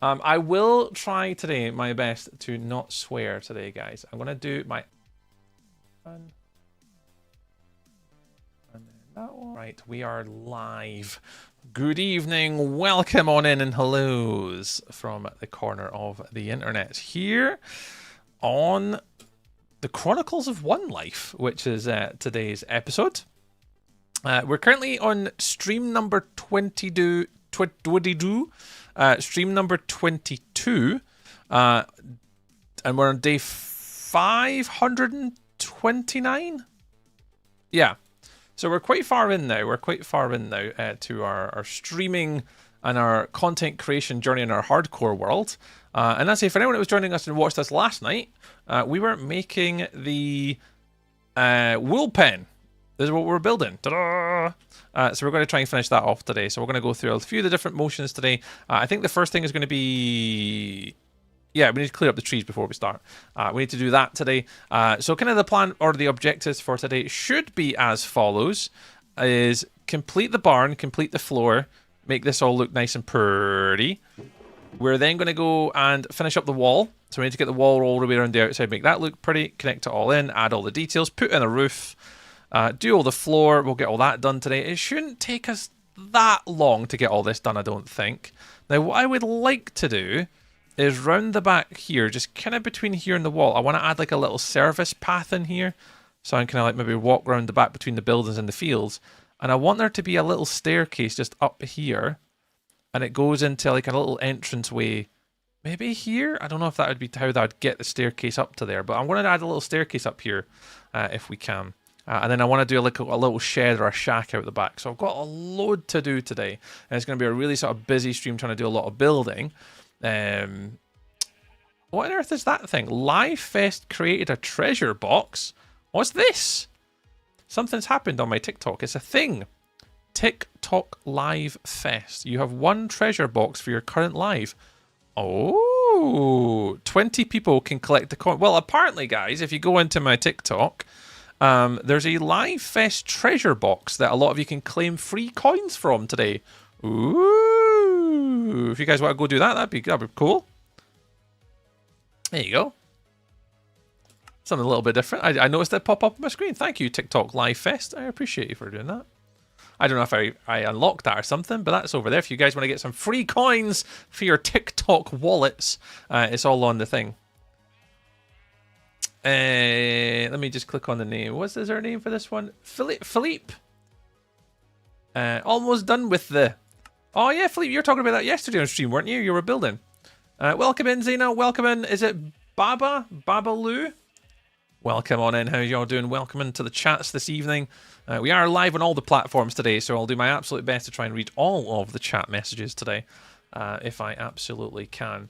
I will try today my best to not swear today, guys. I'm going to do my... And then that one. Right, we are live. Good evening, welcome on in and hellos from the corner of the internet here on the Chronicles of One Life, which is today's episode. We're currently on stream number 22, stream number 22, and we're on day 529. Yeah, so we're quite far in now. To our streaming and our content creation journey in our hardcore world. And that's it. For anyone that was joining us and watched us last night, we were making the wool pen. This is what we're building. Ta-da! So we're going to try and finish that off today. So we're going to go through a few of the different motions today. I think the first thing is going to be... Yeah, we need to clear up the trees before we start. We need to do that today. So kind of the plan or the objectives for today should be as follows. Is complete the barn, complete the floor, make this all look nice and pretty. We're then going to go and finish up the wall. So we need to get the wall all the way around the outside, make that look pretty, connect it all in, add all the details, put in a roof. Do all the floor. We'll get all that done today. It shouldn't take us that long to get all this done, I don't think. Now, what I would like to do is round the back here, just kind of between here and the wall. I want to add like a little service path in here. So I can kind of like maybe walk around the back between the buildings and the fields. And I want there to be a little staircase just up here. And it goes into like a little entranceway. Maybe here? I don't know if that would be how that would get the staircase up to there. But I'm going to add a little staircase up here if we can. And then I want to do like a little shed or a shack out the back. So I've got a load to do today. And it's going to be a really sort of busy stream trying to do a lot of building. What on earth is that thing? Live Fest created a treasure box? What's this? Something's happened on my TikTok. It's a thing. TikTok Live Fest. You have one treasure box for your current live. Oh, 20 people can collect the coin. Well, apparently, guys, if you go into my TikTok... there's a Live Fest treasure box that a lot of you can claim free coins from today. Ooh! If you guys want to go do that, that'd be cool. There you go. Something a little bit different. I noticed that pop up on my screen. Thank you, TikTok Live Fest. I appreciate you for doing that. I don't know if I unlocked that or something, but that's over there. If you guys want to get some free coins for your TikTok wallets, it's all on the thing. Let me just click on the name. Is there a name for this one? Philippe. Almost done with the... Oh yeah, Philippe, you were talking about that yesterday on stream, weren't you? You were building. Welcome in, Zena. Welcome in. Is it Babaloo? Welcome on in. How y'all doing? Welcome into the chats this evening. We are live on all the platforms today, so I'll do my absolute best to try and read all of the chat messages today, if I absolutely can.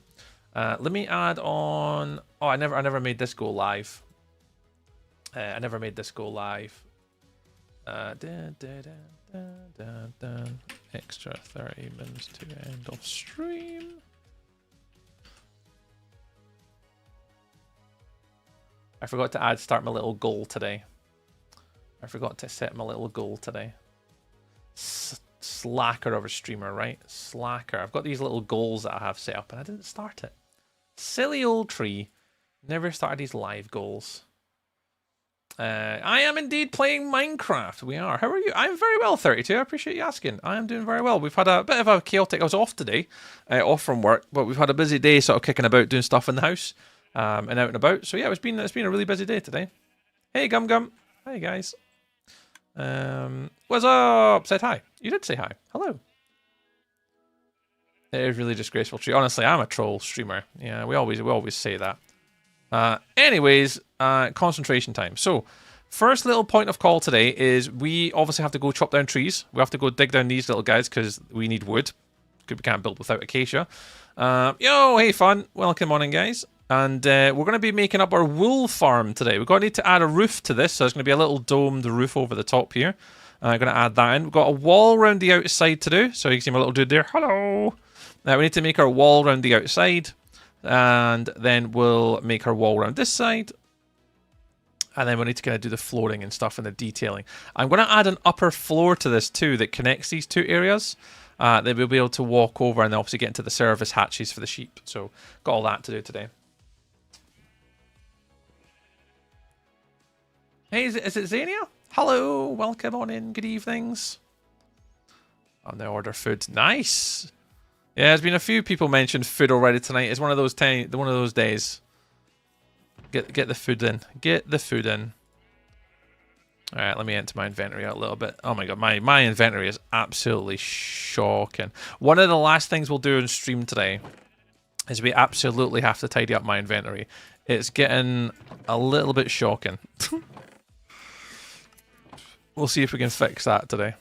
Let me add on... Oh, I never made this go live. I never made this go live. Extra 30 minutes to end of stream. I forgot to start my little goal today. I forgot to set my little goal today. Slacker of a streamer, right? Slacker. I've got these little goals that I have set up and I didn't start it. Silly old tree. Never started these live goals. I am indeed playing Minecraft. We are. How are you? I'm very well, 32. I appreciate you asking. I am doing very well. We've had a bit of a chaotic... I was off today. Off from work. But we've had a busy day sort of kicking about doing stuff in the house. And out and about. So yeah, it's been a really busy day today. Hey, Gum Gum. Hi, guys. What's up? Said hi. You did say hi. Hello. It is really disgraceful. Honestly, I'm a troll streamer. Yeah, we always say that. Anyways, concentration time. So, first little point of call today is we obviously have to go chop down trees. We have to go dig down these little guys because we need wood. Because we can't build without acacia. Yo, hey fun. Welcome on in, guys. And we're going to be making up our wool farm today. We're going to need to add a roof to this. So there's going to be a little domed roof over the top here. I'm going to add that in. We've got a wall around the outside to do. So you can see my little dude there. Hello. Now we need to make our wall around the outside. And then we'll make our wall around this side. And then we need to kind of do the flooring and stuff and the detailing. I'm going to add an upper floor to this too that connects these two areas. then we'll be able to walk over and obviously get into the service hatches for the sheep. So got all that to do today. Hey, is it Xania? Hello, welcome on in. Good evenings. On the order food, nice. Yeah, there's been a few people mentioned food already tonight. It's one of those days. Get the food in. Get the food in. All right, let me enter my inventory out a little bit. Oh my god, my inventory is absolutely shocking. One of the last things we'll do on stream today is we absolutely have to tidy up my inventory. It's getting a little bit shocking. We'll see if we can fix that today.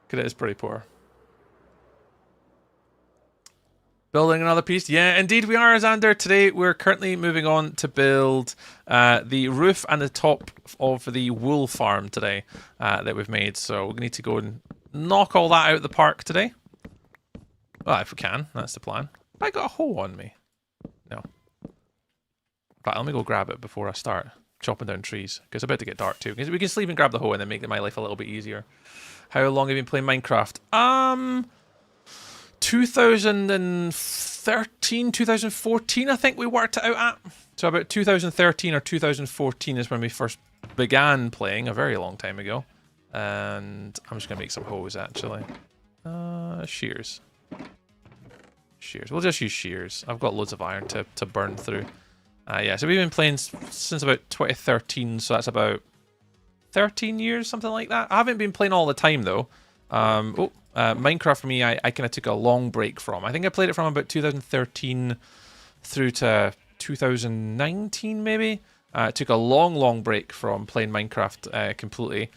Because it is pretty poor. Building another piece? Yeah, indeed we are, Xander. Today we're currently moving on to build the roof and the top of the wool farm today that we've made. So we need to go and knock all that out of the park today. Well, if we can, that's the plan. Have I got a hoe on me? No. But let me go grab it before I start chopping down trees. Because it's about to get dark too. We can sleep and grab the hoe and then make my life a little bit easier. How long have you been playing Minecraft? 2013, 2014, I think we worked it out at. So about 2013 or 2014 is when we first began playing, a very long time ago. And I'm just going to make some hoes, actually. Shears. Shears. We'll just use shears. I've got loads of iron to burn through. Yeah, so we've been playing since about 2013, so that's about 13 years, something like that. I haven't been playing all the time, though. Minecraft for me, I kind of took a long break from. I think I played it from about 2013 through to 2019, maybe. I took a long break from playing Minecraft completely.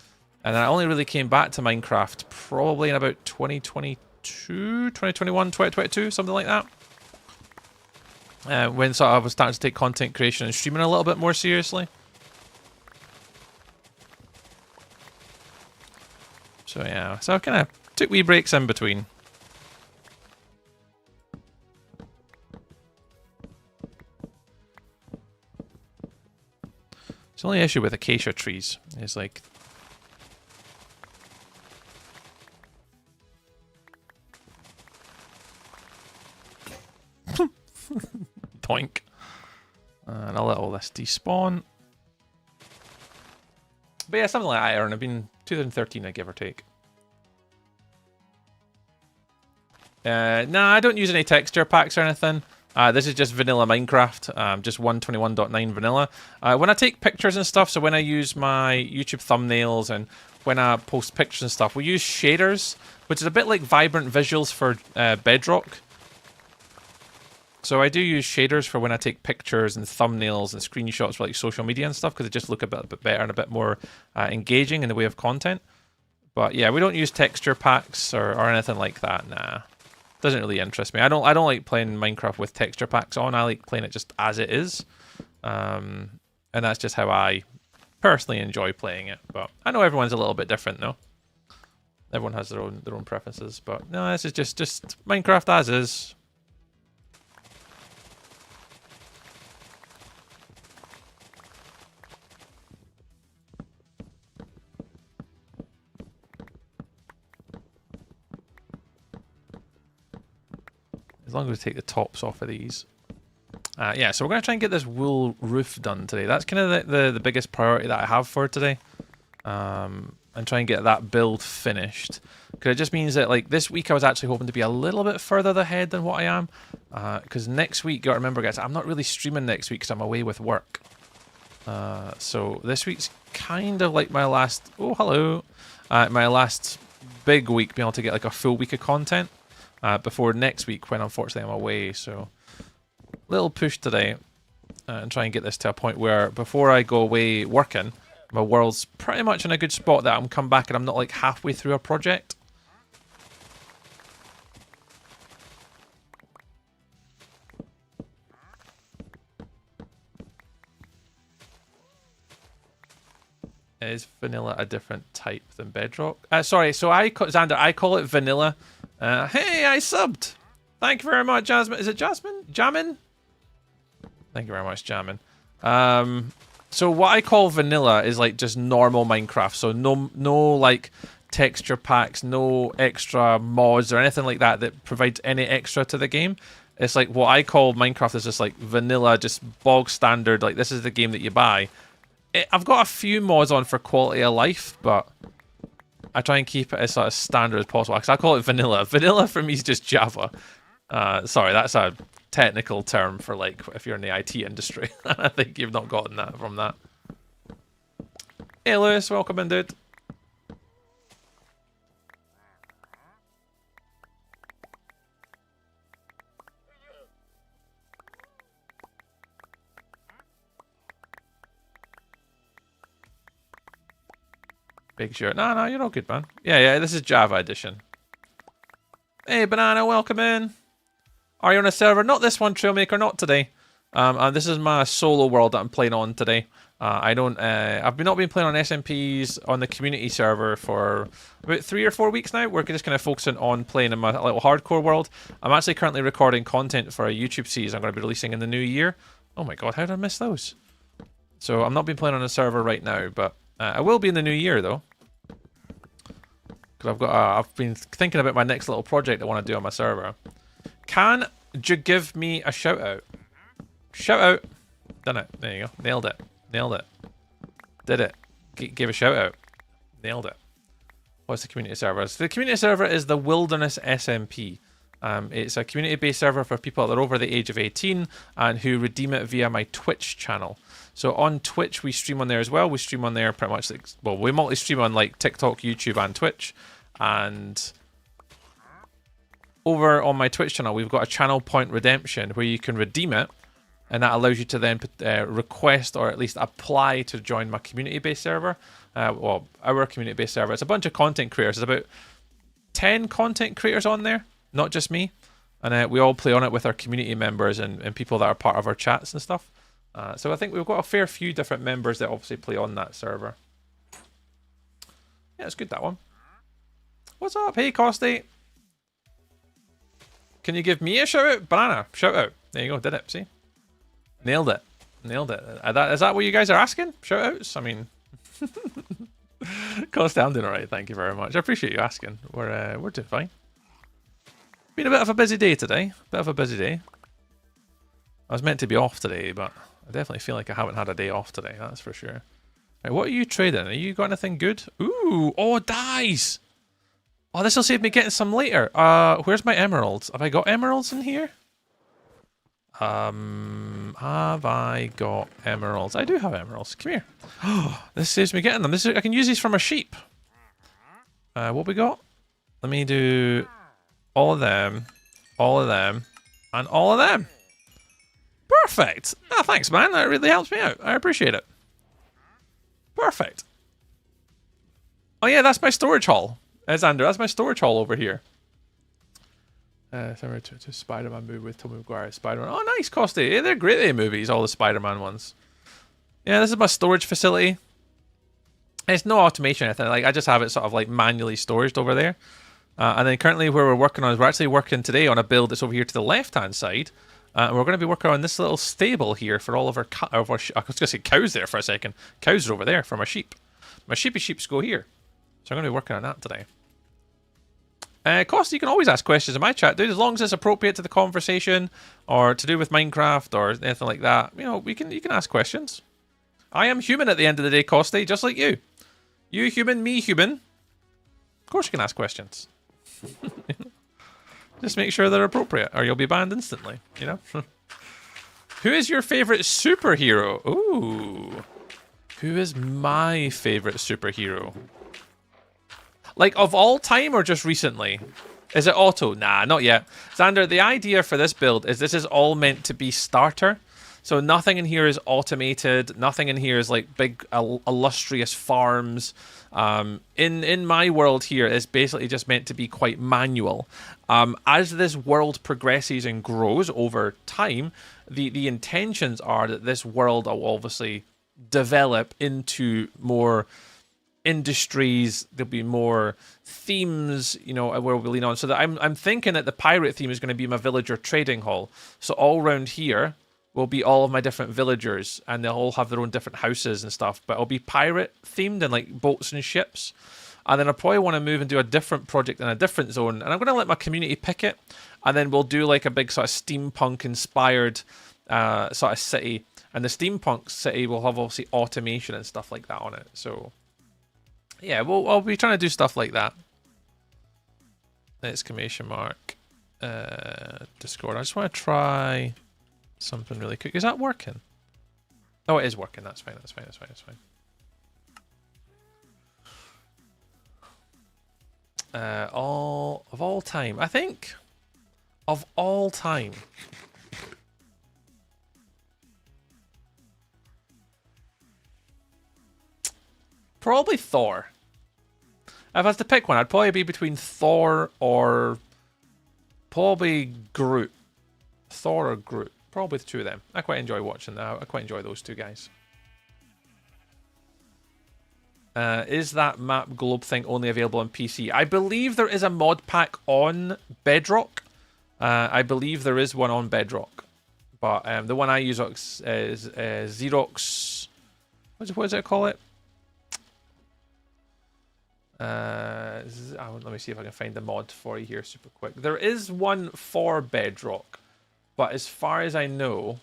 And then I only really came back to Minecraft probably in about 2022, 2021, 2022, something like that. When sort of I was starting to take content creation and streaming a little bit more seriously. So yeah, so I kind of took wee breaks in between. It's the only issue with acacia trees is like Toink. And I'll let all this despawn. But yeah, something like that, Aaron. I've been 2013, I give or take. Nah, I don't use any texture packs or anything. This is just vanilla Minecraft, just 121.9 vanilla. When I take pictures and stuff, so when I use my YouTube thumbnails and when I post pictures and stuff, we use shaders, which is a bit like vibrant visuals for Bedrock. So I do use shaders for when I take pictures and thumbnails and screenshots for like social media and stuff, because they just look a bit better and a bit more engaging in the way of content. But yeah, we don't use texture packs or anything like that. Nah, doesn't really interest me. I don't like playing Minecraft with texture packs on. I like playing it just as it is, and that's just how I personally enjoy playing it. But I know everyone's a little bit different, though. Everyone has their own preferences. But no, this is just Minecraft as is. As long as we take the tops off of these. Yeah, so we're going to try and get this wool roof done today. That's kind of the biggest priority that I have for today. And try and get that build finished. Because it just means that like this week I was actually hoping to be a little bit further ahead than what I am. Because next week, you got to remember guys, I'm not really streaming next week because I'm away with work. So this week's kind of like my last... Oh, hello. My last big week being able to get like a full week of content. Before next week when unfortunately I'm away, so little push today and try and get this to a point where before I go away working, my world's pretty much in a good spot that I'm come back and I'm not like halfway through a project. Is vanilla a different type than Bedrock? Sorry, so Xander, I call it vanilla. Hey, I subbed. Thank you very much, Jasmine. Is it Jasmine? Jamin? Thank you very much, Jamin. So what I call vanilla is like just normal Minecraft. So no like texture packs, no extra mods or anything like that that provides any extra to the game. It's like what I call Minecraft is just like vanilla, just bog standard, like this is the game that you buy. I've got a few mods on for quality of life, but I try and keep it as sort of standard as possible, because I call it vanilla. Vanilla for me is just Java. Sorry, that's a technical term for like if you're in the IT industry. I think you've not gotten that from that. Hey Lewis, welcome in, dude. Big shirt. No, you're all good, man. Yeah, this is Java edition. Hey, Banana, welcome in. Are you on a server? Not this one, Trailmaker, not today. And this is my solo world that I'm playing on today. I've not been playing on SMPs on the community server for about 3 or 4 weeks now. We're just kind of focusing on playing in my little hardcore world. I'm actually currently recording content for a YouTube series I'm going to be releasing in the new year. Oh my god, how did I miss those? So I'm not been playing on a server right now, but I will be in the new year though. Because I've been thinking about my next little project I want to do on my server. Can you give me a shout out? Shout out. Done it. There you go. Nailed it. Nailed it. Did it. Gave a shout out. Nailed it. What's the community server? So the community server is the Wilderness SMP. It's a community-based server for people that are over the age of 18 and who redeem it via my Twitch channel. So on Twitch, we stream on there as well. We stream on there pretty much, like, well, we multi-stream on like TikTok, YouTube, and Twitch. And over on my Twitch channel, we've got a channel point redemption where you can redeem it. And that allows you to then request or at least apply to join my community-based server. Well, our community-based server. It's a bunch of content creators. There's about 10 content creators on there, not just me. And we all play on it with our community members and people that are part of our chats and stuff. So I think we've got a fair few different members that obviously play on that server. Yeah, it's good, that one. What's up? Hey, Costy. Can you give me a shout out? Banana, shout out. There you go, did it, see? Nailed it. Nailed it. Is that what you guys are asking? Shout outs? I mean, Costy, I'm doing alright, thank you very much. I appreciate you asking. We're doing fine. Been a bit of a busy day today. Bit of a busy day. I was meant to be off today, but I definitely feel like I haven't had a day off today, that's for sure. Right, what are you trading? Are you got anything good? Ooh, oh, dies! Oh, this will save me getting some later. Where's my emeralds? Have I got emeralds in here? Have I got emeralds? I do have emeralds. Come here. Oh, this saves me getting them. I can use these for my sheep. What we got? Let me do all of them, and all of them. Perfect. Oh, thanks, man. That really helps me out. I appreciate it. Perfect. Oh yeah, that's my storage hall. Xander, that's my storage hall over here. Similar to Spider-Man movie with Tobey Maguire. Spider-Man. Oh, nice, Costy. Yeah, they're great, they movies, all the Spider-Man ones. Yeah, this is my storage facility. It's no automation or anything. Like, I just have it sort of like manually stored over there. And then currently where we're working on is we're actually working today on a build that's over here to the left-hand side. We're going to be working on this little stable here for all of our, I was going to say cows there for a second. Cows are over there for my sheep. My sheeps go here. So I'm going to be working on that today. Costa, you can always ask questions in my chat, dude, as long as it's appropriate to the conversation or to do with Minecraft or anything like that. You know, you can ask questions. I am human at the end of the day, Costa, just like you. You human, me human. Of course you can ask questions. Just make sure they're appropriate or you'll be banned instantly, you know? Who is your favorite superhero? Ooh. Who is my favorite superhero? Like, of all time or just recently? Is it auto? Nah, not yet. Xander, the idea for this build is this is all meant to be starter. So nothing in here is automated. Nothing in here is like big, illustrious farms. In my world here, it's basically just meant to be quite manual. As this world progresses and grows over time, the intentions are that this world will obviously develop into more industries. There'll be more themes, you know, where we'll lean on. So that I'm thinking that the pirate theme is going to be my villager trading hall. So all around here will be all of my different villagers, and they'll all have their own different houses and stuff. But it'll be pirate themed and like boats and ships. And then I probably want to move and do a different project in a different zone. And I'm going to let my community pick it. And then we'll do like a big sort of steampunk-inspired sort of city. And the steampunk city will have obviously automation and stuff like that on it. So, yeah, I'll be trying to do stuff like that. Exclamation mark. Discord. I just want to try something really quick. Is that working? Oh, it is working. That's fine. That's fine. That's fine. That's fine. Of all time, I think of all time. Probably Thor. If I was to pick one, I'd probably be between Thor or probably Groot. Thor or Groot. Probably the two of them. I quite enjoy watching that. I quite enjoy those two guys. Is that map globe thing only available on PC? I believe there is a mod pack on Bedrock. I believe there is one on Bedrock. But the one I use is Xerox... What does it call it? Let me see if I can find the mod for you here super quick. There is one for Bedrock. But as far as I know...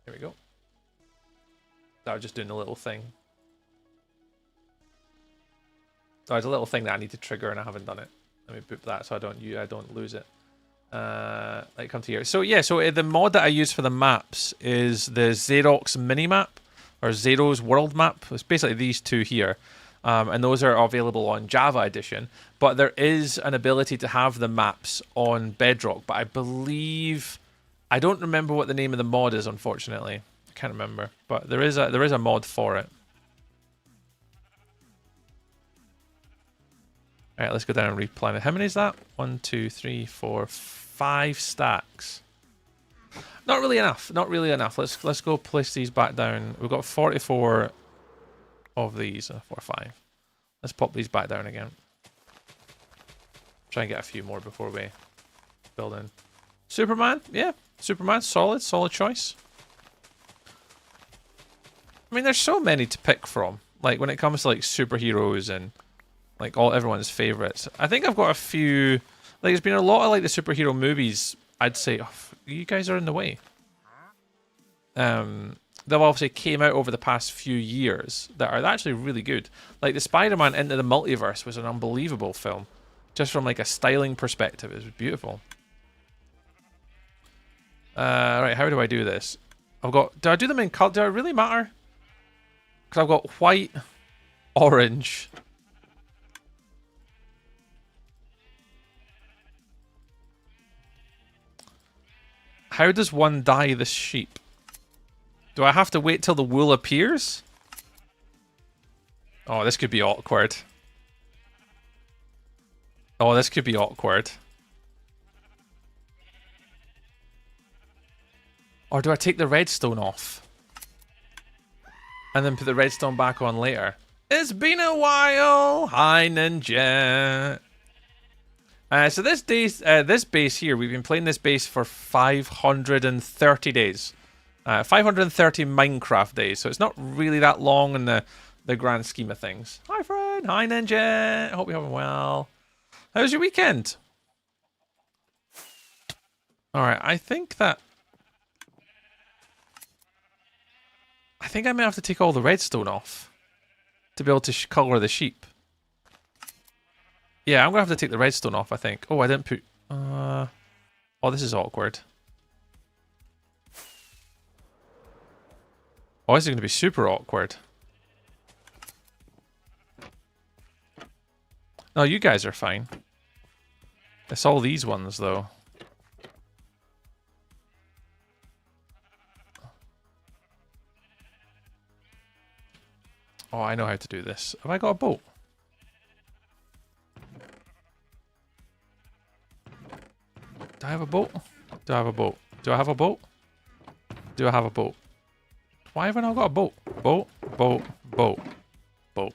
Here we go. I was just doing a little thing. Oh, there's a little thing that I need to trigger and I haven't done it. Let me boop that so I don't lose it. Like come to here. So yeah, so the mod that I use for the maps is the Xerox minimap or Xero's world map. It's basically these two here. And those are available on Java Edition. But there is an ability to have the maps on Bedrock. But I believe... I don't remember what the name of the mod is, unfortunately. I can't remember. But there is a mod for it. Alright, let's go down and replan it. How many is that? 1, 2, 3, 4, 5 stacks. Not really enough. Not really enough. Let's go place these back down. We've got 44... of these, 4 or 5. Let's pop these back down again. Try and get a few more before we build in. Superman, yeah, Superman, solid choice. I mean, there's so many to pick from. Like when it comes to like superheroes and like everyone's favorites. I think I've got a few. Like there's been a lot of like the superhero movies. I'd say you guys are in the way. They've obviously came out over the past few years that are actually really good. Like the Spider-Man Into the Multiverse was an unbelievable film. Just from like a styling perspective, it was beautiful. Right, how do I do this? Do I do them in color? Do it really matter? Because I've got white, orange. How does one dye the sheep? Do I have to wait till the wool appears? Oh, this could be awkward. Oh, this could be awkward. Or do I take the redstone off? And then put the redstone back on later? It's been a while! Hi, Ninja! So this base here, we've been playing this base for 530 days. 530 Minecraft days, so it's not really that long in the grand scheme of things. Hi, Fred. Hi, Ninja. I hope you're having well. How was your weekend? Alright, I think I may have to take all the redstone off to be able to colour the sheep. Yeah, I'm going to have to take the redstone off, I think. Oh, I didn't put... oh, this is awkward. Oh, this is going to be super awkward. No, you guys are fine. It's all these ones, though. Oh, I know how to do this. Have I got a boat? Do I have a boat? Do I have a boat? Do I have a boat? Do I have a boat? Why have I not got a boat? Boat, boat, boat, boat.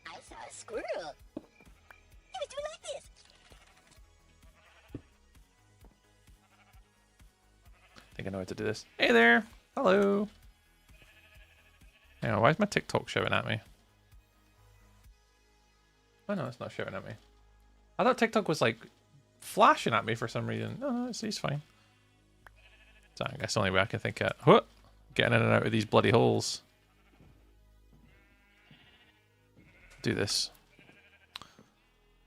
I saw a squirrel. He was doing like this. I think I know how to do this. Hey there. Hello. Hang on, why is my TikTok shouting at me? Oh no, it's not shouting at me. I thought TikTok was like flashing at me for some reason. No, it's fine. So I guess the only way I can think of getting in and out of these bloody holes. Do this.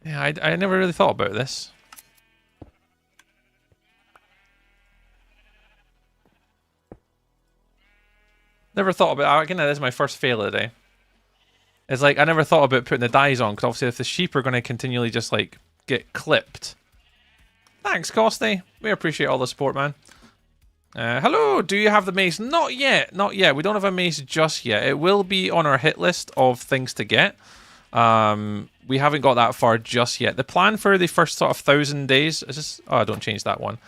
Yeah, I never really thought about this. Never thought about it. Again, that is my first fail of the day. It's like I never thought about putting the dyes on, because obviously if the sheep are going to continually just like get clipped. Thanks, Costy. We appreciate all the support, man. Hello, do you have the mace? Not yet, not yet. We don't have a mace just yet. It will be on our hit list of things to get. We haven't got that far just yet. The plan for the first sort of 1,000 days is this. Oh, don't change that one.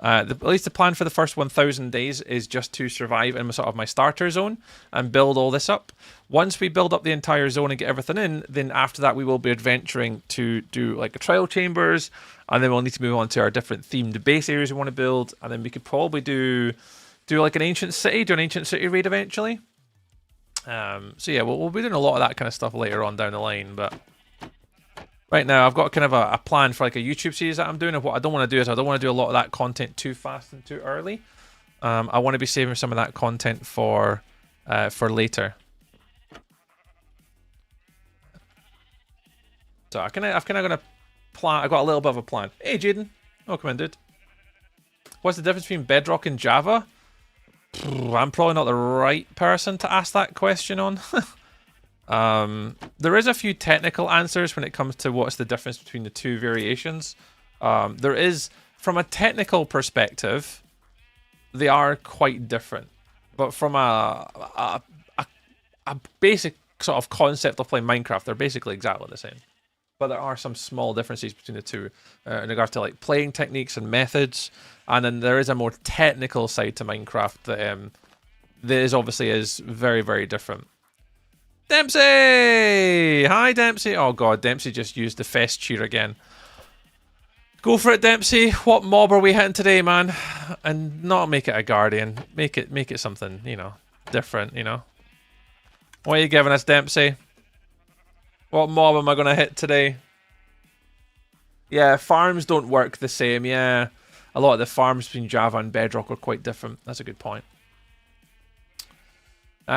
At least the plan for the first 1,000 days is just to survive in sort of my starter zone and build all this up. Once we build up the entire zone and get everything in, then after that we will be adventuring to do like a trial chambers, and then we'll need to move on to our different themed base areas we want to build, and then we could probably do like an ancient city, do an ancient city raid eventually. So yeah, we'll be doing a lot of that kind of stuff later on down the line, but right now I've got kind of a plan for like a YouTube series that I'm doing, and what I don't want to do is I don't want to do a lot of that content too fast and too early. I want to be saving some of that content for later. So I've kind of got a plan. I've got a little bit of a plan. Hey Jaden, welcome in, dude. What's the difference between Bedrock and Java? I'm probably not the right person to ask that question on. There is a few technical answers when it comes to what's the difference between the two variations. There is, from a technical perspective, they are quite different. But from a basic sort of concept of playing Minecraft, they're basically exactly the same. But there are some small differences between the two in regards to like playing techniques and methods. And then there is a more technical side to Minecraft that is obviously very, very different. Dempsey! Hi, Dempsey. Oh, God. Dempsey just used the fest cheer again. Go for it, Dempsey. What mob are we hitting today, man? And not make it a guardian. Make it something, you know, different, you know. What are you giving us, Dempsey? What mob am I going to hit today? Yeah, farms don't work the same. Yeah, a lot of the farms between Java and Bedrock are quite different. That's a good point.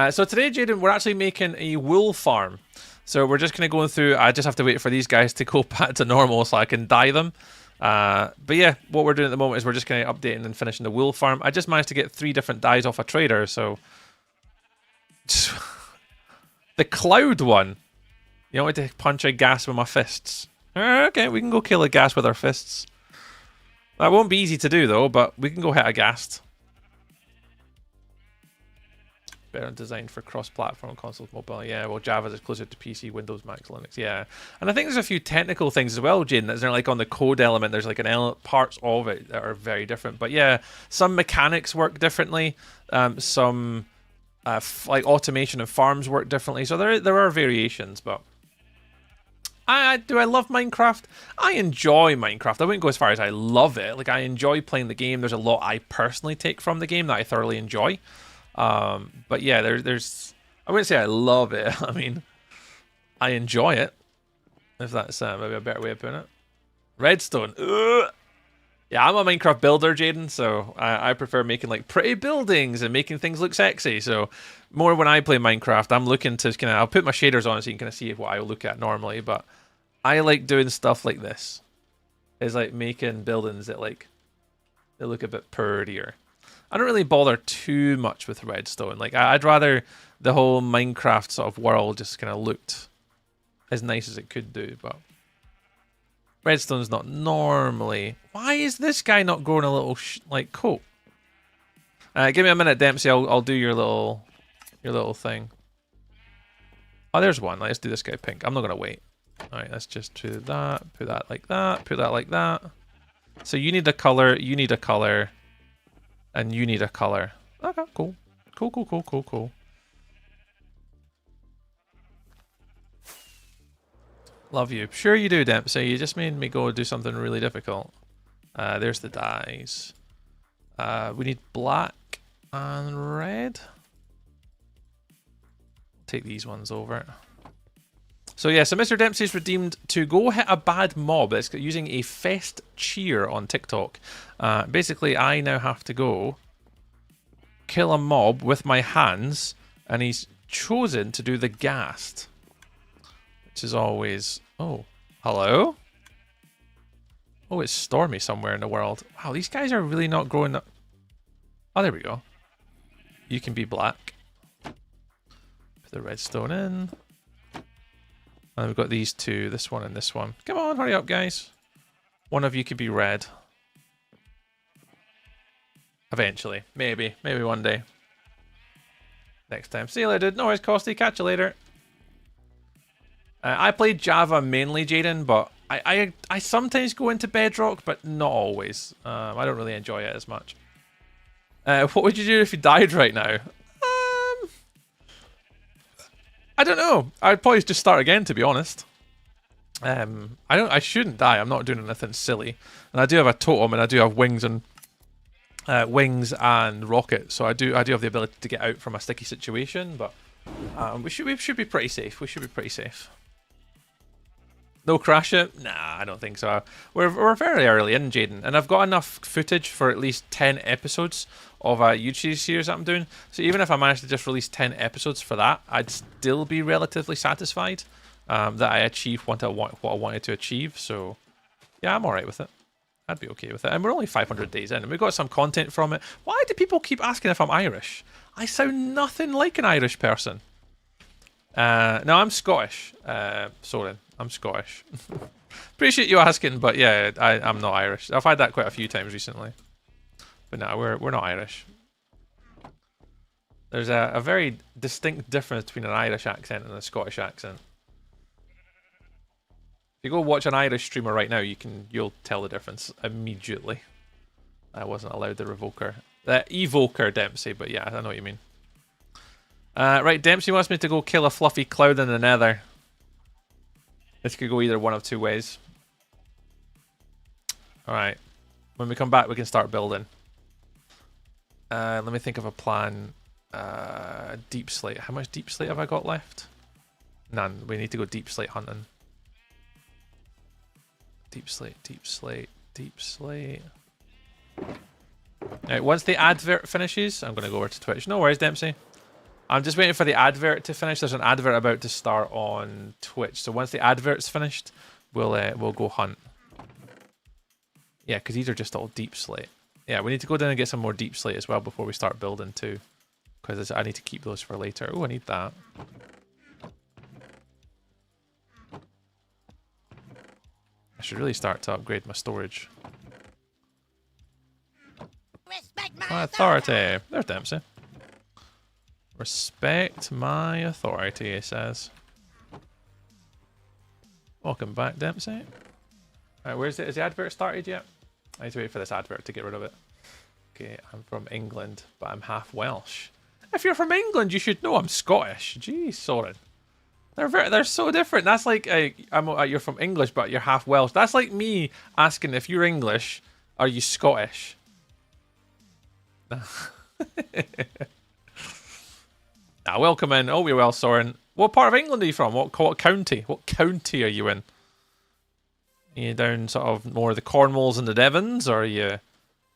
So today, Jaden, we're actually making a wool farm. So we're just kind of going through. I just have to wait for these guys to go back to normal so I can dye them. But yeah, what we're doing at the moment is we're just kind of updating and finishing the wool farm. I just managed to get 3 different dyes off a trader, so... The cloud one. You want me to punch a ghast with my fists? Okay, we can go kill a ghast with our fists. That won't be easy to do, though, but we can go hit a ghast. Better designed for cross-platform consoles, mobile. Yeah, well, Java's is closer to PC, Windows, Mac, Linux. Yeah, and I think there's a few technical things as well, Jane. That's like on the code element. There's like parts of it that are very different. But yeah, some mechanics work differently. Some like automation and farms work differently. So there are variations, but. Do I love Minecraft? I enjoy Minecraft. I wouldn't go as far as I love it. Like, I enjoy playing the game. There's a lot I personally take from the game that I thoroughly enjoy. But yeah, there's... I wouldn't say I love it. I mean, I enjoy it. If that's maybe a better way of putting it. Redstone. Ugh. Yeah, I'm a Minecraft builder, Jaden, so I prefer making like pretty buildings and making things look sexy. So more when I play Minecraft, I'm looking to kind of... I'll put my shaders on so you can kind of see what I look at normally, but I like doing stuff like this. It's like making buildings that like... They look a bit prettier. I don't really bother too much with redstone. Like, I'd rather the whole Minecraft sort of world just kind of looked as nice as it could do, but... Redstone's not normally... Why is this guy not growing a little, like, coat? Give me a minute, Dempsey. I'll do your little thing. Oh, there's one. Let's do this guy pink. I'm not going to wait. All right, let's just do that. Put that like that. Put that like that. So you need a color. You need a color. And you need a color. Okay, cool. Cool. Love you. Sure you do, Dempsey. You just made me go do something really difficult. There's the dyes. We need black and red. Take these ones over. So yeah, so Mr. Dempsey's redeemed to go hit a bad mob. It's using a fest cheer on TikTok. Basically, I now have to go kill a mob with my hands, and he's chosen to do the ghast, which is always... Oh, hello? Oh, it's stormy somewhere in the world. Wow, these guys are really not growing up. Oh, there we go. You can be black. Put the redstone in. And we've got these two, this one and this one. Come on, hurry up, guys. One of you could be red. Eventually. Maybe. Maybe one day. Next time. See you later, dude. No worries, Costy. Catch you later. I played Java mainly, Jaden, but I sometimes go into Bedrock, but not always. I don't really enjoy it as much. What would you do if you died right now? I don't know. I'd probably just start again, to be honest. I shouldn't die. I'm not doing anything silly, and I do have a totem, and I do have wings and rockets, so I do have the ability to get out from a sticky situation. But we should be pretty safe. We should be pretty safe. No crash it? Nah, I don't think so. We're very early in, Jaden, and I've got enough footage for at least 10 episodes of a YouTube series that I'm doing. So even if I managed to just release 10 episodes for that, I'd still be relatively satisfied that I achieved what I wanted to achieve. So yeah, I'm alright with it. I'd be okay with it. And we're only 500 days in, and we got some content from it. Why do people keep asking if I'm Irish? I sound nothing like an Irish person. No, I'm Scottish. Sorry, I'm Scottish. Appreciate you asking, but yeah, I'm not Irish. I've had that quite a few times recently. But no, we're not Irish. There's a very distinct difference between an Irish accent and a Scottish accent. If you go watch an Irish streamer right now, you'll tell the difference immediately. I wasn't allowed the evoker Dempsey, but yeah, I know what you mean. Right, Dempsey wants me to go kill a fluffy cloud in the nether. This could go either one of two ways. Alright. When we come back, we can start building. Let me think of a plan. Deep slate. How much deep slate have I got left? None. We need to go deep slate hunting. Deep slate, deep slate, deep slate. Alright, once the advert finishes, I'm going to go over to Twitch. No worries, Dempsey. I'm just waiting for the advert to finish. There's an advert about to start on Twitch. So once the advert's finished, we'll go hunt. Yeah, because these are just all deep slate. Yeah, we need to go down and get some more deep slate as well before we start building too. Because I need to keep those for later. Oh, I need that. I should really start to upgrade my storage. Respect My authority. There's Dempsey. Respect my authority, he says. Welcome back, Dempsey. Alright, where's it? Is the advert started yet? I need to wait for this advert to get rid of it. Okay, I'm from England, but I'm half Welsh. If you're from England, you should know I'm Scottish. Jeez, Soren. They're so different. That's like you're from English, but you're half Welsh. That's like me asking if you're English, are you Scottish? Welcome in. Oh, you're well, Soren. What part of England are you from? What county? What county are you in? Are you down sort of more the Cornwalls and the Devons, or are you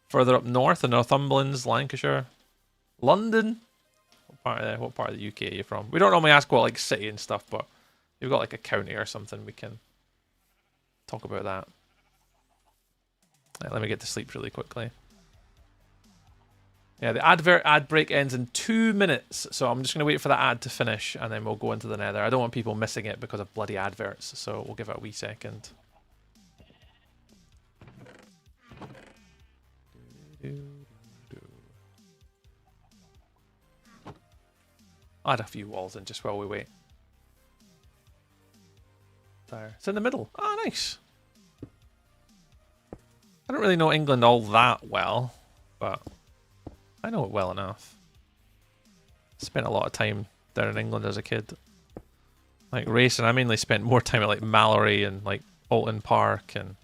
further up north, the Northumberlands, Lancashire, London? What part of the UK are you from? We don't normally ask what like city and stuff, but if you've got like a county or something, we can talk about that. Right, let me get to sleep really quickly. Yeah, the ad break ends in 2 minutes, so I'm just going to wait for the ad to finish, and then we'll go into the nether. I don't want people missing it because of bloody adverts, so we'll give it a wee second. I'll add a few walls in just while we wait. There. It's in the middle. Oh, nice. I don't really know England all that well, but I know it well enough. Spent a lot of time down in England as a kid. Like racing, I mainly spent more time at like Mallory and like Alton Park and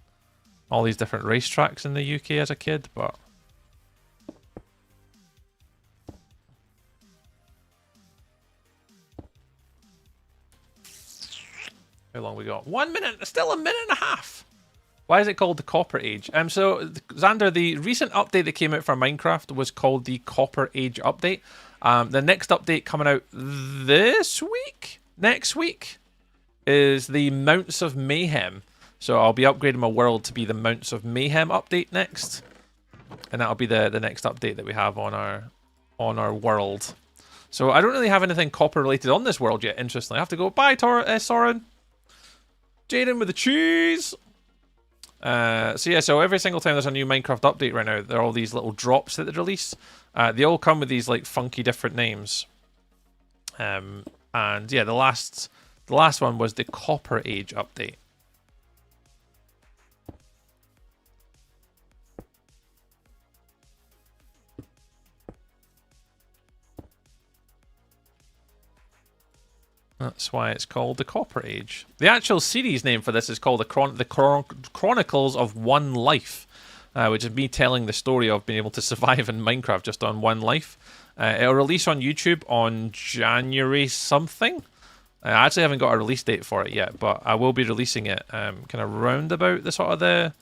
all these different racetracks in the UK as a kid, but How long we got? 1 minute. Still a minute and a half. Why is it called the Copper Age? So Xander, the recent update that came out for Minecraft was called the Copper Age update. The next update coming out next week, is the Mounts of Mayhem. So I'll be upgrading my world to be the Mounts of Mayhem update next, and that'll be the next update that we have on our world. So I don't really have anything copper related on this world yet. Interestingly, I have to go bye, Soren. Jaden with the cheese. So every single time there's a new Minecraft update right now, there are all these little drops that they release. They all come with these like funky different names. And yeah, the last one was the Copper Age update. That's why it's called the Copper Age. The actual series name for this is called the Chronicles of One Life, which is me telling the story of being able to survive in Minecraft just on one life. It'll release on YouTube on January something. I actually haven't got a release date for it yet, but I will be releasing it kind of round about the sort of the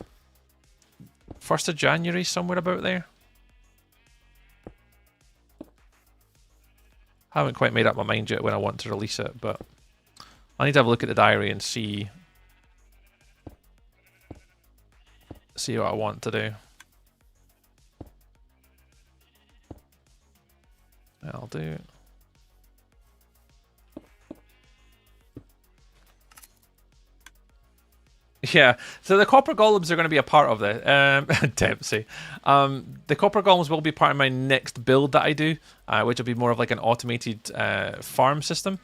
1st of January, somewhere about there. Haven't quite made up my mind yet when I want to release it, but I need to have a look at the diary and see what I want to do. I'll do. Yeah, so the copper golems are going to be a part of this. Dempsey. The copper golems will be part of my next build that I do, which will be more of like an automated farm system.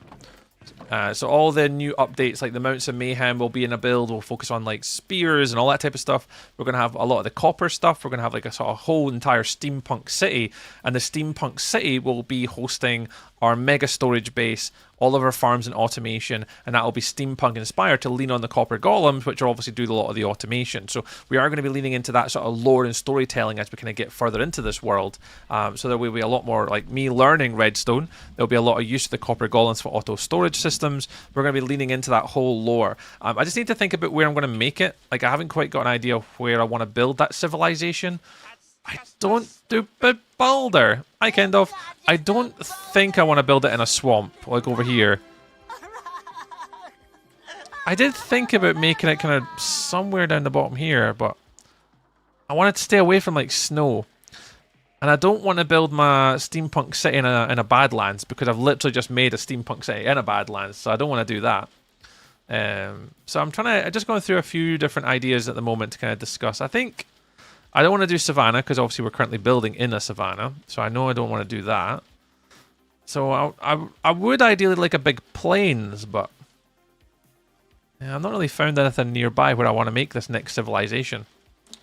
So all the new updates, like the Mounts of Mayhem, will be in a build. We'll focus on like spears and all that type of stuff. We're going to have a lot of the copper stuff. We're going to have like a sort of whole entire steampunk city, and the steampunk city will be hosting our mega storage base, all of our farms and automation, and that will be steampunk inspired to lean on the copper golems, which are obviously do a lot of the automation. So we are going to be leaning into that sort of lore and storytelling as we kind of get further into this world. So there will be a lot more like me learning redstone. There'll be a lot of use of the copper golems for auto storage systems. We're going to be leaning into that whole lore. I just need to think about where I'm going to make it. Like I haven't quite got an idea of where I want to build that civilization. I don't stupid boulder. I don't think I want to build it in a swamp, like over here. I did think about making it kind of somewhere down the bottom here, but I wanted to stay away from like snow. And I don't want to build my steampunk city in a badlands, because I've literally just made a steampunk city in a badlands, so I don't want to do that. So I'm just going through a few different ideas at the moment to kind of discuss. I don't want to do savannah, because obviously we're currently building in a savannah, so I know I don't want to do that. So I would ideally like a big plains, but yeah, I've not really found anything nearby where I want to make this next civilization.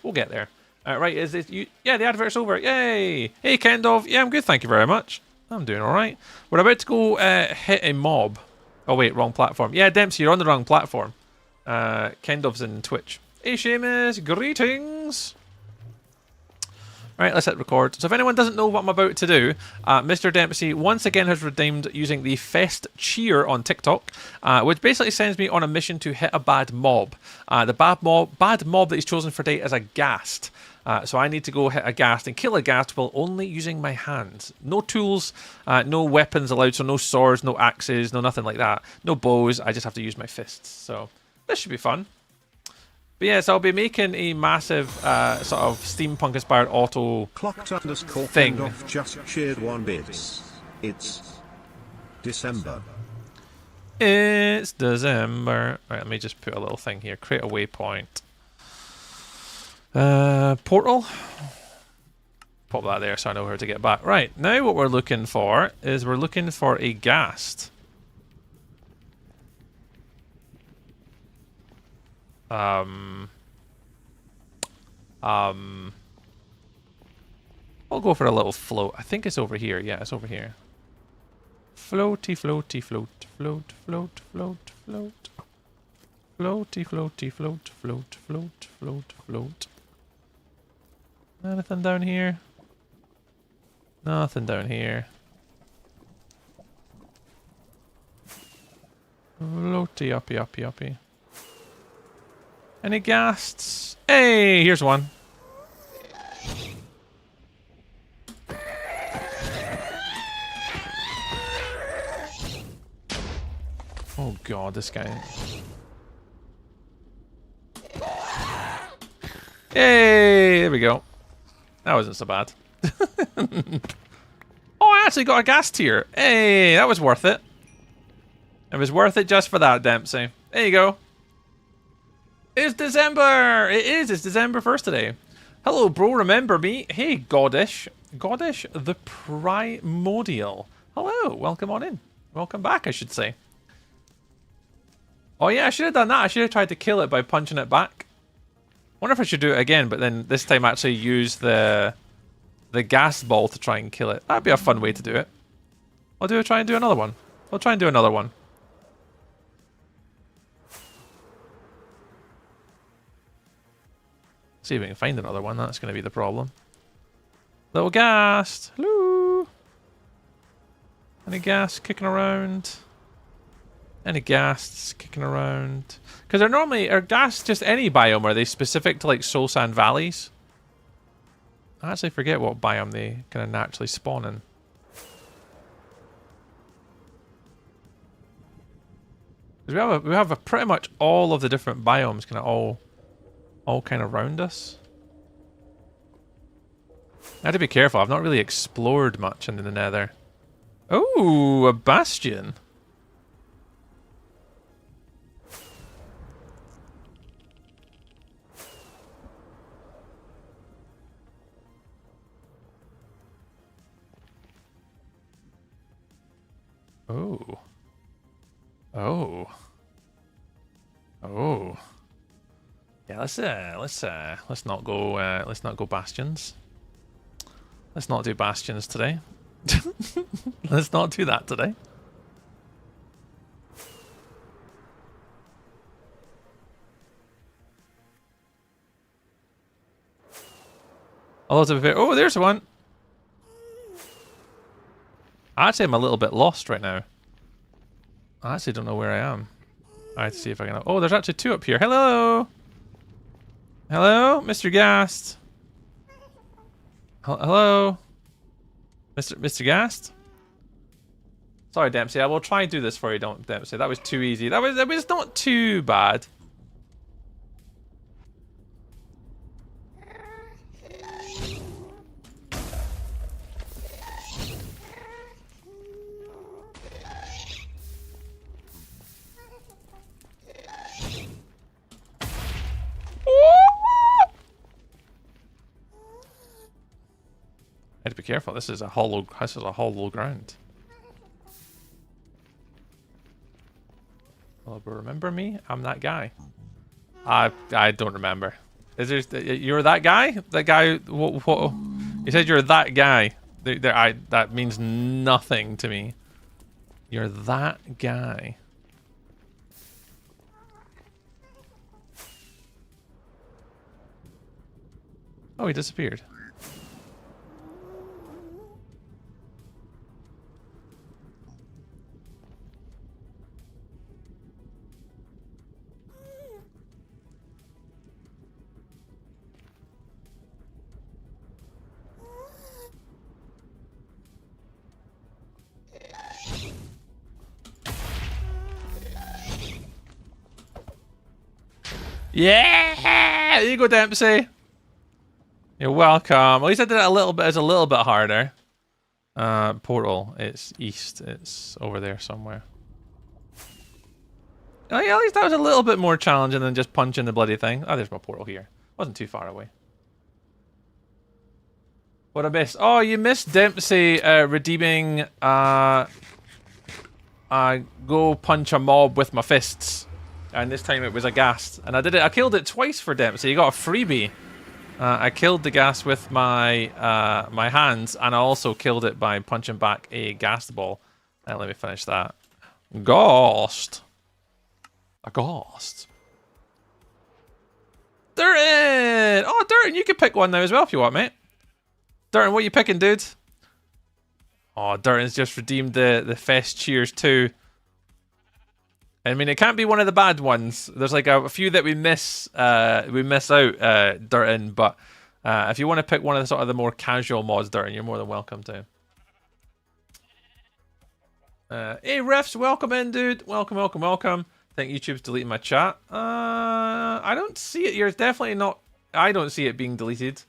We'll get there. Right, is it you? Yeah, the advert's over. Yay! Hey, Kendov. Yeah, I'm good, thank you very much. I'm doing all right. We're about to go hit a mob. Oh wait, wrong platform. Yeah, Dempsey, you're on the wrong platform. Kendov's in Twitch. Hey, Seamus, greetings. Right, let's hit record. So if anyone doesn't know what I'm about to do, Mr. Dempsey once again has redeemed using the Fest Cheer on TikTok, which basically sends me on a mission to hit a bad mob. The bad mob that he's chosen for today is a ghast. So I need to go hit a ghast and kill a ghast while only using my hands. No tools, no weapons allowed, so no swords, no axes, no nothing like that. No bows, I just have to use my fists. So this should be fun. But yes, I'll be making a massive sort of steampunk-inspired auto thing. Off just shared 1 bits. It's December. It's December. Right, let me just put a little thing here. Create a waypoint. Portal. Pop that there so I know where to get back. Right, now what we're looking for is we're looking for a ghast. I'll go for a little float. I think it's over here. Yeah, it's over here. Floaty, floaty, float, float, float, float, float. Floaty, floaty, float, float, float, float, float. Anything down here? Nothing down here. Floaty, uppy, uppy, uppy. Any ghasts? Hey, here's one. Oh god, this guy. Hey, there we go. That wasn't so bad. Oh, I actually got a gas tier. Hey, that was worth it. It was worth it just for that, Dempsey. There you go. It's December! It is, it's December 1st today. Hello, bro, remember me? Hey, Goddish. Goddish the Primordial. Hello, welcome on in. Welcome back, I should say. Oh yeah, I should have done that. I should have tried to kill it by punching it back. Wonder if I should do it again, but then this time actually use the gas ball to try and kill it. That'd be a fun way to do it. I'll try and do another one. I'll try and do another one. See if we can find another one. That's going to be the problem. Little ghast. Hello. Any ghast kicking around? Any ghasts kicking around? Because they're normally... Are ghasts just any biome? Or are they specific to like soul sand valleys? I actually forget what biome they kind of naturally spawn in. Because we have a pretty much all of the different biomes kind of all kind of around us. I have to be careful. I've not really explored much into the Nether. Oh, a bastion. Oh. Oh. Oh. Yeah, let's not go bastions. Let's not do bastions today. Let's not do that today. Oh, there's one. Actually, I'm a little bit lost right now. I actually don't know where I am. I have to see if I can... Oh, there's actually two up here. Hello! Hello, Mr. Ghast. Hello? Mr. Ghast? Sorry, Dempsey. I will try and do this for you, don't Dempsey. That was too easy. That was not too bad. I have to be careful. This is a hollow ground. Well, but remember me? I'm that guy. I don't remember. Is there? You're that guy? That guy? What? You said you're that guy. That means nothing to me. You're that guy. Oh, he disappeared. Yeah! There you go, Dempsey. You're welcome. At least I did it a little bit. It's a little bit harder. Portal. It's east. It's over there somewhere. Oh, yeah, at least that was a little bit more challenging than just punching the bloody thing. Oh, there's my portal here. Wasn't too far away. What I missed? Oh, you missed Dempsey redeeming go punch a mob with my fists. And this time it was a ghast. And I did it. I killed it twice for Dempsey. You got a freebie. I killed the ghast with my my hands, and I also killed it by punching back a ghast ball. Let me finish that. Ghast. A ghast. Durton! Oh, Durton, you can pick one now as well if you want, mate. Durton, what are you picking, dude? Oh, Durton's just redeemed the Fest Cheers too. I mean, it can't be one of the bad ones. There's like a few that we miss out, Durton. But if you want to pick one of the sort of the more casual mods, Durton, you're more than welcome to. Hey, Refs, welcome in, dude. Welcome. I think YouTube's deleting my chat. I don't see it. You're definitely not. I don't see it being deleted.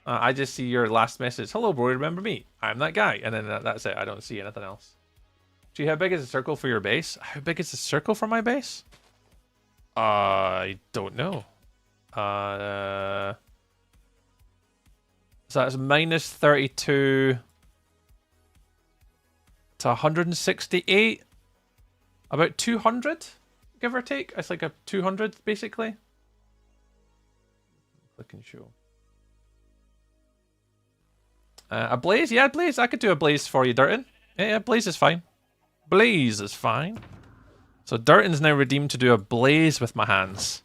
I just see your last message. Hello, bro. Remember me? I'm that guy. And then that's it. I don't see anything else. Gee, how big is the circle for your base? How big is the circle for my base? I don't know. So that's minus 32 to 168. About 200, give or take. It's like a 200, basically. Click and show. A blaze? Yeah, blaze. I could do a blaze for you, Durton. Yeah, blaze is fine. Blaze is fine. So Durton's now redeemed to do a blaze with my hands.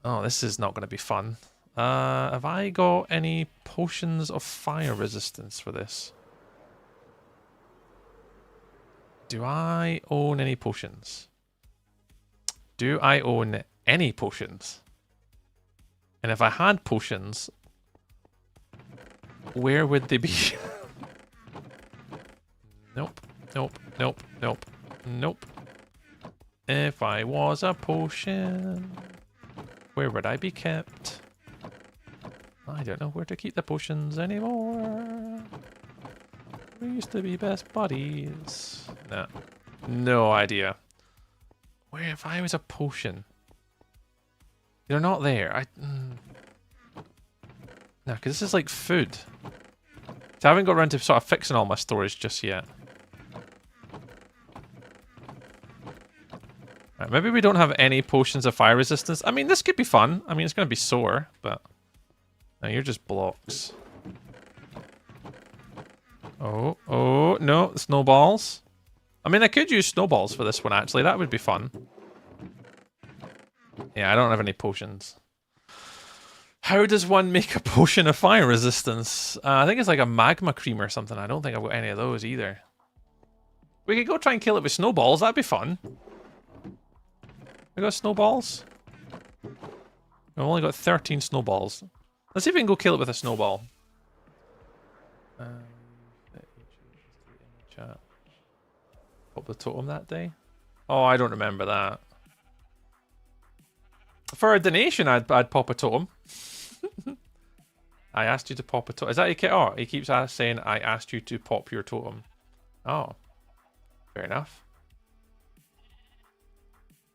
Oh, this is not going to be fun. Have I got any potions of fire resistance for this? Do I own any potions? Do I own any potions? And if I had potions, where would they be? Nope. If I was a potion, where would I be kept? I don't know where to keep the potions anymore. We used to be best buddies. Nah. No idea. Where if I was a potion? They're not there. No, because this is like food. So I haven't got around to sort of fixing all my storage just yet. Right, maybe we don't have any potions of fire resistance. I mean, this could be fun. I mean, it's going to be sore, but... No, you're just blocks. Oh, no, snowballs. I mean, I could use snowballs for this one, actually. That would be fun. Yeah, I don't have any potions. How does one make a potion of fire resistance? I think it's like a magma cream or something. I don't think I've got any of those either. We could go try and kill it with snowballs. That'd be fun. We got snowballs? We've only got 13 snowballs. Let's see if we can go kill it with a snowball. Chat. Pop the totem that day? Oh, I don't remember that. For a donation, I'd pop a totem. I asked you to pop a totem. Is that he? Oh, he keeps saying I asked you to pop your totem. Oh, fair enough.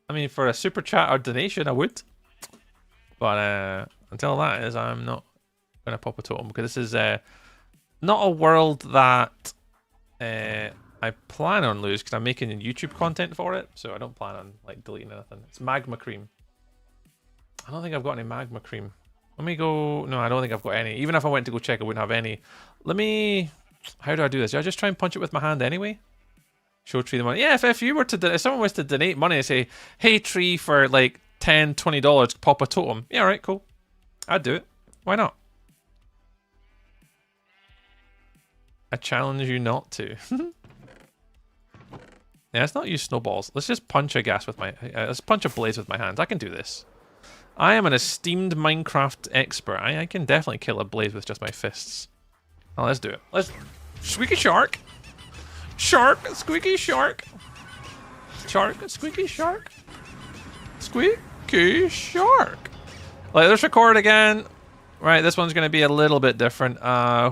I mean, for a super chat or donation, I would. But until that is, I'm not going to pop a totem because this is not a world that I plan on lose because I'm making YouTube content for it, so I don't plan on like deleting anything. It's magma cream. I don't think I've got any magma cream. Let me go. No, I don't think I've got any. Even if I went to go check, I wouldn't have any. Let me. How do I do this? Do I just try and punch it with my hand anyway? Show Tree the money. Yeah, if you were to, if someone was to donate money and say, hey, Tree, for like $10, $20, pop a totem. Yeah, alright, cool. I'd do it. Why not? I challenge you not to. Yeah, let's not use snowballs. Let's just punch a gas with my... let's punch a blaze with my hands. I can do this. I am an esteemed Minecraft expert. I can definitely kill a blaze with just my fists. Oh, let's do it. Let's... Squeaky shark! Shark! Squeaky shark! Shark! Squeaky shark! Squeaky shark! Let's record again. Right, this one's going to be a little bit different.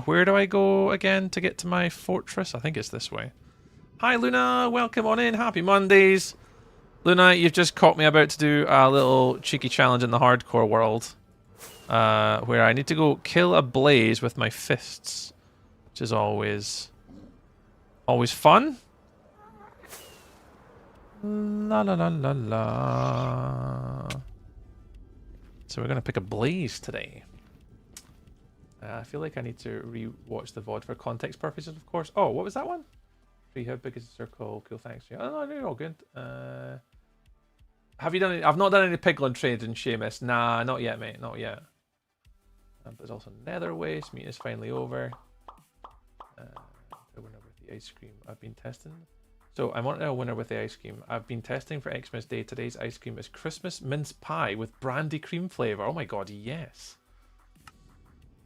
Where do I go again to get to my fortress? I think it's this way. Hi, Luna. Welcome on in. Happy Mondays. Luna, you've just caught me about to do a little cheeky challenge in the hardcore world. Where I need to go kill a blaze with my fists. Which is always fun. La la la la la. So we're going to pick a blaze today. I feel like I need to re-watch the VOD for context purposes, of course. Oh, what was that one? How big is the circle? Cool, thanks. Oh, no, you're all good. Have you done any? I've not done any piglin trades in Seamus. Nah, not yet, mate. Not yet. There's also nether waste. Meeting is finally over. I went over the ice cream I've been testing. So I want a winner with the ice cream. I've been testing for Xmas Day. Today's ice cream is Christmas mince pie with brandy cream flavour. Oh my god, yes.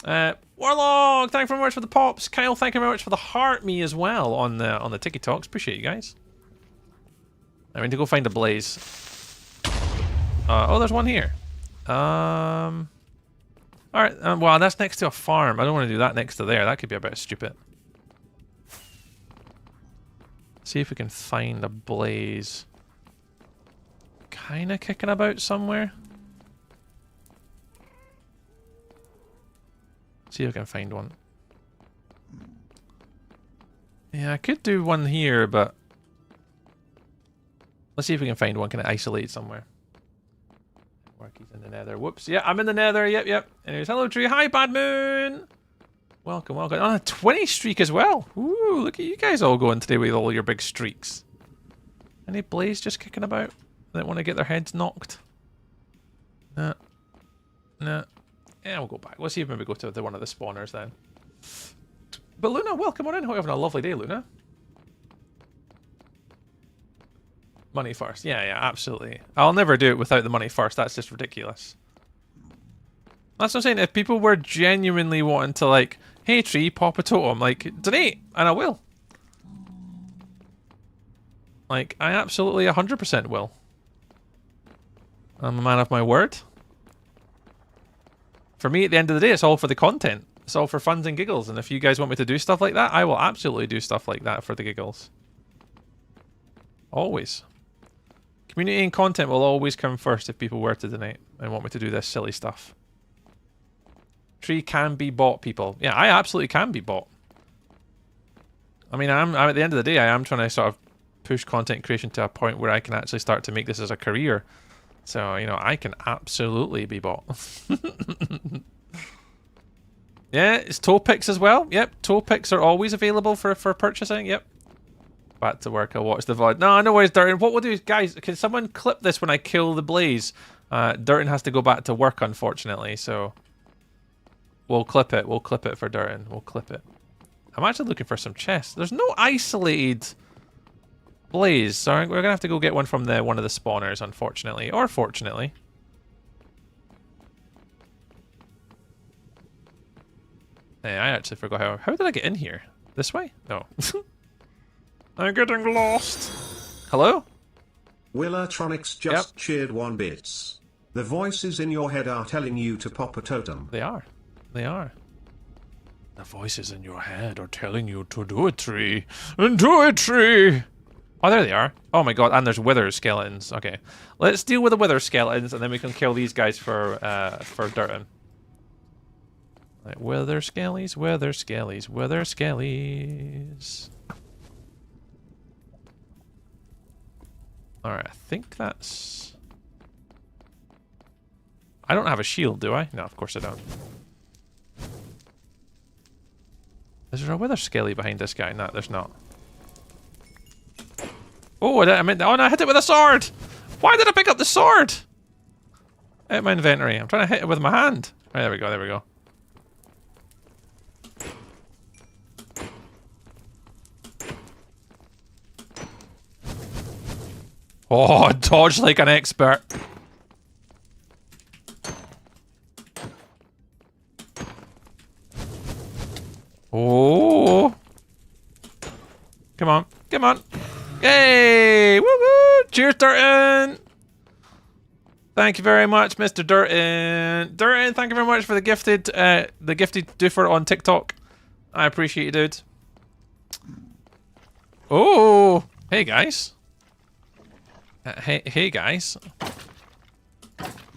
Warlog, thank you very much for the pops. Kyle, thank you very much for the heart me as well on the Tiki Talks. Appreciate you guys. I need to go find a blaze. Oh, there's one here. Alright, well, that's next to a farm. I don't want to do that next to there. That could be a bit stupid. See if we can find a blaze. Kinda kicking about somewhere. See if I can find one. Yeah, I could do one here, but... Let's see if we can find one kind of isolated somewhere. Worky's in the nether. Whoops. Yeah, I'm in the nether. Yep. Anyways, hello, tree. Hi, Bad Moon. Welcome. On a 20 streak as well. Ooh, look at you guys all going today with all your big streaks. Any blaze just kicking about that want to get their heads knocked? Nah. Yeah, we'll go back. Let's see if maybe go to one of the spawners then. But Luna, welcome on in. Hope you're having a lovely day, Luna. Money first. Yeah, absolutely. I'll never do it without the money first. That's just ridiculous. That's what I'm saying. If people were genuinely wanting to, like, hey, tree, pop a totem, like, donate, and I will. Like, I absolutely 100% will. I'm a man of my word. For me, at the end of the day, it's all for the content. It's all for funs and giggles. And if you guys want me to do stuff like that, I will absolutely do stuff like that for the giggles. Always. Community and content will always come first if people were to donate and want me to do this silly stuff. Tree can be bought, people. Yeah, I absolutely can be bought. I mean, I'm at the end of the day, I am trying to sort of push content creation to a point where I can actually start to make this as a career. So, you know, I can absolutely be bought. Yeah, it's toe picks as well. Yep, toe picks are always available for purchasing. Yep. Back to work, I'll watch the VOD. No worries, Durton. What we'll do is, guys, can someone clip this when I kill the blaze? Durton has to go back to work, unfortunately, so... We'll clip it. We'll clip it for Durton. We'll clip it. I'm actually looking for some chests. There's no isolated blaze, so we're going to have to go get one from one of the spawners, unfortunately. Or fortunately. Hey, I actually forgot how did I get in here? This way? No. I'm getting lost. Hello? Willatronics just cheered 1 bits. The voices in your head are telling you to pop a totem. They are. They are. The voices in your head are telling you to do a tree. And do a tree! Oh, there they are. Oh my god, and there's wither skeletons. Okay. Let's deal with the wither skeletons, and then we can kill these guys for Durton. Right, wither skellies, wither skellies, wither skellies. Alright, I think that's... I don't have a shield, do I? No, of course I don't. Is there a wither skelly behind this guy? No, there's not. Oh, oh no, I hit it with a sword! Why did I pick up the sword? Out my inventory. I'm trying to hit it with my hand. Right, there we go, there we go. Oh, dodge like an expert. Oh. Come on. Come on. Yay! Woo woo! Cheers, Durton! Thank you very much, Mr. Durton. Durton, thank you very much for the gifted doofer on TikTok. I appreciate you, dude. Oh! Hey, guys. Hey guys.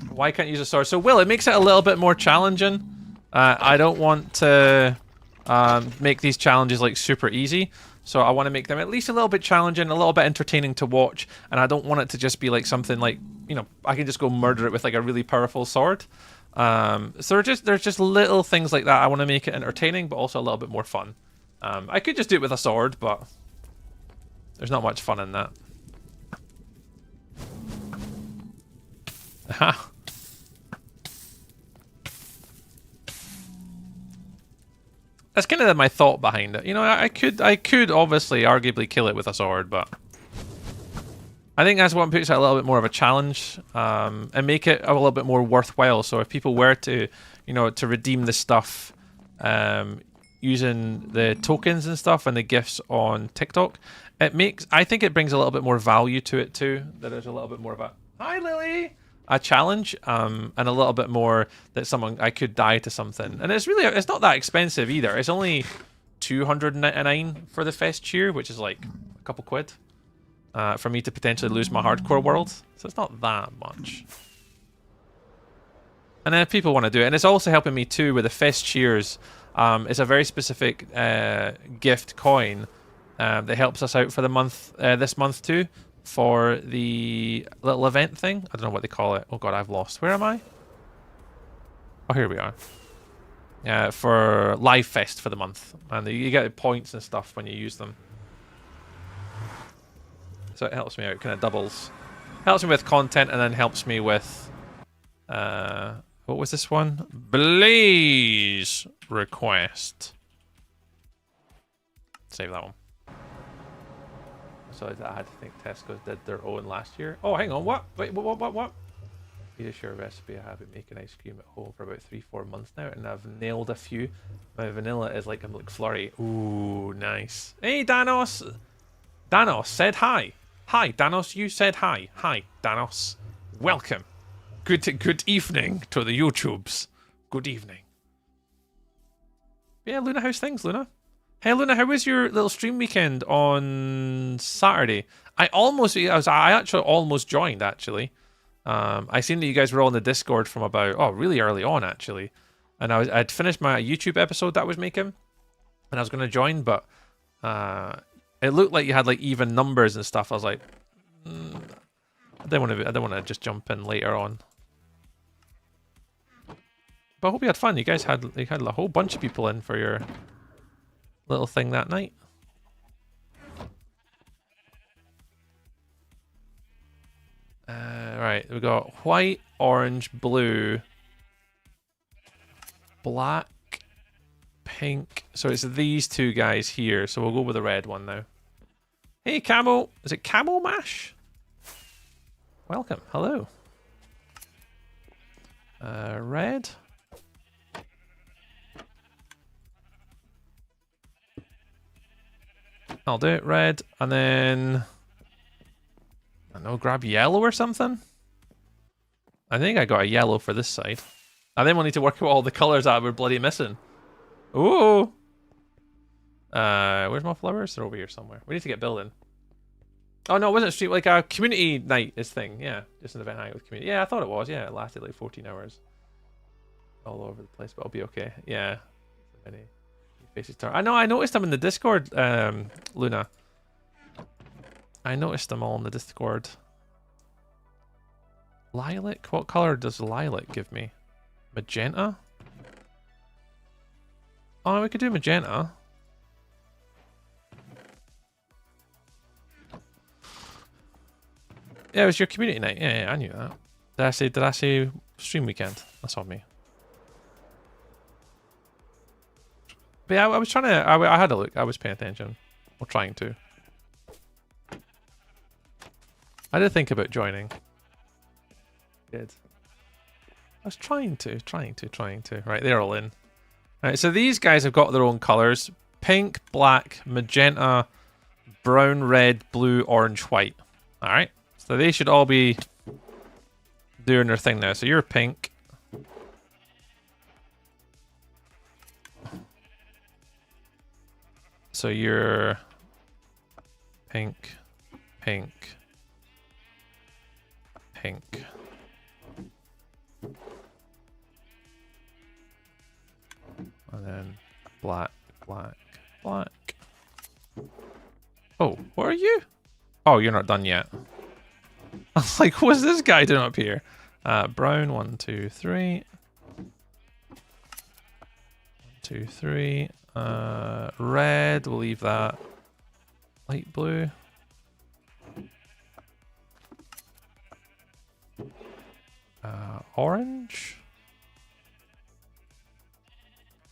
Why can't you use a sword? So, Will, it makes it a little bit more challenging. I don't want to make these challenges like super easy. So I want to make them at least a little bit challenging, a little bit entertaining to watch. And I don't want it to just be like something like, you know, I can just go murder it with like a really powerful sword. So there's just little things like that. I want to make it entertaining, but also a little bit more fun. I could just do it with a sword, but there's not much fun in that. Aha. I that's kind of my thought behind it. You know, I could obviously arguably kill it with a sword, but I think that's what puts it a little bit more of a challenge, and make it a little bit more worthwhile. So if people were to, you know, to redeem the stuff, using the tokens and stuff and the gifts on TikTok, I think it brings a little bit more value to it too. That there's a little bit more of a, hi Lily, a challenge, and a little bit more that I could die to something. And it's not that expensive either. It's only 299 for the fest cheer, which is like a couple quid. For me to potentially lose my hardcore world. So it's not that much. And then if people want to do it, and it's also helping me too with the fest cheers. It's a very specific gift coin that helps us out for the month, this month too, for the little event thing. I don't know what they call it. Oh god, I've lost. Where am I? Oh, here we are. For Live Fest for the month. And you get points and stuff when you use them. So it helps me out, kind of doubles. Helps me with content and then helps me with... what was this one? Blaze request. Save that one. So I had to think Tesco's did their own last year. Oh, hang on, what? Wait, what? Need a sure recipe. I have been making ice cream at home for about 3-4 months now, and I've nailed a few. My vanilla is like a milk flurry. Ooh, nice. Hey, Danos! Danos said hi. Hi, Danos, you said hi. Hi, Danos. Welcome. Good evening to the YouTubes. Good evening. Yeah, Luna, how's things, Luna? Hey, Luna, how was your little stream weekend on Saturday? I actually almost joined, actually. I seen that you guys were all in the Discord from about, really early on, actually. And I'd finished my YouTube episode that I was making. And I was going to join, but... it looked like you had like even numbers and stuff. I was like, I don't want to just jump in later on. But I hope you had fun. You guys had a whole bunch of people in for your little thing that night. Right, we got white, orange, blue, black, pink. So it's these two guys here. So we'll go with the red one now. Hey, Camel. Is it Camel Mash? Welcome. Hello. Red. I'll do it red. And then... I don't know, grab yellow or something? I think I got a yellow for this side. And then we'll need to work out all the colours that we're bloody missing. Ooh! Where's my flowers? They're over here somewhere. We need to get building. Oh no, it wasn't a stream, like a community night is thing. Yeah, just an event hangout with community. Yeah, I thought it was. Yeah, it lasted like 14 hours. All over the place, but I'll be okay. Yeah. Many faces turn. I know, I noticed them in the Discord, Luna. I noticed them all in the Discord. Lilac? What color does lilac give me? Magenta? Oh, we could do magenta. Yeah, it was your community night. Yeah, I knew that. Did I say stream weekend? That's on me. But yeah, I was trying to... I had a look. I was paying attention. Or trying to. I did think about joining. Did. I was trying to. Right, they're all in. Alright, so these guys have got their own colours. Pink, black, magenta, brown, red, blue, orange, white. Alright. So they should all be doing their thing now. So you're pink. So you're pink, pink, pink. And then black, black, black. Oh, what are you? Oh, you're not done yet. I was like, what's this guy doing up here? Brown, 1, 2, 3. 1, 2, 3. Red, we'll leave that. Light blue. Orange.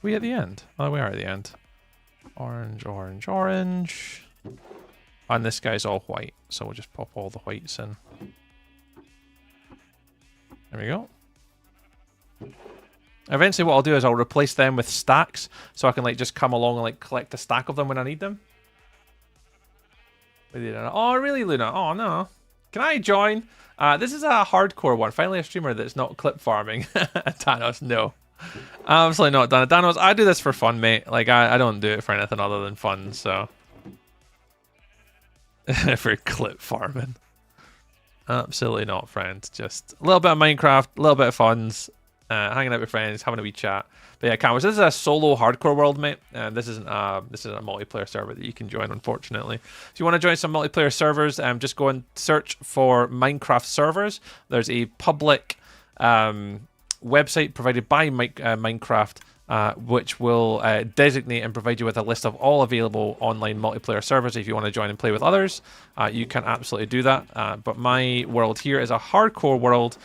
We at the end? Oh, we are at the end. Orange, orange, orange. And this guy's all white, so we'll just pop all the whites in. There we go. Eventually what I'll do is I'll replace them with stacks, so I can like just come along and like collect a stack of them when I need them. Oh, really, Luna? Oh, no. Can I join? This is a hardcore one. Finally a streamer that's not clip farming. Thanos, no. Absolutely not done it. Thanos, I do this for fun, mate. Like, I don't do it for anything other than fun, so. For clip farming. Absolutely not, friend. Just a little bit of Minecraft, a little bit of funs, hanging out with friends, having a wee chat. But yeah, Camus, this is a solo hardcore world, mate. This isn't a multiplayer server that you can join, unfortunately. If you want to join some multiplayer servers, just go and search for Minecraft servers. There's a public website provided by Minecraft, which will designate and provide you with a list of all available online multiplayer servers. If you want to join and play with others, you can absolutely do that. But my world here is a hardcore world,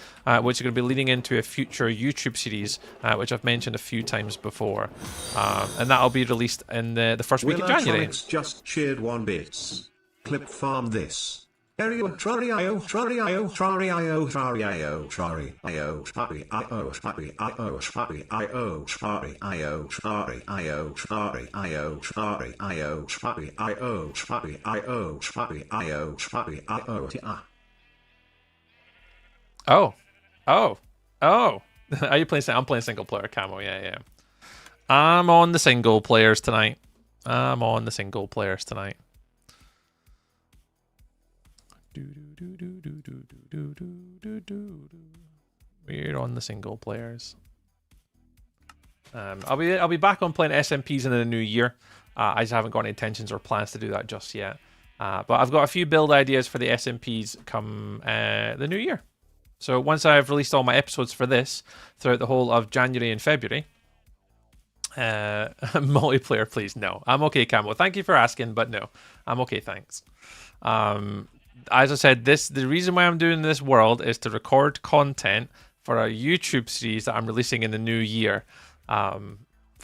which is going to be leading into a future YouTube series, which I've mentioned a few times before. And that'll be released in the first week of January. Just cheered 1 bits. Clip farm this. Oh. Are you playing? I'm playing single player, Camo. Yeah. I'm on the single players tonight. We're on the single players. I'll be back on playing SMPs in the new year. I just haven't got any intentions or plans to do that just yet. But I've got a few build ideas for the SMPs come the new year. So once I've released all my episodes for this throughout the whole of January and February, multiplayer, please, no. I'm okay, Camo. Thank you for asking, but no. I'm okay, thanks. As I said, the reason why I'm doing this world is to record content for a YouTube series that I'm releasing in the new year for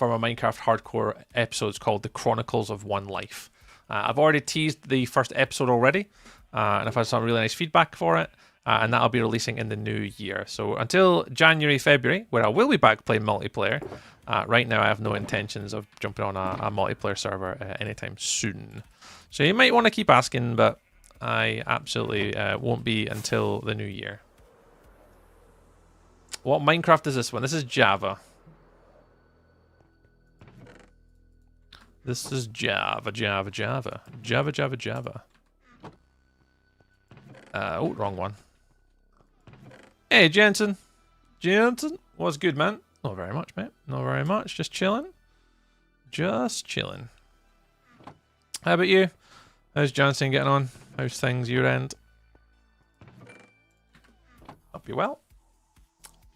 my Minecraft hardcore episodes called the Chronicles of One Life. I've already teased the first episode already, and I've had some really nice feedback for it, and that'll be releasing in the new year. So until January, February, where I will be back playing multiplayer, right now I have no intentions of jumping on a multiplayer server anytime soon. So you might want to keep asking, but I absolutely won't be until the new year. What Minecraft is this one? This is Java. This is Java. Oh, wrong one. Hey, Jensen. What's good, man? Not very much, mate. Not very much. Just chilling. How about you? How's Johnson getting on? How's things your end? Hope you're well.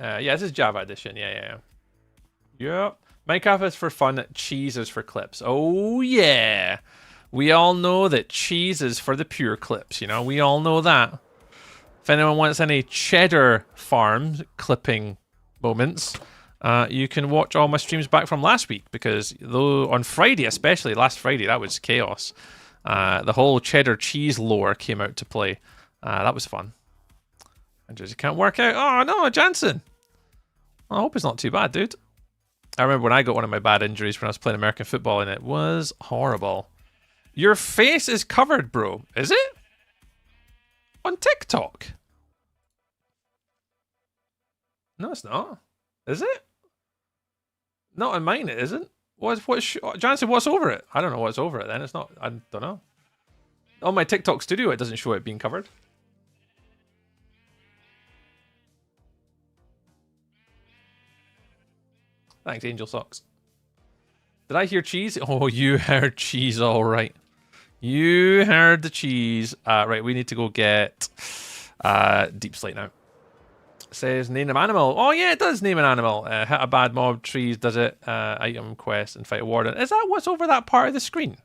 Yeah, this is Java edition. Yeah. Yep. Minecraft is for fun. Cheese is for clips. Oh, yeah. We all know that cheese is for the pure clips. You know, we all know that. If anyone wants any cheddar farm clipping moments, you can watch all my streams back from last week, because though on Friday, especially last Friday, that was chaos. The whole cheddar cheese lore came out to play. That was fun. And just can't work out. Oh no, Jansen. I hope it's not too bad, dude. I remember when I got one of my bad injuries when I was playing American football, and it was horrible. Your face is covered, bro. Is it? On TikTok? No, it's not. Is it? Not on mine, it isn't. Jansen, what's over it? I don't know what's over it then. It's not. I don't know. On my TikTok studio, it doesn't show it being covered. Thanks, Angel Socks. Did I hear cheese? Oh, you heard cheese, all right. You heard the cheese. Right, we need to go get Deep Slate now. It says name an animal. Oh yeah, it does name an animal. Hit a bad mob, trees does it. Item, quest, and fight a warden. Is that what's over that part of the screen?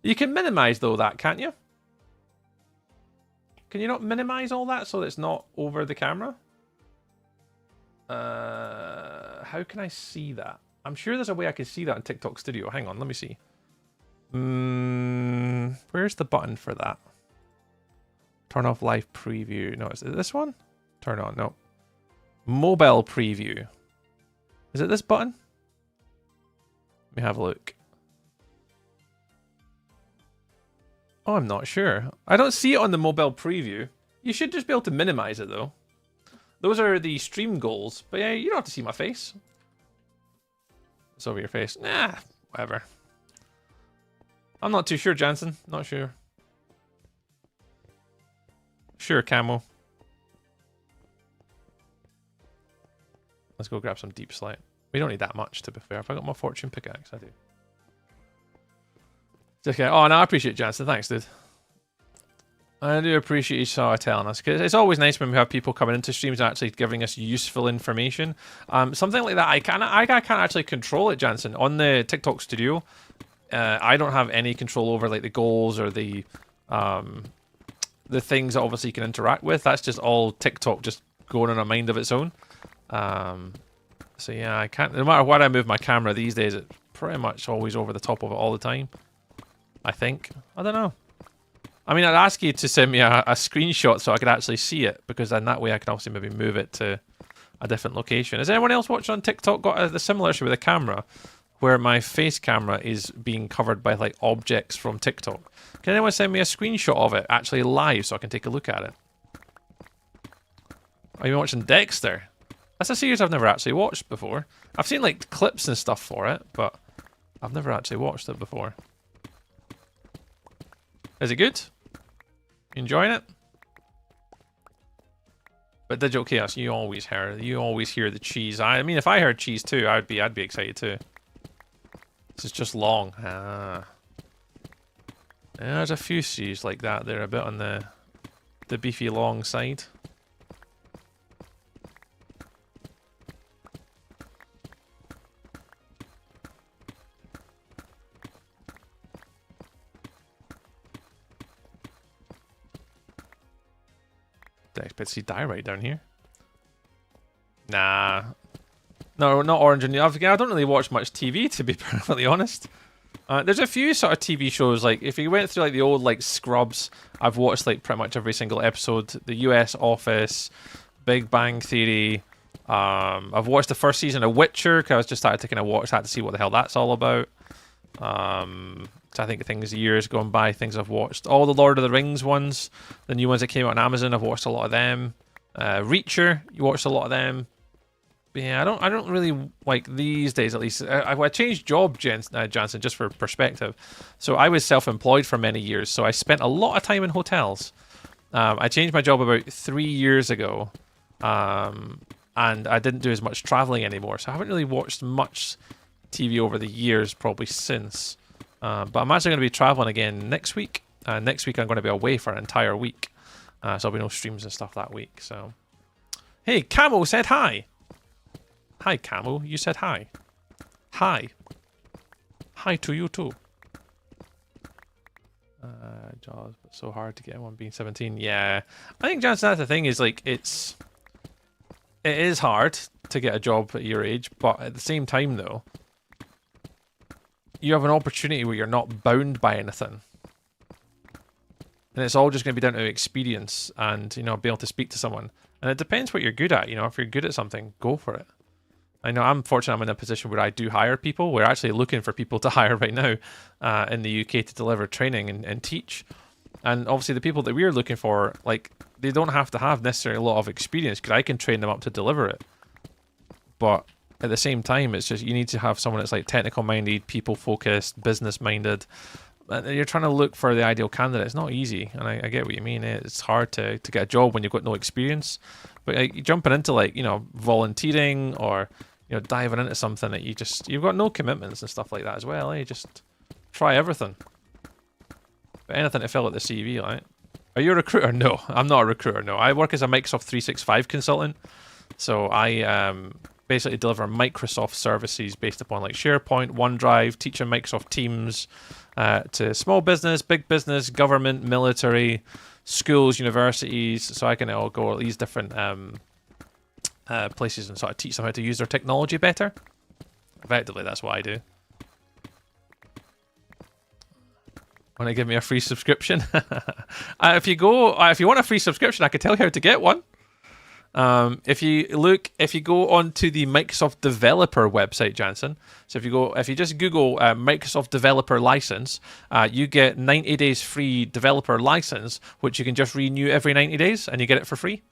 You can minimize though that, can't you? Can you not minimize all that so it's not over the camera? How can I see that? I'm sure there's a way I can see that in TikTok Studio. Hang on, let me see. Where's the button for that? Turn off live preview. No, is it this one? Turn on, no. Mobile preview. Is it this button? Let me have a look. Oh, I'm not sure. I don't see it on the mobile preview. You should just be able to minimize it though. Those are the stream goals. But yeah, you don't have to see my face. It's over your face. Nah, whatever. I'm not too sure, Jansen. Not sure. Sure, Camo. Let's go grab some deep slate. We don't need that much, to be fair. If I got my fortune pickaxe, I do. Okay. Oh, no, I appreciate it, Jansen. Thanks, dude. I do appreciate you telling us, because it's always nice when we have people coming into streams and actually giving us useful information. Something like that, I can't actually control it, Jansen. On the TikTok Studio, I don't have any control over like the goals or the things that obviously you can interact with. That's just all TikTok just going on a mind of its own. So yeah, I can't. No matter what I move my camera these days, it's pretty much always over the top of it all the time. I think. I don't know. I mean, I'd ask you to send me a screenshot so I could actually see it, because then that way I can obviously maybe move it to a different location. Has anyone else watching on TikTok got the similar issue with a camera, where my face camera is being covered by like objects from TikTok? Can anyone send me a screenshot of it actually live so I can take a look at it? Are you watching Dexter? That's a series I've never actually watched before. I've seen like clips and stuff for it, but I've never actually watched it before. Is it good? You enjoying it? But Digital Chaos, you always hear the cheese. I mean, if I heard cheese too, I'd be excited too. This is just long. Ah. Yeah, there's a few cheese like that. They're a bit on the beefy long side. Did I expect to see die right down here? Nah. No, not Orange and New. I don't really watch much TV, to be perfectly honest. There's a few sort of TV shows, like if you went through like the old like Scrubs, I've watched like pretty much every single episode. The US Office, Big Bang Theory. I've watched the first season of Witcher, because I was just started to kind of watch that to see what the hell that's all about. So I think things years gone by, things I've watched. All the Lord of the Rings ones, the new ones that came out on Amazon, I've watched a lot of them. Reacher, you watched a lot of them. But yeah, I don't really like these days, at least. I changed job, Jansen, just for perspective. So I was self-employed for many years, so I spent a lot of time in hotels. I changed my job about 3 years ago, and I didn't do as much traveling anymore, so I haven't really watched much TV over the years, probably since. But I'm actually going to be traveling again next week. Next week I'm going to be away for an entire week, so there'll be no streams and stuff that week. So, hey, Camo said hi. Hi, Camo. You said hi. Hi. Hi to you too. Jaws, but so hard to get one being 17. Yeah, I think, Jansen, that's the thing, is like it is hard to get a job at your age, but at the same time though, you have an opportunity where you're not bound by anything. And it's all just going to be down to experience and, you know, be able to speak to someone. And it depends what you're good at. You know, if you're good at something, go for it. I know I'm fortunate I'm in a position where I do hire people. We're actually looking for people to hire right now in the UK to deliver training and teach. And obviously the people that we're looking for, like, they don't have to have necessarily a lot of experience, because I can train them up to deliver it. But at the same time, it's just you need to have someone that's like technical minded, people focused, business minded. You're trying to look for the ideal candidate. It's not easy, and I get what you mean. It's hard to get a job when you've got no experience. But like, jumping into like, you know, volunteering or, you know, diving into something that you've got no commitments and stuff like that as well. You just try everything. But anything to fill out the CV, right? Are you a recruiter? No, I'm not a recruiter. No, I work as a Microsoft 365 consultant. So I basically deliver Microsoft services based upon like SharePoint, OneDrive, teaching Microsoft Teams to small business, big business, government, military, schools, universities. So I can all go all these different places and sort of teach them how to use their technology better. Effectively, that's what I do. Want to give me a free subscription? If you want a free subscription, I could tell you how to get one. If you go onto the Microsoft Developer website, Jansen. So if you just Google Microsoft Developer license, you get 90 days free developer license, which you can just renew every 90 days, and you get it for free.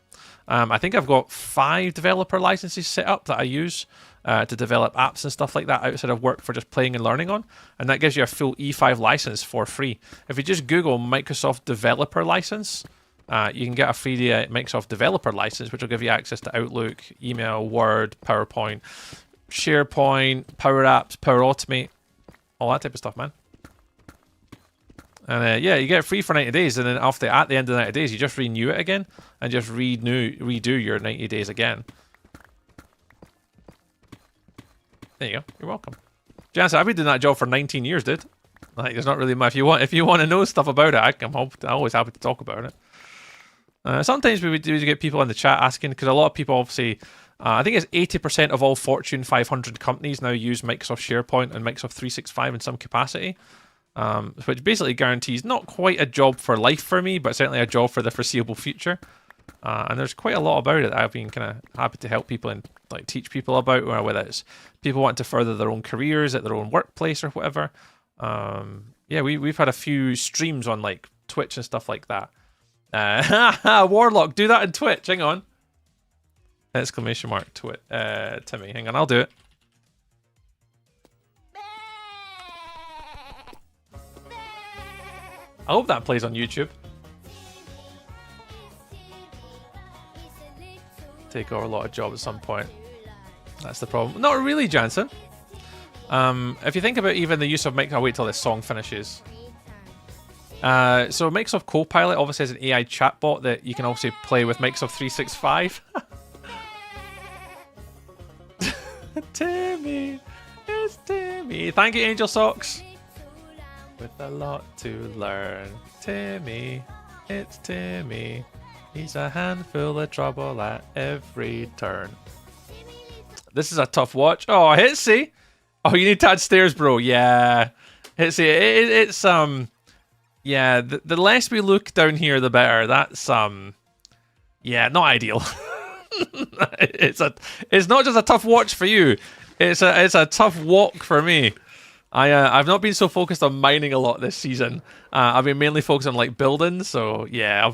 I think I've got 5 developer licenses set up that I use to develop apps and stuff like that outside of work for just playing and learning on, and that gives you a full E5 license for free. If you just Google Microsoft Developer license, you can get a free Microsoft Developer license, which will give you access to Outlook, email, Word, PowerPoint, SharePoint, Power Apps, Power Automate, all that type of stuff, man. And yeah, you get it free for 90 days, and then at the end of the 90 days, you just renew it again and just redo your 90 days again. There you go. You're welcome. Jansen, I've been doing that job for 19 years, dude. Like, there's not really much. If you want to know stuff about it, I'm always happy to talk about it. Sometimes we do get people in the chat asking, because a lot of people obviously, I think it's 80% of all Fortune 500 companies now use Microsoft SharePoint and Microsoft 365 in some capacity, which basically guarantees not quite a job for life for me, but certainly a job for the foreseeable future. And there's quite a lot about it that I've been kind of happy to help people and like teach people about, whether it's people want to further their own careers at their own workplace or whatever. Yeah, we've had a few streams on like Twitch and stuff like that. Warlock, do that in Twitch. Hang on. Exclamation mark Timmy. Hang on, I'll do it. I hope that plays on YouTube. Take over a lot of jobs at some point. That's the problem. Not really, Jansen. If you think about even the use of I'll wait till this song finishes. So Microsoft Copilot obviously has an AI chatbot that you can also play with Microsoft 365. Timmy, it's Timmy. Thank you, Angel Socks. With a lot to learn. Timmy, it's Timmy. He's a handful of trouble at every turn. This is a tough watch. Oh, Hitsy. Oh, you need to add stairs, bro. Yeah. Hitsy, it's yeah, the less we look down here, the better. That's yeah, not ideal. It's not just a tough watch for you. It's a tough walk for me. I've not been so focused on mining a lot this season. I've been mainly focused on like building. So yeah,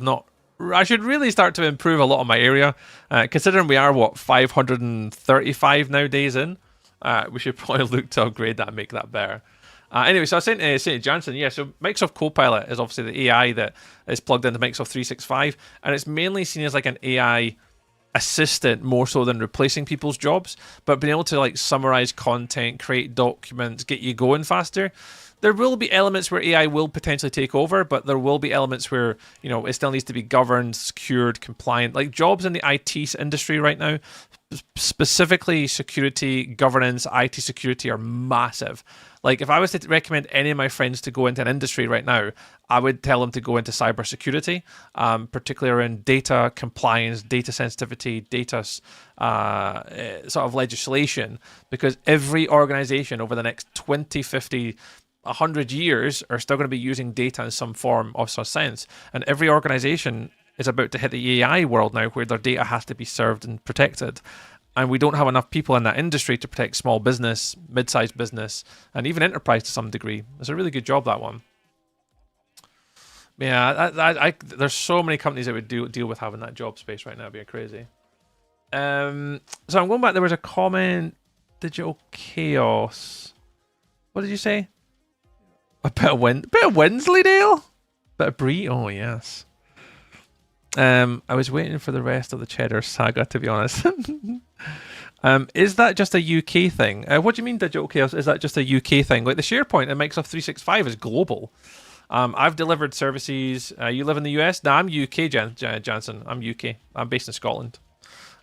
I should really start to improve a lot of my area. Considering we are 535 nowadays in, we should probably look to upgrade that and make that better. Anyway, so I was saying to Jansen, yeah, so Microsoft Copilot is obviously the AI that is plugged into Microsoft 365, and it's mainly seen as like an AI assistant more so than replacing people's jobs, but being able to like summarize content, create documents, get you going faster. There will be elements where AI will potentially take over, but there will be elements where, you know, it still needs to be governed, secured, compliant. Like jobs in the IT industry right now, specifically security, governance, IT security are massive. Like if I was to recommend any of my friends to go into an industry right now, I would tell them to go into cybersecurity, particularly around data compliance, data sensitivity, data sort of legislation, because every organization over the next 20, 50, 100 years are still going to be using data in some form of some sense. And every organization is about to hit the AI world now where their data has to be served and protected. And we don't have enough people in that industry to protect small business, mid-sized business, and even enterprise to some degree. It's a really good job, that one. Yeah, there's so many companies that would deal with having that job space right now. It'd be crazy. So I'm going back. There was a comment. Digital chaos. What did you say? A bit of Wensleydale? Bit of Brie? Oh, yes. I was waiting for the rest of the Cheddar saga, to be honest. Is that just a UK thing? What do you mean digital chaos? Is that just a UK thing? Like the SharePoint and Microsoft 365 is global. I've delivered services. You live in the US? No, I'm UK, Jansen. I'm UK. I'm based in Scotland.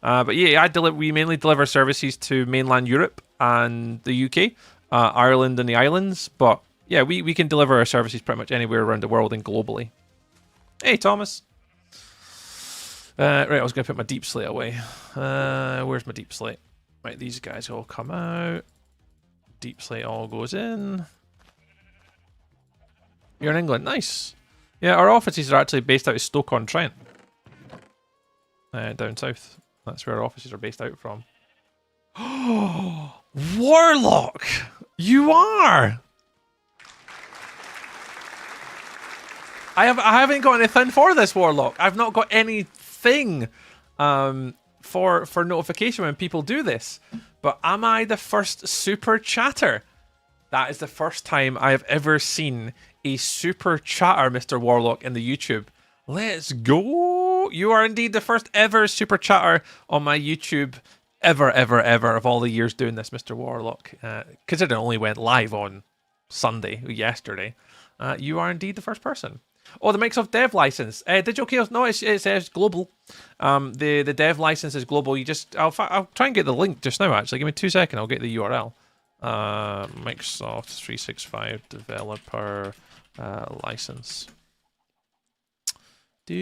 But yeah, we mainly deliver services to mainland Europe and the UK, Ireland and the islands. But yeah, we can deliver our services pretty much anywhere around the world and globally. Hey, Thomas. Right, I was going to put my deep slate away. Where's my deep slate? Right, these guys all come out. deep slate all goes in. You're in England, nice. Yeah, our offices are actually based out of Stoke-on-Trent. Down south. That's where our offices are based out from. Warlock! You are! I haven't got anything for this Warlock. I've not got anything for notification when people do this. But am I the first super chatter? That is the first time I have ever seen a super chatter, Mr. Warlock, in the YouTube. Let's go! You are indeed the first ever super chatter on my YouTube ever of all the years doing this, Mr. Warlock. Considering it only went live on Sunday, yesterday. You are indeed the first person. Oh, the Microsoft Dev license. Digital Chaos, no, it's global. The Dev license is global. I'll try and get the link just now, actually. Give me 2 seconds, I'll get the URL. Microsoft 365 developer license. So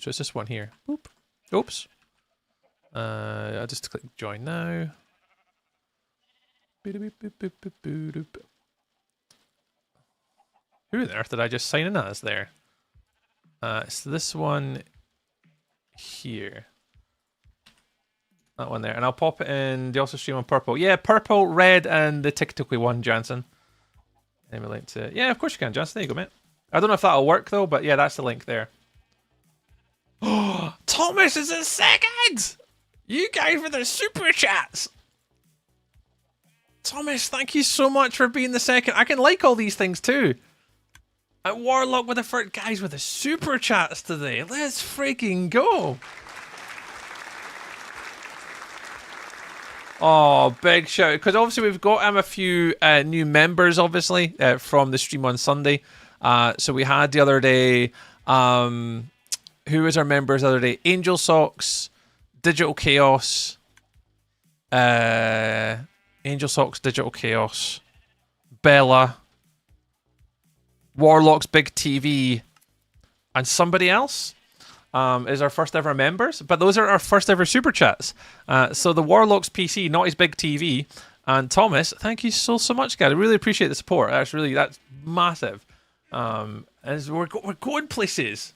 it's this one here. Boop. Oops. I'll just click join now. Who on earth did I just sign in as there? It's this one here. That one there. And I'll pop it in. They also stream on purple. Yeah, purple, red, and the TikTok one, Jansen. Let me link to it. Yeah, of course you can, Jansen. There you go, mate. I don't know if that'll work, though, but yeah, that's the link there. Oh, Thomas is in second! You guys with the super chats! Thomas, thank you so much for being the second. I can like all these things, too. At Warlock with the first guys with the super chats today. Let's freaking go. Oh, big shout. Because obviously we've got a few new members, obviously, from the stream on Sunday. So we had the other day, who was our members the other day? Angel Socks, Digital Chaos, Angel Socks, Digital Chaos, Bella, Warlock's Big TV, and somebody else is our first ever members. But those are our first ever super chats. So the Warlock's PC, not his Big TV, and Thomas, thank you so much, guys. I really appreciate the support. That's massive. As we're going places.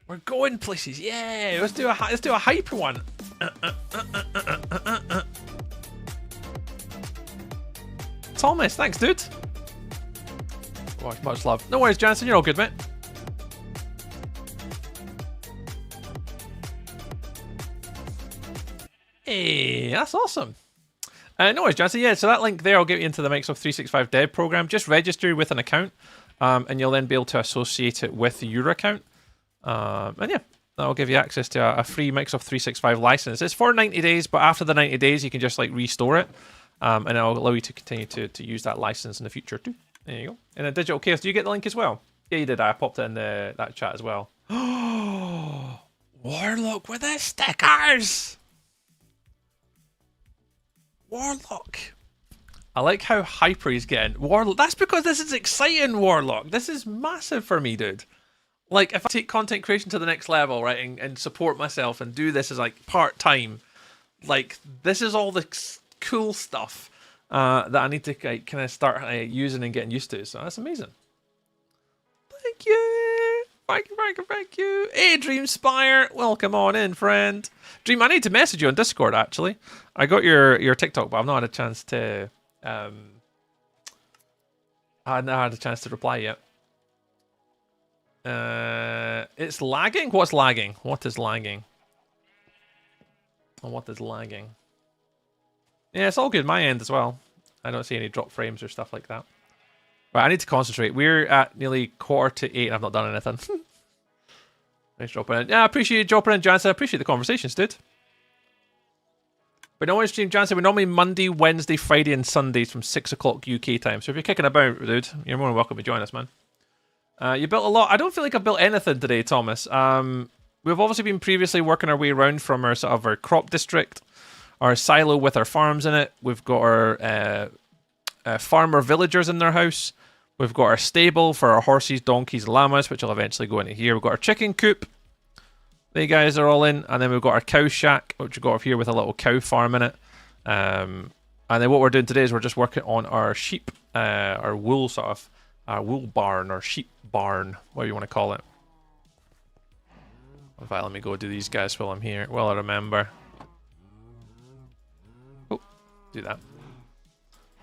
We're going places. Yeah, let's do a hyper one. Thomas, thanks, dude. Oh, much love. No worries, Jansen. You're all good, mate. Hey, that's awesome. No worries, Jansen. Yeah, so that link there will get you into the Microsoft 365 Dev program. Just register with an account, and you'll then be able to associate it with your account. And yeah, that'll give you access to a free Microsoft 365 license. It's for 90 days, but after the 90 days, you can just like restore it, and it'll allow you to continue to use that license in the future too. There you go. And a Digital Chaos, do you get the link as well? Yeah, you did. I popped it in that chat as well. Oh, Warlock with the stickers! Warlock. I like how hyper he's getting. Warlock. That's because this is exciting, Warlock. This is massive for me, dude. Like, if I take content creation to the next level, right, and support myself and do this as, like, part-time, like, this is all the cool stuff that I need to kind of start using and getting used to. So that's amazing. Thank you. Thank you. Hey, Dreamspire. Welcome on in, friend. Dream, I need to message you on Discord, actually. I got your TikTok, but I've not had a chance to... I haven't had a chance to reply yet. It's lagging? What's lagging? What is lagging? What is lagging? Yeah, it's all good my end as well. I don't see any drop frames or stuff like that. Right, I need to concentrate. We're at nearly 7:45 and I've not done anything. Nice dropping in. Yeah, I appreciate you dropping in, Jansen. I appreciate the conversations, dude. We normally stream, Jansen. We normally Monday, Wednesday, Friday, and Sundays from 6 o'clock UK time. So if you're kicking about, dude, you're more than welcome to join us, man. You built a lot. I don't feel like I've built anything today, Thomas. We've obviously been previously working our way around from our sort of our crop district, our silo with our farms in it. We've got our farmer villagers in their house. We've got our stable for our horses, donkeys, llamas, which will eventually go into here. We've got our chicken coop. They guys are all in. And then we've got our cow shack, which we've got up here with a little cow farm in it. And then what we're doing today is we're just working on our sheep, our wool sort of, our wool barn or sheep barn, whatever you want to call it. In fact, let me go do these guys while I'm here. Well, I remember. Oh, do that.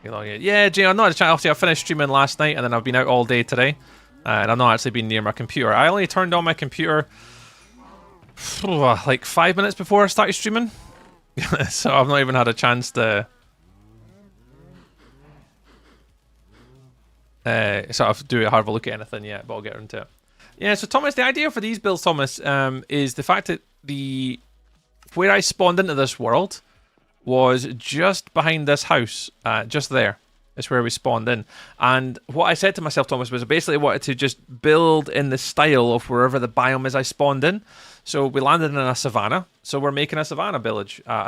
Yeah, Jay, I'm not a chat. Obviously, I finished streaming last night, and then I've been out all day today, and I've not actually been near my computer. I only turned on my computer like 5 minutes before I started streaming, so I've not even had a chance to sort of have a look at anything yet, but I'll get into it. Yeah, so Thomas, the idea for these builds, Thomas, is the fact that where I spawned into this world was just behind this house, just there. It's where we spawned in. And what I said to myself, Thomas, was I basically wanted to just build in the style of wherever the biome is I spawned in. So we landed in a savannah, so we're making a savannah village, and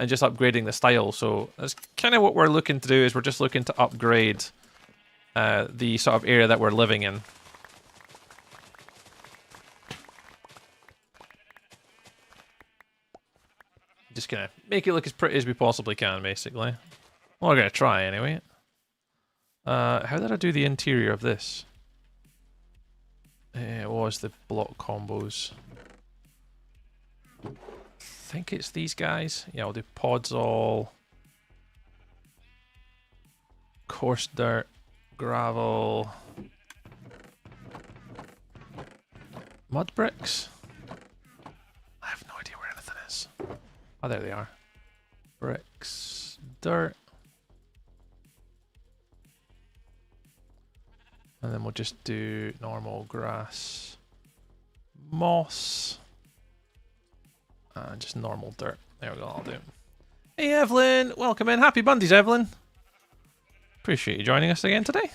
just upgrading the style. So that's kind of what we're looking to do, is we're just looking to upgrade the sort of area that we're living in. Just gonna make it look as pretty as we possibly can, basically. Well, we're gonna try anyway. How did I do the interior of this? It was the block combos. I think it's these guys. Yeah, I'll do pods all. Coarse dirt, gravel, mud bricks. I have no idea where anything is. Oh, there they are. Bricks, dirt. And then we'll just do normal grass, moss, and just normal dirt. There we go, I'll do it. Hey Evelyn, welcome in. Happy Mondays, Evelyn. Appreciate you joining us again today.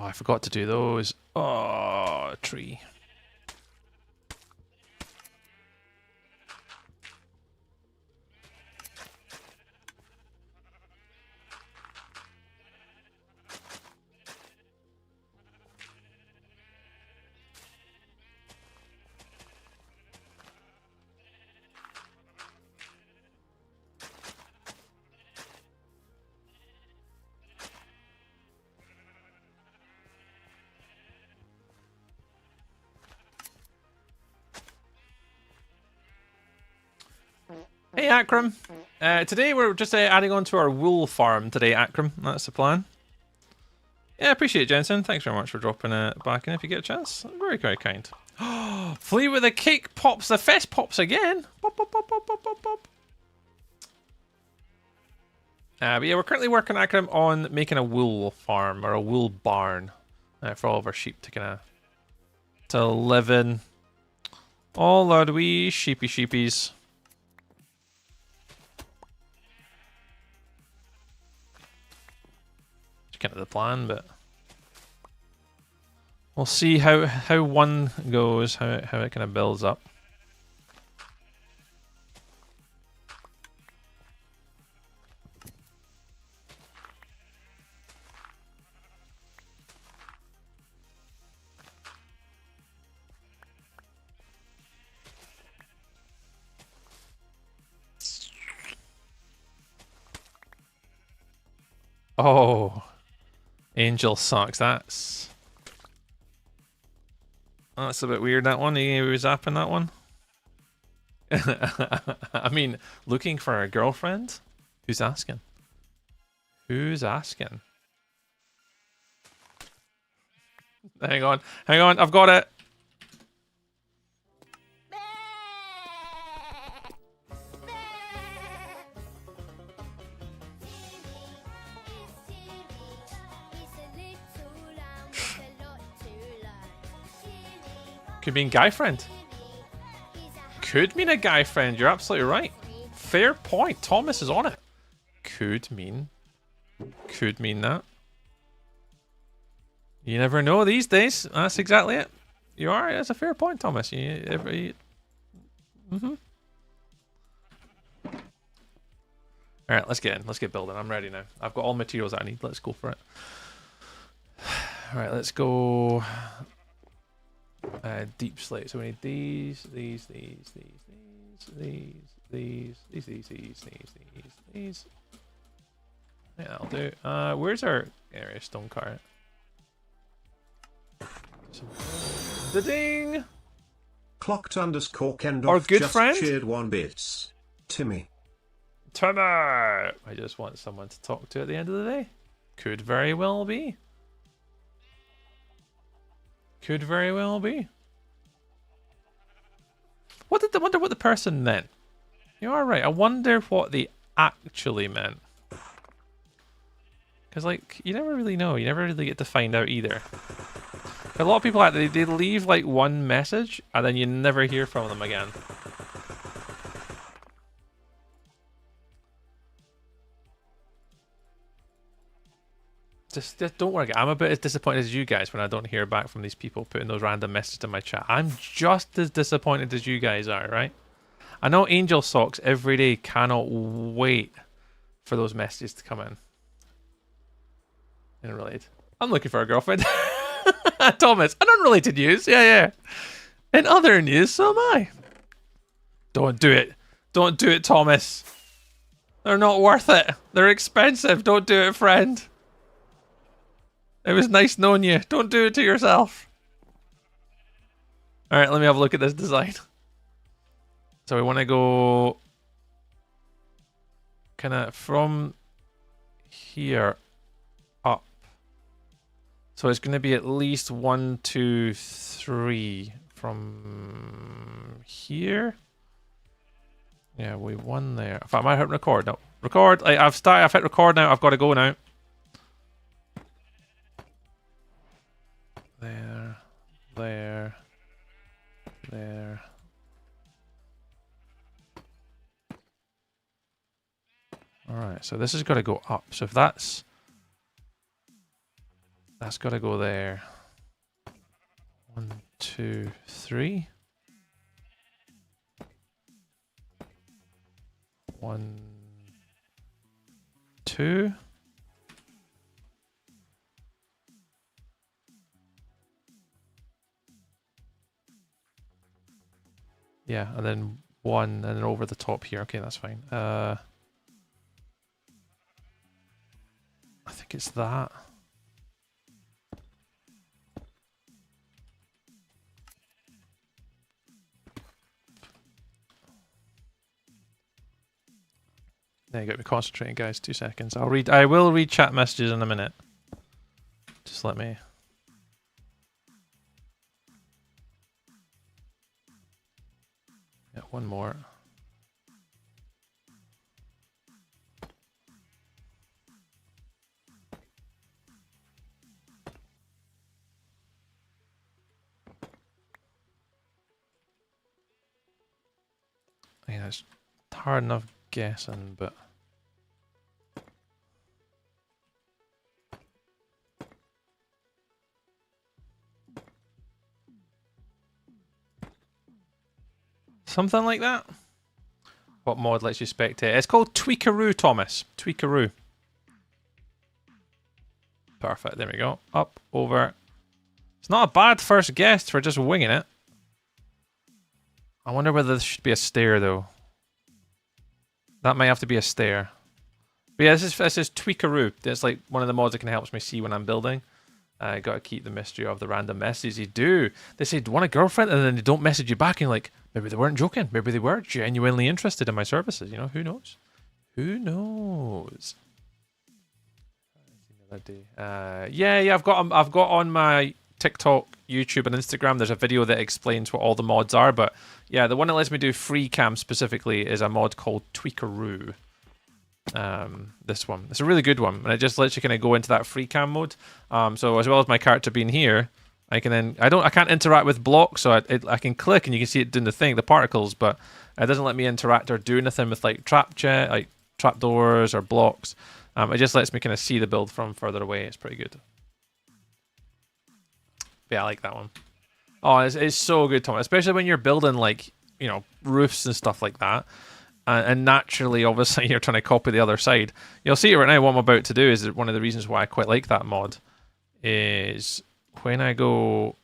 Oh, I forgot to do those. Oh, tree. Hey Akram, today we're just adding on to our wool farm today, Akram. That's the plan. Yeah, I appreciate it, Jensen. Thanks very much for dropping it back in if you get a chance. Very, very kind. Flea with the cake pops, the fest pops again. Pop, pop, pop, pop, pop, pop, pop. But yeah, we're currently working, Akram, on making a wool farm or a wool barn for all of our sheep to live in. All our wee sheepies. Kind of the plan, but we'll see how one goes, how it kind of builds up. Oh. Angel sucks. That's a bit weird, that one. You were zapping that one? I mean, looking for a girlfriend? Who's asking? Who's asking? Hang on, I've got it. Could mean guy friend. Could mean a guy friend. You're absolutely right. Fair point. Thomas is on it. Could mean Could mean that. You never know these days. That's exactly it. You are. That's a fair point, Thomas. Mm-hmm. All right, let's get in. Let's get building. I'm ready now. I've got all the materials that I need. Let's go for it. All right, let's go. Deep slate. So we need these. Yeah, that'll do. Where's our area stone cart? The ding. Clocked _ Kendorf Our good just friend? cheered 1 bits. Timmy. Timmy! I just want someone to talk to at the end of the day. Could very well be. Could very well be. What did I wonder what the person meant? You are right. I wonder what they actually meant. Because, like, you never really know. You never really get to find out either. A lot of people, they leave, like, one message, and then you never hear from them again. Just don't worry. I'm a bit as disappointed as you guys when I don't hear back from these people putting those random messages in my chat. I'm just as disappointed as you guys are, right? I know Angel Socks every day cannot wait for those messages to come in. Unrelated. I'm looking for a girlfriend. Thomas, in unrelated news. Yeah. In other news, so am I. Don't do it. Don't do it, Thomas. They're not worth it. They're expensive. Don't do it, friend. It was nice knowing you. Don't do it to yourself. Alright, let me have a look at this design. So we want to go kind of from here up. So it's going to be at least 1, 2, 3 from here. Yeah, we won there. In fact, I might hit record. No, record. I've hit record now. I've got to go now. There. Alright, so this has got to go up. So if that's got to go there. 1, 2, 3. 1, 2. Yeah, and then 1, and then over the top here. Okay, that's fine. I think it's that. There you got me concentrating, guys. 2 seconds. I will read chat messages in a minute. Just let me. Yeah, one more. Yeah, it's hard enough guessing, but something like that. What mod lets you spectate? It's called Tweakaroo, Thomas. Tweakaroo. Perfect. There we go. Up, over. It's not a bad first guess for just winging it. I wonder whether this should be a stair, though. That might have to be a stair. But yeah, this is Tweakaroo. It's like one of the mods that can help me see when I'm building. I got to keep the mystery of the random messages you do. They say, do you want a girlfriend? And then they don't message you back. And you're like, maybe they weren't joking. Maybe they were genuinely interested in my services. You know, who knows? Who knows? Yeah. I've got on my TikTok, YouTube, and Instagram. There's a video that explains what all the mods are. But yeah, the one that lets me do free cam specifically is a mod called Tweakaroo. This one, it's a really good one, and it just lets you kind of go into that free cam mode. So as well as my character being here, I can then I can't interact with blocks, so I can click and you can see it doing the thing, the particles, but it doesn't let me interact or do anything with like trapdoors or blocks. It just lets me kind of see the build from further away. It's pretty good. But yeah, I like that one. Oh, it's so good, Tom. Especially when you're building, like, you know, roofs and stuff like that. And naturally, obviously, you're trying to copy the other side. You'll see it right now. What I'm about to do is one of the reasons why I quite like that mod is when I go...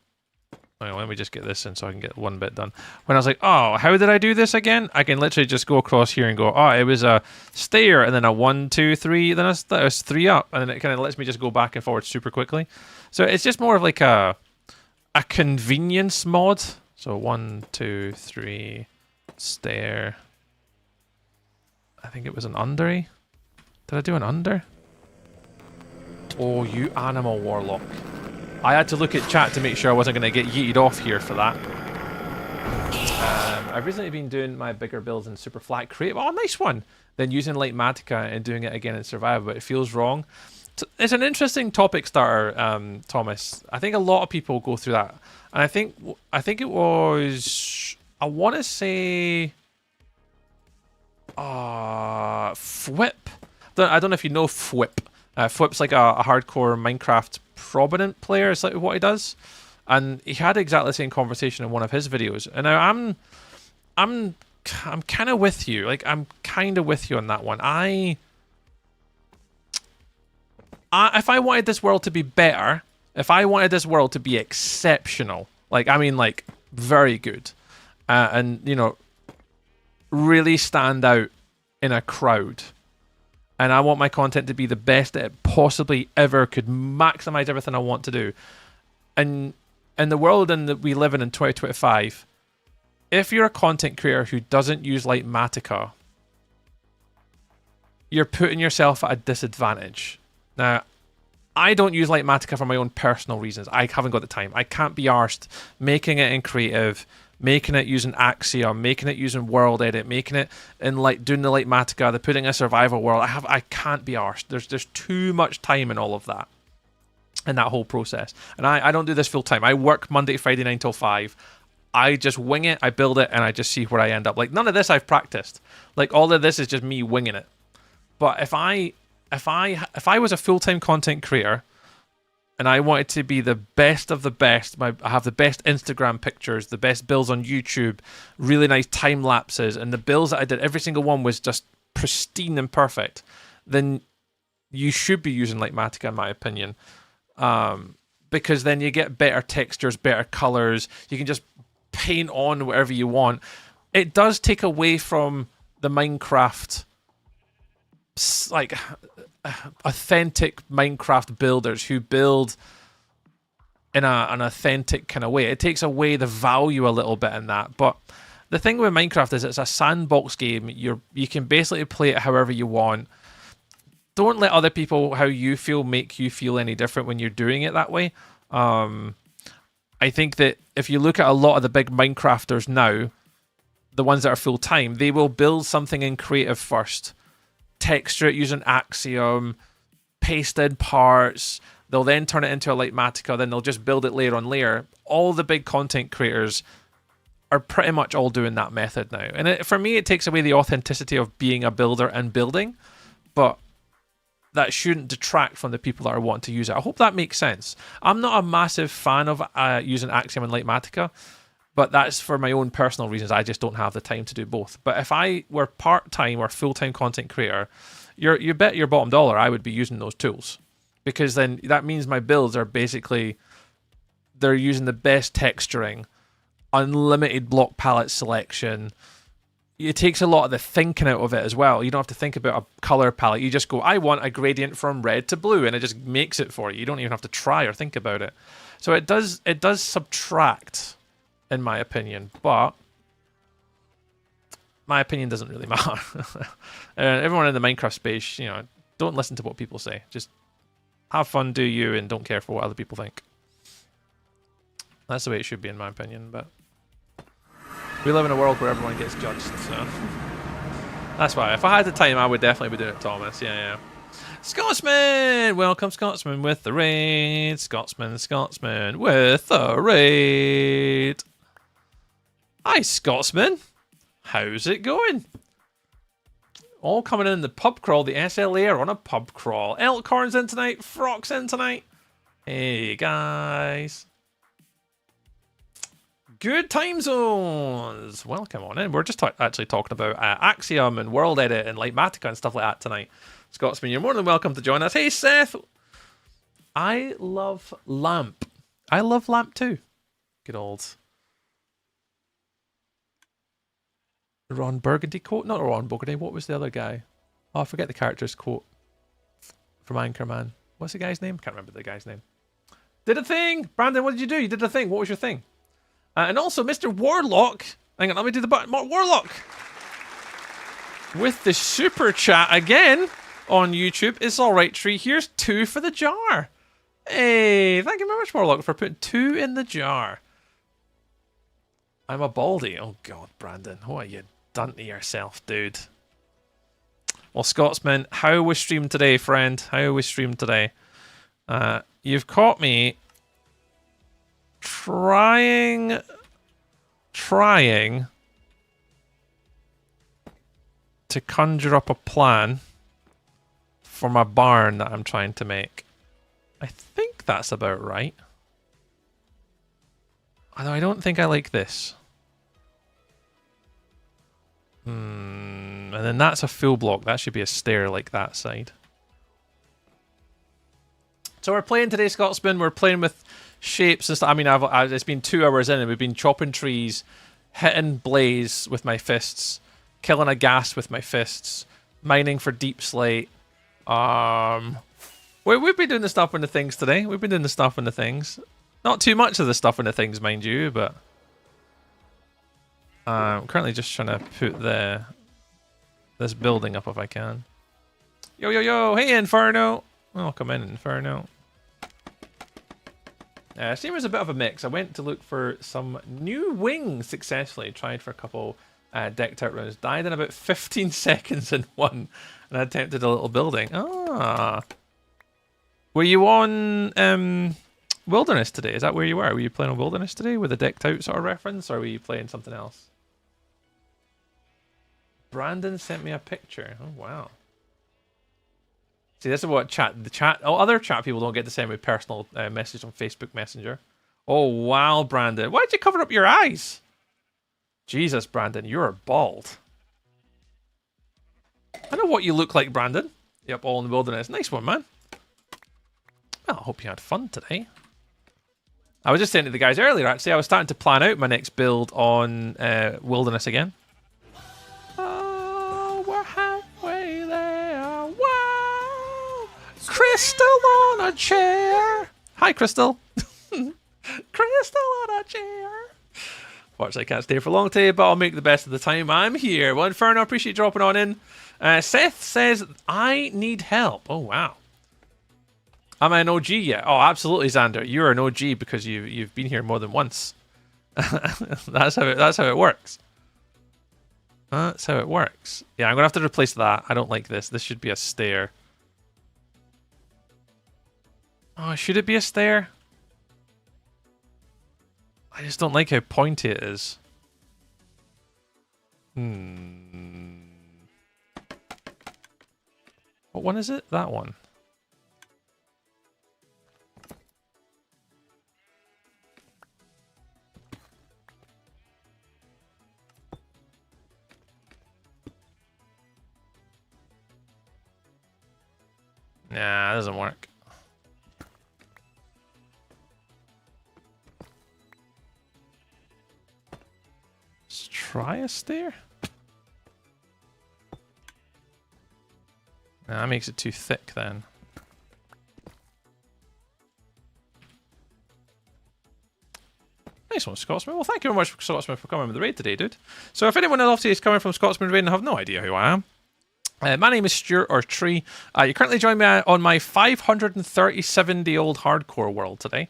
Oh, let me just get this in so I can get one bit done. When I was like, oh, how did I do this again? I can literally just go across here and go, oh, it was a stair, and then a 1, 2, 3, then that was 3 up, and then it kind of lets me just go back and forward super quickly. So it's just more of like a convenience mod. So 1, 2, 3, stair. I think it was an undery. Did I do an under? Oh, you animal warlock. I had to look at chat to make sure I wasn't going to get yeeted off here for that. I've recently been doing my bigger builds in super flat creative. Oh, nice one! Then using light Matica and doing it again in survival, but it feels wrong. It's an interesting topic starter, Thomas. I think a lot of people go through that, and I think it was, I want to say, Fwip. I don't know if you know Fwip. Fwip's like a hardcore Minecraft prominent player. It's like what he does, and he had exactly the same conversation in one of his videos. And now I'm kind of with you. Like, I'm kind of with you on that one. If I wanted this world to be better, if I wanted this world to be exceptional, like, I mean, like, very good, and, you know, really stand out in a crowd, and I want my content to be the best that it possibly ever could, maximize everything I want to do, and in the world that we live in 2025, if you're a content creator who doesn't use light Matica, you're putting yourself at a disadvantage. Now, I don't use light Matica for my own personal reasons. I haven't got the time. I can't be arsed making it in creative, making it using Axiom, making it using World Edit, making it in like doing the light Matica, the putting a survival world. I can't be arsed. There's too much time in all of that, in that whole process. And I don't do this full time. I work Monday to Friday 9 till 5. I just wing it, I build it, and I just see where I end up. Like, none of this I've practiced. Like, all of this is just me winging it. But if I was a full-time content creator and I wanted to be the best of the best, I have the best Instagram pictures, the best builds on YouTube, really nice time lapses, and the builds that I did, every single one was just pristine and perfect, then you should be using like Matica, in my opinion. Because then you get better textures, better colors, you can just paint on whatever you want. It does take away from the Minecraft, like, authentic Minecraft builders who build in an authentic kind of way. It takes away the value a little bit in that. But the thing with Minecraft is it's a sandbox game. You can basically play it however you want. Don't let other people, how you feel, make you feel any different when you're doing it that way. I think that if you look at a lot of the big Minecrafters now, the ones that are full-time, they will build something in creative first, texture it using Axiom, paste in parts, they'll then turn it into a light Matica, then they'll just build it layer on layer. All the big content creators are pretty much all doing that method now. And for me, it takes away the authenticity of being a builder and building, but that shouldn't detract from the people that are wanting to use it. I hope that makes sense. I'm not a massive fan of using Axiom and light Matica, but that's for my own personal reasons. I just don't have the time to do both. But if I were part-time or full-time content creator, you bet your bottom dollar I would be using those tools. Because then that means my builds are basically, they're using the best texturing, unlimited block palette selection. It takes a lot of the thinking out of it as well. You don't have to think about a color palette. You just go, I want a gradient from red to blue, and it just makes it for you. You don't even have to try or think about it. So it does subtract, in my opinion, but my opinion doesn't really matter. Everyone in the Minecraft space, you know, don't listen to what people say. Just have fun, do you, and don't care for what other people think. That's the way it should be, in my opinion, but we live in a world where everyone gets judged, so that's why. If I had the time, I would definitely be doing it, Thomas. Yeah. Scotsman! Welcome, Scotsman, with the raid. Scotsman with the raid. Hi, Scotsman. How's it going? All coming in the pub crawl. The SLA are on a pub crawl. Elkhorn's in tonight. Frock's in tonight. Hey, guys. Good time zones. Welcome on in. We're just actually talking about Axiom and World Edit and Lightmatica and stuff like that tonight. Scotsman, you're more than welcome to join us. Hey, Seth. I love Lamp. I love Lamp too. Good old Ron Burgundy quote. Not Ron Burgundy. What was the other guy? Oh, I forget the character's quote from Anchorman. What's the guy's name? Can't remember the guy's name. Did a thing. Brandon, what did you do? You did a thing. What was your thing? And also, Mr. Warlock. Hang on, let me do the button. Warlock. With the super chat again on YouTube. It's all right, Tree. Here's 2 for the jar. Hey, thank you very much, Warlock, for putting 2 in the jar. I'm a baldy. Oh, God, Brandon. What have you done to yourself, dude? Well, Scotsman, how was stream today, friend? How was stream today? You've caught me trying to conjure up a plan for my barn that I'm trying to make. I think that's about right. Although I don't think I like this. And then that's a full block. That should be a stair like that side. So we're playing today, Scotsman. We're playing with shapes and stuff. I mean, it's been 2 hours in and we've been chopping trees, hitting blaze with my fists, killing a ghast with my fists, mining for deep slate. We've been doing the stuff in the things today. We've been doing the stuff in the things. Not too much of the stuff in the things, mind you, but I'm currently just trying to put this building up if I can. Yo, yo, yo! Hey, Inferno! Welcome in, Inferno. Stream was a bit of a mix. I went to look for some new wings successfully. Tried for a couple decked out runs. Died in about 15 seconds in one. And I attempted a little building. Ah. Were you on Wilderness today? Is that where you were? Were you playing on Wilderness today with a decked out sort of reference? Or were you playing something else? Brandon sent me a picture. Oh, wow. See, this is what other chat people don't get to send me personal messages on Facebook Messenger. Oh, wow, Brandon. Why'd you cover up your eyes? Jesus, Brandon, you're bald. I know what you look like, Brandon. Yep, all in the wilderness. Nice one, man. Well, I hope you had fun today. I was just saying to the guys earlier, actually, I was starting to plan out my next build on Wilderness again. Oh, we're halfway there. Wow. Crystal on a chair. Hi, Crystal. Crystal on a chair. Fortunately, I can't stay for long today, but I'll make the best of the time I'm here. Well, Inferno, appreciate you dropping on in. Seth says, I need help. Oh, wow. Am I an OG yet? Oh, absolutely, Xander. You're an OG because you've been here more than once. That's how it works. That's how it works. Yeah, I'm going to have to replace that. I don't like this. This should be a stair. Oh, should it be a stair? I just don't like how pointy it is. What one is it? That one. Nah, that doesn't work. Let's try a stair. Nah, that makes it too thick then. Nice one, Scotsman. Well, thank you very much, Scotsman, for coming with the raid today, dude. So if anyone else is coming from Scotsman Raid and have no idea who I am, my name is Stuart or Tree. You currently join me on my 537-day-old hardcore world today.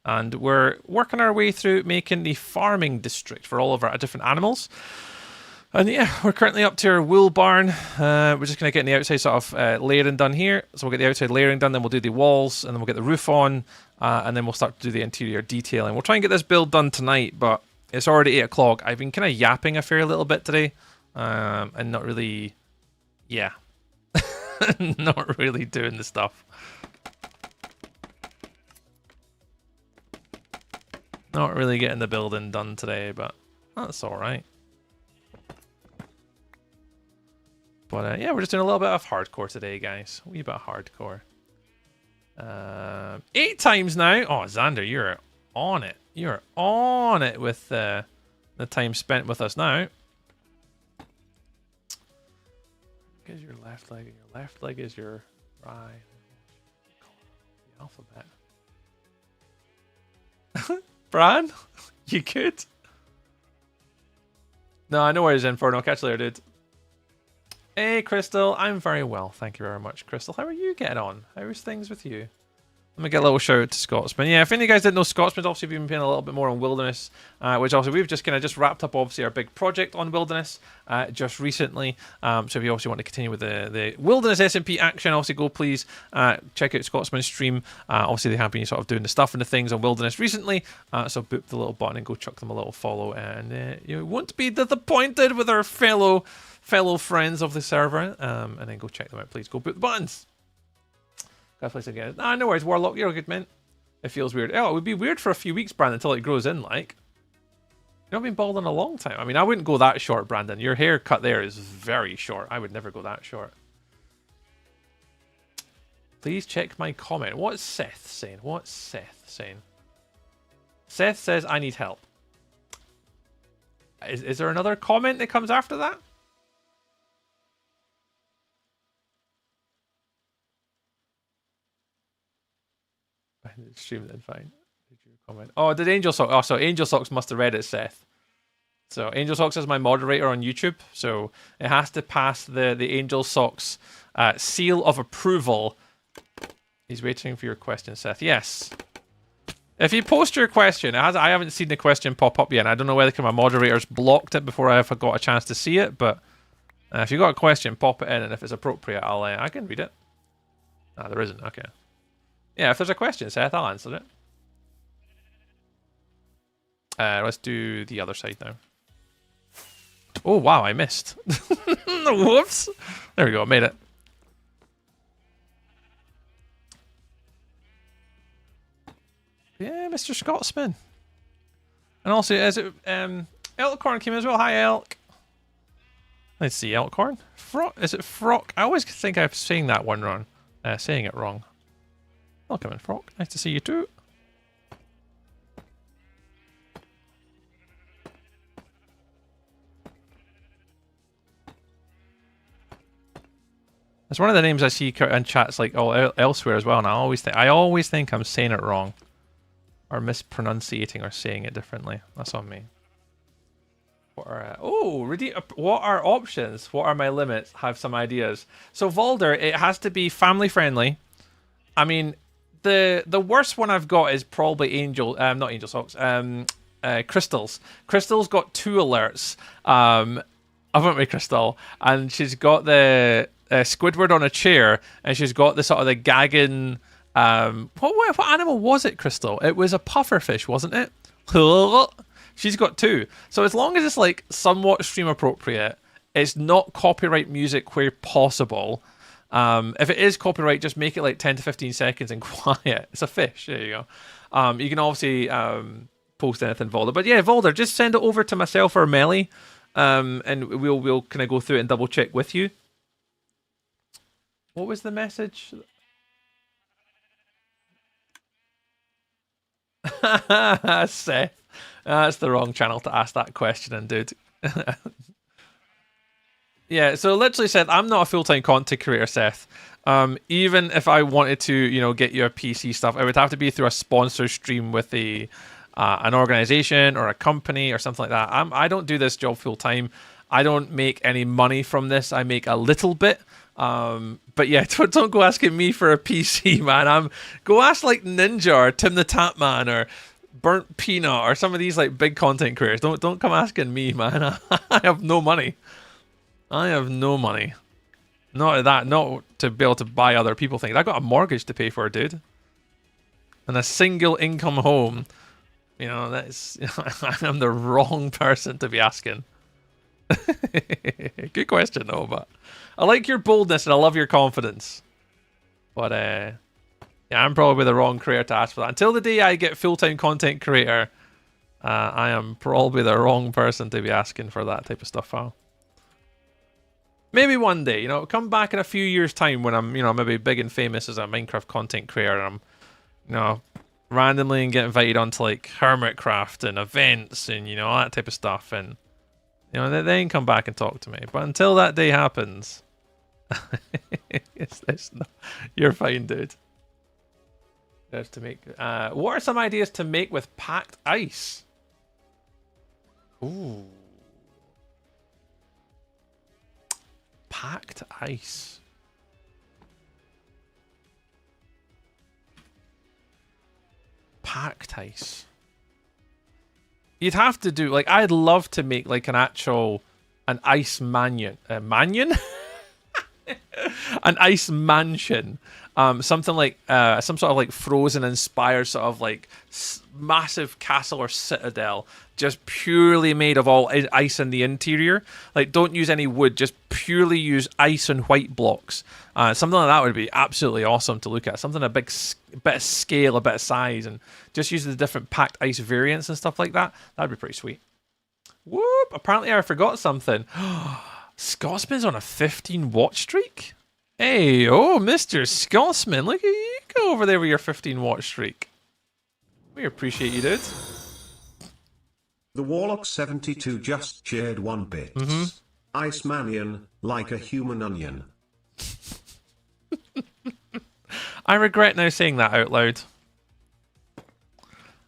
And we're working our way through making the farming district for all of our different animals. And yeah, we're currently up to our wool barn. We're just going to get the outside sort of layering done here. So we'll get the outside layering done, then we'll do the walls, and then we'll get the roof on, and then we'll start to do the interior detailing. We'll try and get this build done tonight, but it's already 8 o'clock. I've been kind of yapping a fair little bit today, and not really... Yeah. Not really doing the stuff. Not really getting the building done today, but that's alright. But yeah, we're just doing a little bit of hardcore today, guys. A wee bit of hardcore. 8 times now. Oh, Xander, you're on it. You're on it with the time spent with us now. Is your left leg, and your left leg is your right. The alphabet. Bran, you good? No, I know where he's in for. I'll catch you later, dude. Hey, Crystal. I'm very well. Thank you very much, Crystal. How are you getting on? How's things with you? Let me get a little shout out to Scotsman. Yeah, if any of you guys didn't know, Scotsman's obviously been playing a little bit more on Wilderness, which obviously we've just kind of just wrapped up obviously our big project on Wilderness just recently. So if you obviously want to continue with the Wilderness SMP action, obviously go please check out Scotsman's stream. Obviously they have been sort of doing the stuff and the things on Wilderness recently, so boop the little button and go chuck them a little follow, and you won't be disappointed with our fellow friends of the server. And then go check them out, please. Go boop the buttons. Place again. Nah, no worries, Warlock. You're a good man. It feels weird. Oh, it would be weird for a few weeks, Brandon, until it grows in. Like, you've not been bald in a long time. I mean, I wouldn't go that short, Brandon. Your hair cut there is very short. I would never go that short. Please check my comment. What's Seth saying? What's Seth saying? Seth says I need help. Is there another comment that comes after that? Stream then fine. Did you comment? Oh, did Angel Socks? Oh, so Angel Socks must have read it, Seth. So Angel Socks is my moderator on YouTube, so it has to pass the Angel Socks seal of approval. He's waiting for your question, Seth. Yes. If you post your question, I haven't seen the question pop up yet. I don't know whether my moderators blocked it before I ever got a chance to see it, but if you got a question, pop it in, and if it's appropriate, I can read it. Ah, there isn't. Okay. Yeah, if there's a question, Seth, I'll answer it. Let's do the other side now. Oh, wow, I missed. Whoops. There we go, made it. Yeah, Mr. Scotsman. And also, is it Elkhorn came as well? Hi, Elk. Let's see, Elkhorn. Is it Frock? I always think I'm saying that one wrong. Saying it wrong. Welcome in, Frock. Nice to see you too. It's one of the names I see in chats like elsewhere as well, and I always think I'm saying it wrong, or mispronunciating, or saying it differently. That's on me. What are what are options? What are my limits? Have some ideas. So Volder, it has to be family friendly. I mean, the worst one I've got is probably not Angel Socks. Crystal's. Crystal's got 2 alerts. I went with Crystal, and she's got the Squidward on a chair, and she's got the sort of the gagging. What animal was it, Crystal? It was a pufferfish, wasn't it? She's got 2. So as long as it's like somewhat stream appropriate, it's not copyright music where possible. If it is copyright, just make it like 10 to 15 seconds and quiet. It's a fish. There you go. You can obviously post anything, Volder. But yeah, Volder, just send it over to myself or Melly, and we'll kind of go through it and double check with you. What was the message? Seth. That's the wrong channel to ask that question in, dude. Yeah, so literally, Seth, I'm not a full-time content creator, Seth. Even if I wanted to, get you a PC stuff, it would have to be through a sponsor stream with an organization or a company or something like that. I don't do this job full-time. I don't make any money from this. I make a little bit. But yeah, don't go asking me for a PC, man. Go ask like Ninja or Tim the Tapman or Burnt Peanut or some of these like big content creators. Don't come asking me, man. I have no money. I have no money. Not to be able to buy other people things. I got a mortgage to pay for, dude. And a single income home. That's I'm the wrong person to be asking. Good question, though, but I like your boldness and I love your confidence. But, yeah, I'm probably the wrong creator to ask for that. Until the day I get full-time content creator, I am probably the wrong person to be asking for that type of stuff, Al. Maybe one day, you know, come back in a few years' time when I'm, you know, maybe big and famous as a Minecraft content creator and I'm, you know, randomly and get invited onto like Hermitcraft and events and, you know, all that type of stuff, and you know, then come back and talk to me. But until that day happens, you're fine, dude. There's to make. What are some ideas to make with packed ice? Ooh, packed ice. Packed ice. You'd have to do like, I'd love to make like an ice mansion, an ice mansion, something like some sort of like Frozen inspired sort of like massive castle or citadel, just purely made of all ice in the interior. Like, don't use any wood, just purely use ice and white blocks. Something like that would be absolutely awesome to look at. Something a bit of scale, a bit of size, and just use the different packed ice variants and stuff like that. That'd be pretty sweet. Whoop! Apparently I forgot something. Scotsman's on a 15 watch streak? Hey, oh, Mr. Scotsman, look at you go over there with your 15 watch streak. We appreciate you, dude. The Warlock 72 just shared 1 bit. Ice Manion, like a human onion. I regret now saying that out loud.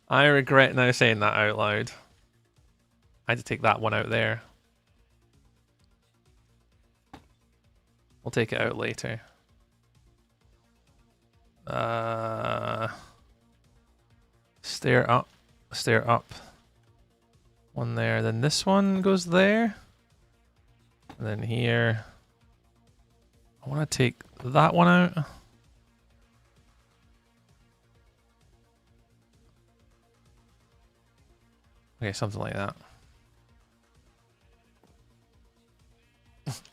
I regret now saying that out loud. I had to take that one out there. We'll take it out later. Stair up. Stair up. One there. Then this one goes there. And then here. I want to take that one out. Okay, something like that.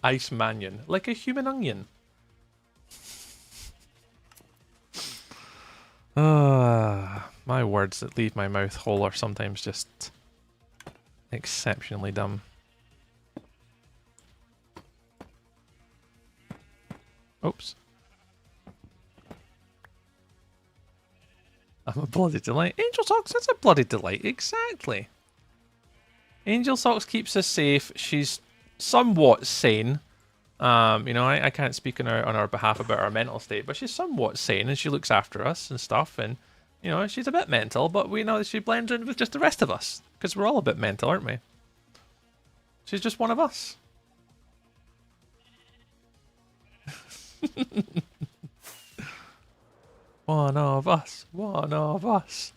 Ice Manion, like a human onion. My words that leave my mouth whole are sometimes just exceptionally dumb. Oops. I'm a bloody delight. Angel Socks, that's a bloody delight. Exactly. Angel Socks keeps us safe. She's somewhat sane. You know, I can't speak on our behalf about our mental state, but she's somewhat sane and she looks after us and stuff. And, you know, she's a bit mental, but we know she blends in with just the rest of us because we're all a bit mental, aren't we? She's just one of us. One of us. One of us.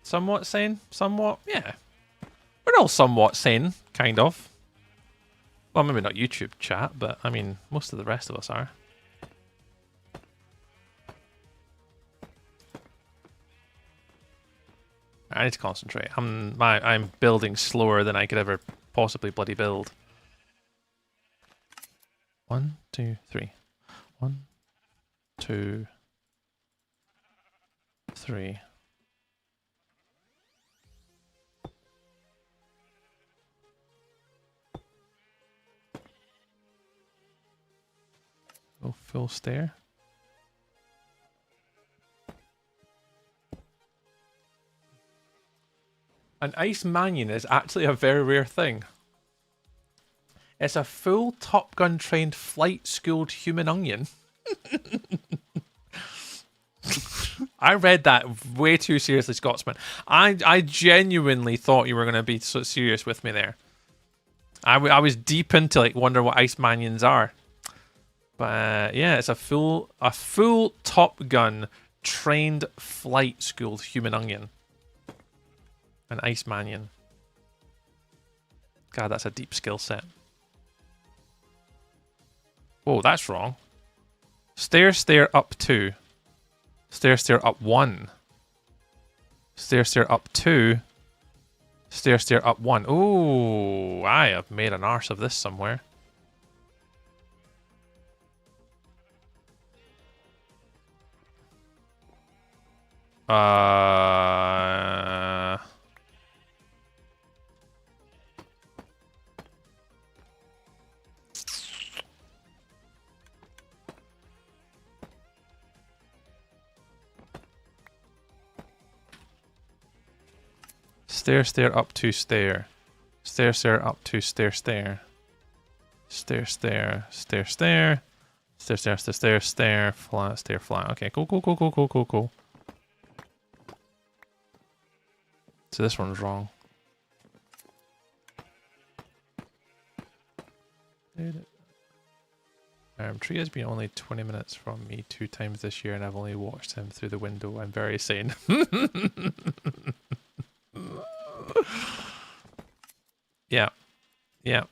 Somewhat sane? Somewhat? Yeah. We're all somewhat sane, kind of. Well, maybe not YouTube chat, but I mean, most of the rest of us are. I need to concentrate. I'm building slower than I could ever possibly bloody build. 1, 2, 3. 1, 2, 3. Go full stair. An ice manion is actually a very rare thing. It's a full Top Gun trained flight schooled human onion. I read that way too seriously, Scotsman. I genuinely thought you were going to be so serious with me there. I was deep into like wonder what ice manions are. But yeah, it's a full Top Gun trained flight schooled human onion. An ice manion. God, that's a deep skill set. Whoa, that's wrong. Stair, stair, up 2. Stair, stair, up 1. Stair, stair, up 2. Stair, stair, up 1. Ooh, I have made an arse of this somewhere. Stair, stair, up 2, stair. Stair, stair, up 2, stair, stair. Stair, stair, stair, stair. Stair, stair, stair, stair, stair, flat, stair, flat. Okay, cool, cool, cool, cool, cool, cool, cool. So this one's wrong. Tree has been only 20 minutes from me 2 times this year and I've only watched him through the window. I'm very sane. Yeah. Yeah.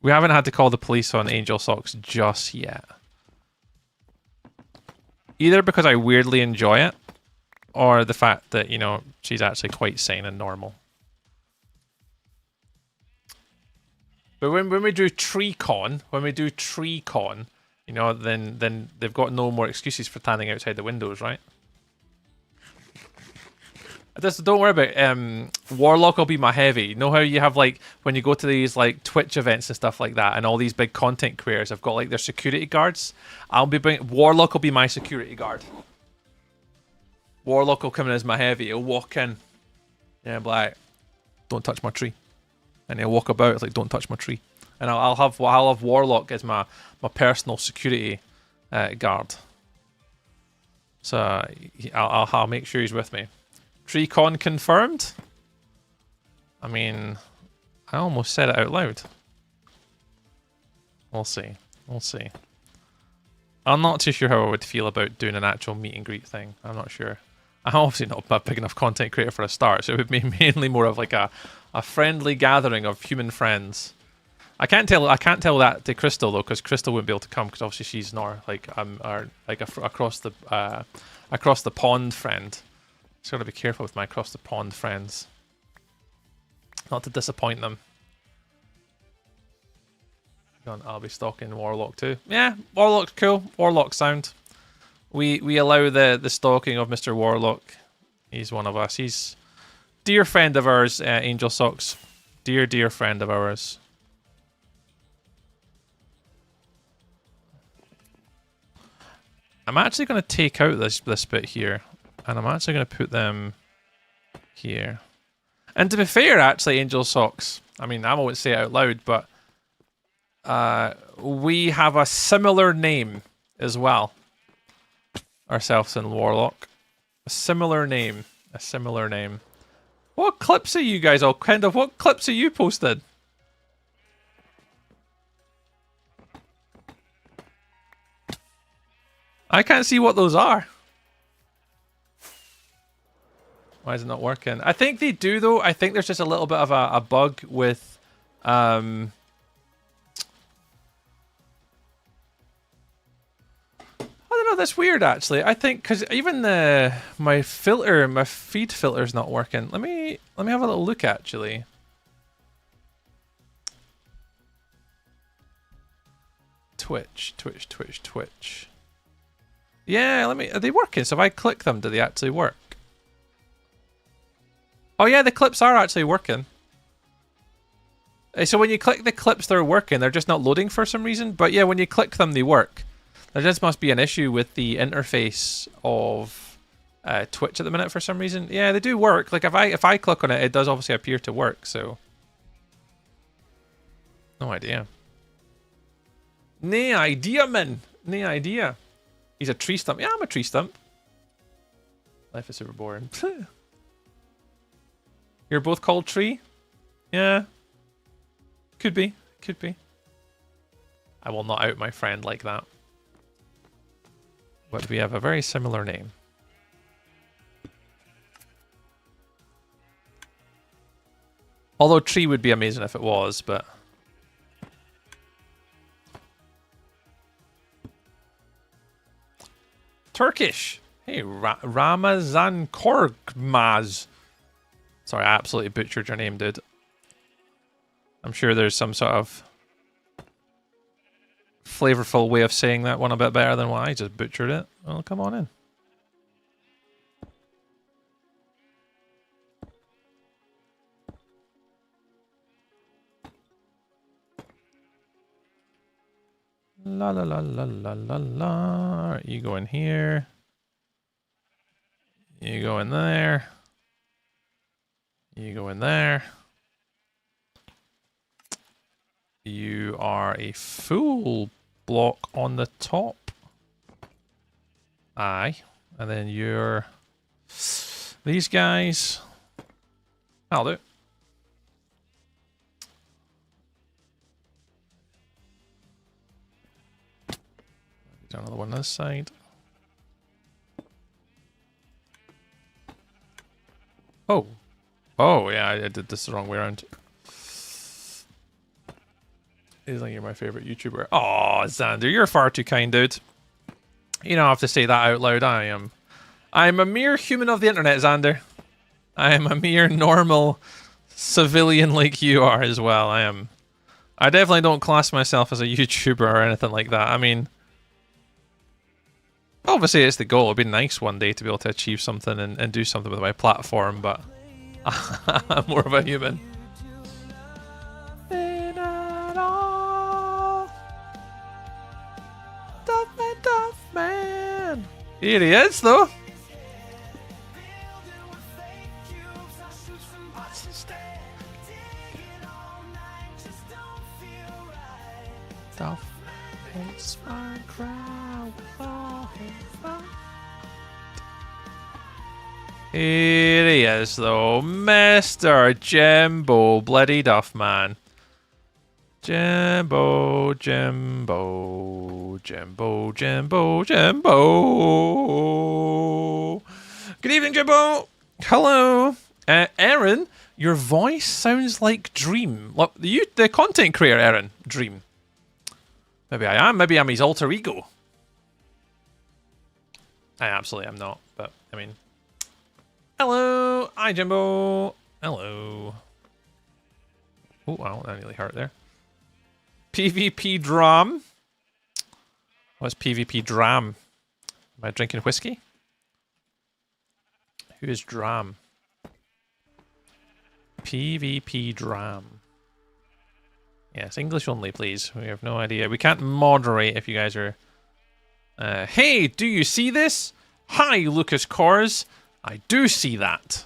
We haven't had to call the police on Angel Socks just yet. Either because I weirdly enjoy it, or the fact that, you know, she's actually quite sane and normal. But when we do TreeCon, you know, then they've got no more excuses for standing outside the windows, right? Just don't worry about it. Warlock will be my heavy. You know how you have, like, when you go to these, like, Twitch events and stuff like that, and all these big content creators have got, like, their security guards? Warlock will be my security guard. Warlock will come in as my heavy. He'll walk in. Yeah, be like, don't touch my tree. And he'll walk about, it's like, don't touch my tree. And I'll have Warlock as my personal security guard. So I'll make sure he's with me. TreeCon confirmed? I mean, I almost said it out loud. We'll see. We'll see. I'm not too sure how I would feel about doing an actual meet and greet thing. I'm not sure. I'm obviously not a big enough content creator for a start, so it would be mainly more of like a friendly gathering of human friends. I can't tell that to Crystal though, because Crystal wouldn't be able to come because obviously she's not like across the pond friend. Just gotta be careful with my across the pond friends, not to disappoint them. I'll be stalking Warlock too. Yeah, Warlock's cool. Warlock's sound. We allow the stalking of Mr. Warlock. He's one of us. He's dear friend of ours, Angel Socks. Dear friend of ours. I'm actually going to take out this bit here, and I'm actually going to put them here. And to be fair, actually, Angel Socks, I mean, I won't say it out loud, but we have a similar name as well. Ourselves and Warlock. A similar name. What clips are you guys all what clips are you posted? I can't see what those are. Why is it not working? I think they do though. I think there's just a little bit of a bug with I don't know, that's weird actually. I think because even my feed filter's not working. Let me have a little look actually. Twitch. Yeah, are they working? So if I click them, do they actually work? Oh yeah, the clips are actually working. So when you click the clips, they're working. They're just not loading for some reason. But yeah, when you click them, they work. There just must be an issue with the interface of Twitch at the minute for some reason. Yeah, they do work. Like if I click on it, it does obviously appear to work. So no idea. No idea, man. No idea. He's a tree stump. Yeah, I'm a tree stump. Life is super boring. You're both called Tree? Yeah. Could be. I will not out my friend like that. But we have a very similar name. Although tree would be amazing if it was, but... Turkish. Hey, Ramazan Korkmaz. Sorry, I absolutely butchered your name, dude. I'm sure there's some sort of flavorful way of saying that one a bit better than what I just butchered it. Well, come on in. La la la la la la la. You go in here. You go in there. You go in there. You are a full block on the top. Aye. And then you're these guys. I'll do. Do another one this side. Oh. Oh, yeah, I did this the wrong way around. He's like, you're my favorite YouTuber. Oh, Xander, you're far too kind, dude. You don't have to say that out loud. I'm a mere human of the internet, Xander. I am a mere normal civilian like you are as well. I definitely don't class myself as a YouTuber or anything like that. I mean, obviously it's the goal. It'd be nice one day to be able to achieve something and do something with my platform, but I'm more of a human. Man. Here he is, though. Here he is, though, Mr. Jimbo Bloody Duffman. Jimbo, Jimbo, Jimbo, Jimbo, Jimbo. Good evening, Jimbo. Hello. Aaron, your voice sounds like Dream. Look, the content creator, Aaron. Dream. Maybe I am. Maybe I'm his alter ego. I absolutely am not, but, I mean... Hello. Hi, Jimbo. Hello. Oh, wow, that nearly hurt there. PvP Dram. What's PvP Dram? Am I drinking whiskey? Who is Dram? PvP Dram. Yes, English only, please. We have no idea. We can't moderate if you guys are... hey, do you see this? Hi, Lucas Kors. I do see that.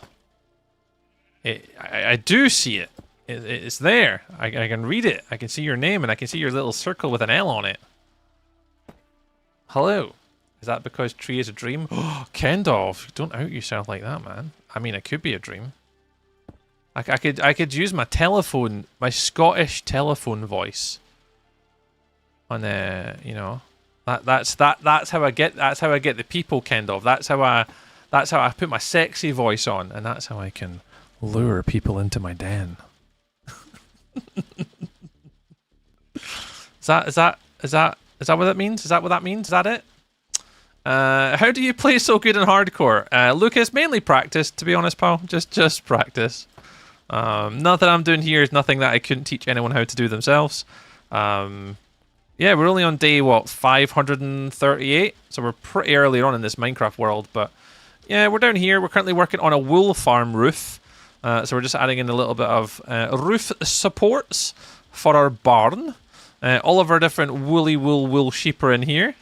I do see it. It's there. I can read it. I can see your name, and I can see your little circle with an L on it. Hello. Is that because tree is a dream? Oh, Kendall, don't out yourself like that, man. I mean, it could be a dream. I could use my telephone, my Scottish telephone voice. On you know, that's how I get the people, Kendall. That's how I put my sexy voice on, and that's how I can lure people into my den. Is that what that means? Is that what that means? Is that it? How do you play so good in hardcore? Lucas, mainly practice, to be honest, pal. Just practice. Nothing I'm doing here is nothing that I couldn't teach anyone how to do themselves. Yeah, we're only on day, what, 538? So we're pretty early on in this Minecraft world, but yeah, we're down here. We're currently working on a wool farm roof. So we're just adding in a little bit of roof supports for our barn. All of our different wool sheep are in here,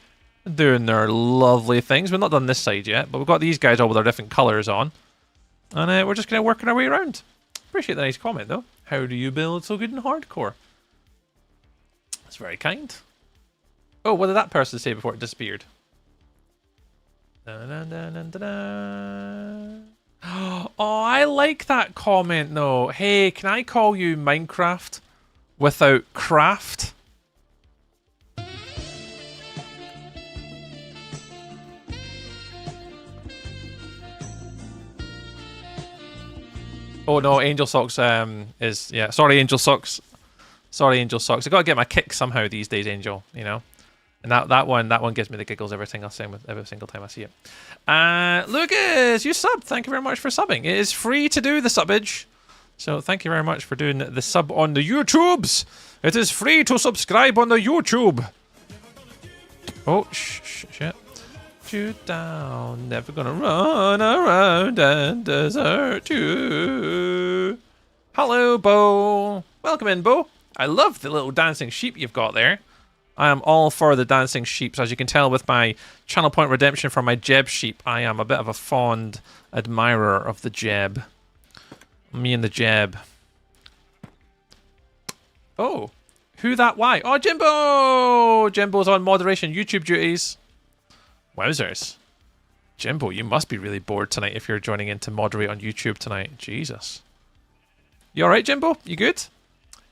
doing their lovely things. We've not done this side yet, but we've got these guys all with their different colours on. And we're just kind of working our way around. Appreciate the nice comment, though. How do you build so good in hardcore? That's very kind. Oh, what did that person say before it disappeared? Oh, I like that comment, though. Hey, can I call you Minecraft without craft? Oh no, Angel Socks is yeah. Sorry, Angel Socks. Sorry, Angel Socks. I gotta get my kick somehow these days, Angel. You know, and that one gives me the giggles every single time I see it. Lucas, you subbed. Thank you very much for subbing. It is free to do the subbage, so thank you very much for doing the sub on the YouTubes. It is free to subscribe on the YouTube. Oh shit. Shoot down, never gonna run around and desert you. Hello, Bo. Welcome in, Bo. I love the little dancing sheep you've got there. I am all for the dancing sheep. So as you can tell with my channel point redemption for my Jeb sheep, I am a bit of a fond admirer of the Jeb. Me and the Jeb. Oh, who that? Why? Oh, Jimbo! Jimbo's on moderation YouTube duties. Wowzers. Jimbo, you must be really bored tonight if you're joining in to moderate on YouTube tonight. Jesus. You alright, Jimbo? You good?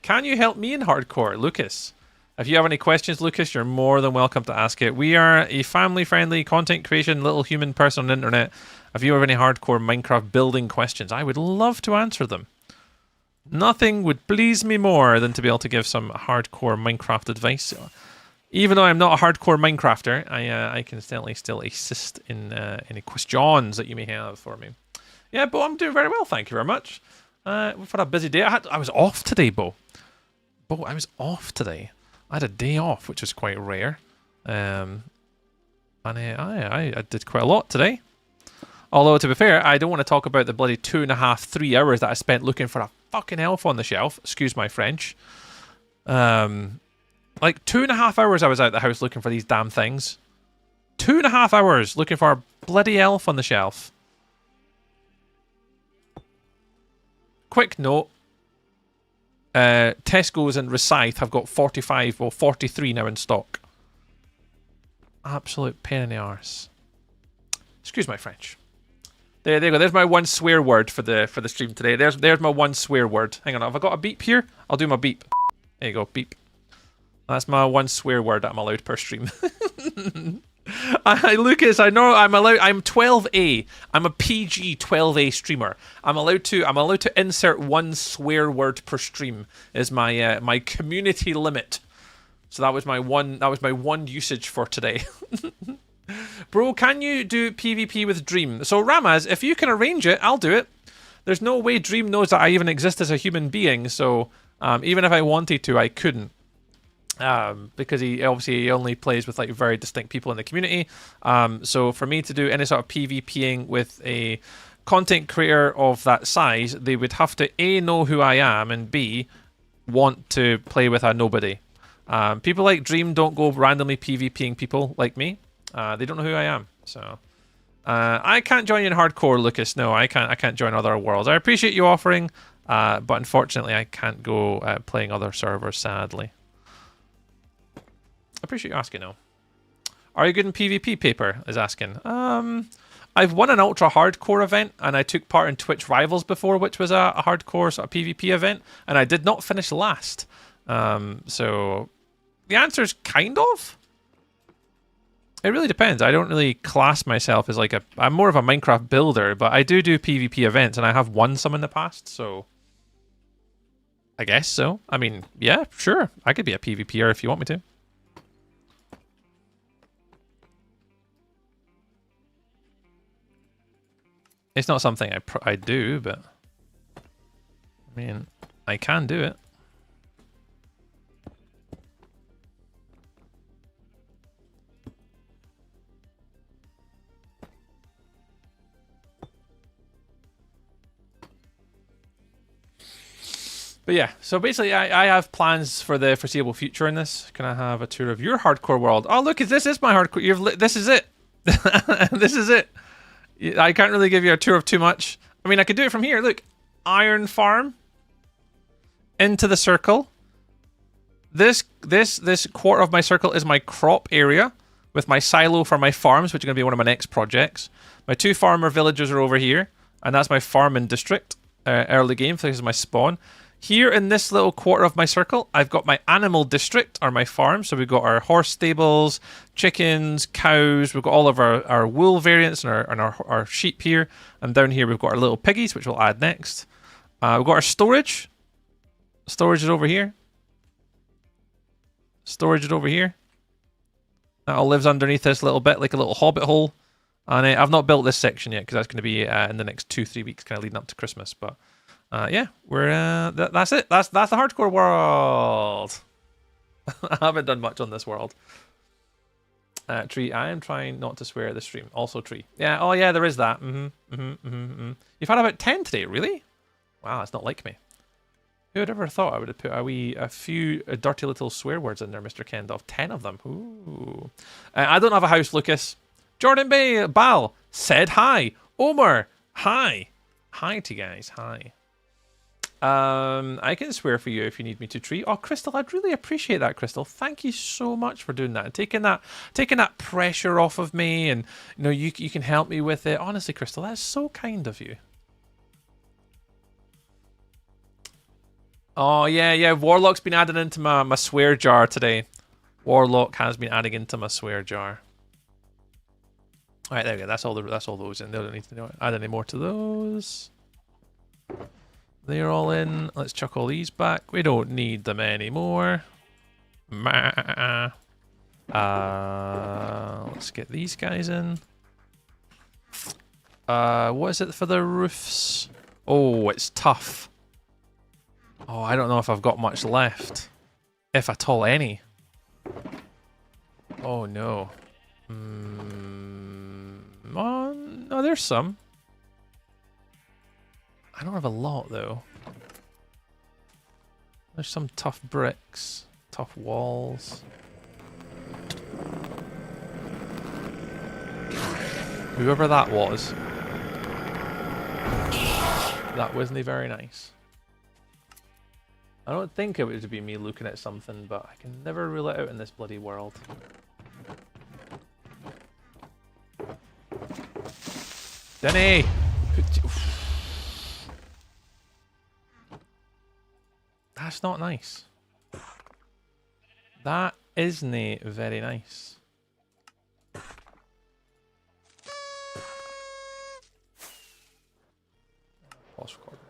Can you help me in hardcore? Lucas. If you have any questions, Lucas, you're more than welcome to ask it. We are a family-friendly content creation little human person on the internet. If you have any hardcore Minecraft building questions, I would love to answer them. Nothing would please me more than to be able to give some hardcore Minecraft advice. Even though I'm not a hardcore Minecrafter, I can certainly still assist in any questions that you may have for me. Yeah, Bo, I'm doing very well, thank you very much. We've had a busy day. I was off today, Bo. Bo, I was off today. I had a day off, which is quite rare. And I did quite a lot today. Although, to be fair, I don't want to talk about the bloody 2.5, 3 hours that I spent looking for a fucking elf on the shelf. Excuse my French. Like 2.5 hours I was out the house looking for these damn things. 2.5 hours looking for a bloody elf on the shelf. Quick note. Tesco's and Recythe have got 43 now in stock. Absolute pain in the arse. Excuse my French. There you go. There's my one swear word for the stream today. There's my one swear word. Hang on, have I got a beep here? I'll do my beep. There you go, beep. That's my one swear word that I'm allowed per stream. Lucas, I know I'm allowed. I'm 12A. I'm a PG 12A streamer. I'm allowed to insert one swear word per stream. Is my my community limit. So that was my one usage for today. Bro, can you do PvP with Dream? So Ramaz, if you can arrange it, I'll do it. There's no way Dream knows that I even exist as a human being. So even if I wanted to, I couldn't. Because he obviously only plays with like very distinct people in the community. So for me to do any sort of PvPing with a content creator of that size, they would have to A, know who I am, and B, want to play with a nobody. People like Dream don't go randomly PvPing people like me. They don't know who I am. So I can't join you in hardcore, Lucas. No, I can't join other worlds. I appreciate you offering, but unfortunately I can't go playing other servers, sadly. I appreciate you asking, though. Are you good in PvP, Paper? Is asking. I've won an ultra hardcore event, and I took part in Twitch Rivals before, which was a hardcore sort of PvP event, and I did not finish last. So the answer is kind of. It really depends. I don't really class myself as like I'm more of a Minecraft builder, but I do PvP events, and I have won some in the past, so I guess so. I mean, yeah, sure. I could be a PvPer if you want me to. It's not something I do, but I mean, I can do it. But yeah, so basically I have plans for the foreseeable future in this. Can I have a tour of your hardcore world? Oh, look, this is my hardcore. This is it. This is it. I can't really give you a tour of too much. I mean, I could do it from here. Look, iron farm. Into the circle. This quarter of my circle is my crop area with my silo for my farms, which are going to be one of my next projects. My 2 farmer villages are over here, and that's my farming district. Early game, so this is my spawn. Here in this little quarter of my circle, I've got my animal district, or my farm. So we've got our horse stables, chickens, cows. We've got all of our wool variants and our sheep here. And down here we've got our little piggies, which we'll add next. We've got our storage. Storage is over here. Storage is over here. That all lives underneath this little bit, like a little hobbit hole. And I've not built this section yet because that's going to be in the next 2-3 weeks, kind of leading up to Christmas. But yeah, we're that's it. That's the hardcore world. I haven't done much on this world. Tree. I am trying not to swear at the stream. Also tree. Yeah. Oh yeah, there is that. You've had about 10 today, really? Wow, that's not like me. Who would ever thought I would have put a few dirty little swear words in there, Mr. Kendall? 10 of them. Ooh. I don't have a house, Lucas. Jordan Bay, Bal said hi. Omer, hi. Hi to you guys. Hi. I can swear for you if you need me to treat. Oh, Crystal, I'd really appreciate that, Crystal. Thank you so much for doing that and taking that pressure off of me, and you can help me with it. Honestly, Crystal, that's so kind of you. Oh yeah. Warlock's been added into my swear jar today. Warlock has been adding into my swear jar. All right, there we go. That's all those in. They don't need to add any more to those. They're all in. Let's chuck all these back. We don't need them anymore. Let's get these guys in. What is it for the roofs? Oh, it's tough. Oh, I don't know if I've got much left. If at all any. Oh, no. Oh, no, there's some. I don't have a lot, though. There's some tough bricks. Tough walls. Whoever that was. That wasn't very nice. I don't think it would be me looking at something, but I can never rule it out in this bloody world. Denny! That's not nice. That isn't very nice. Pause recording.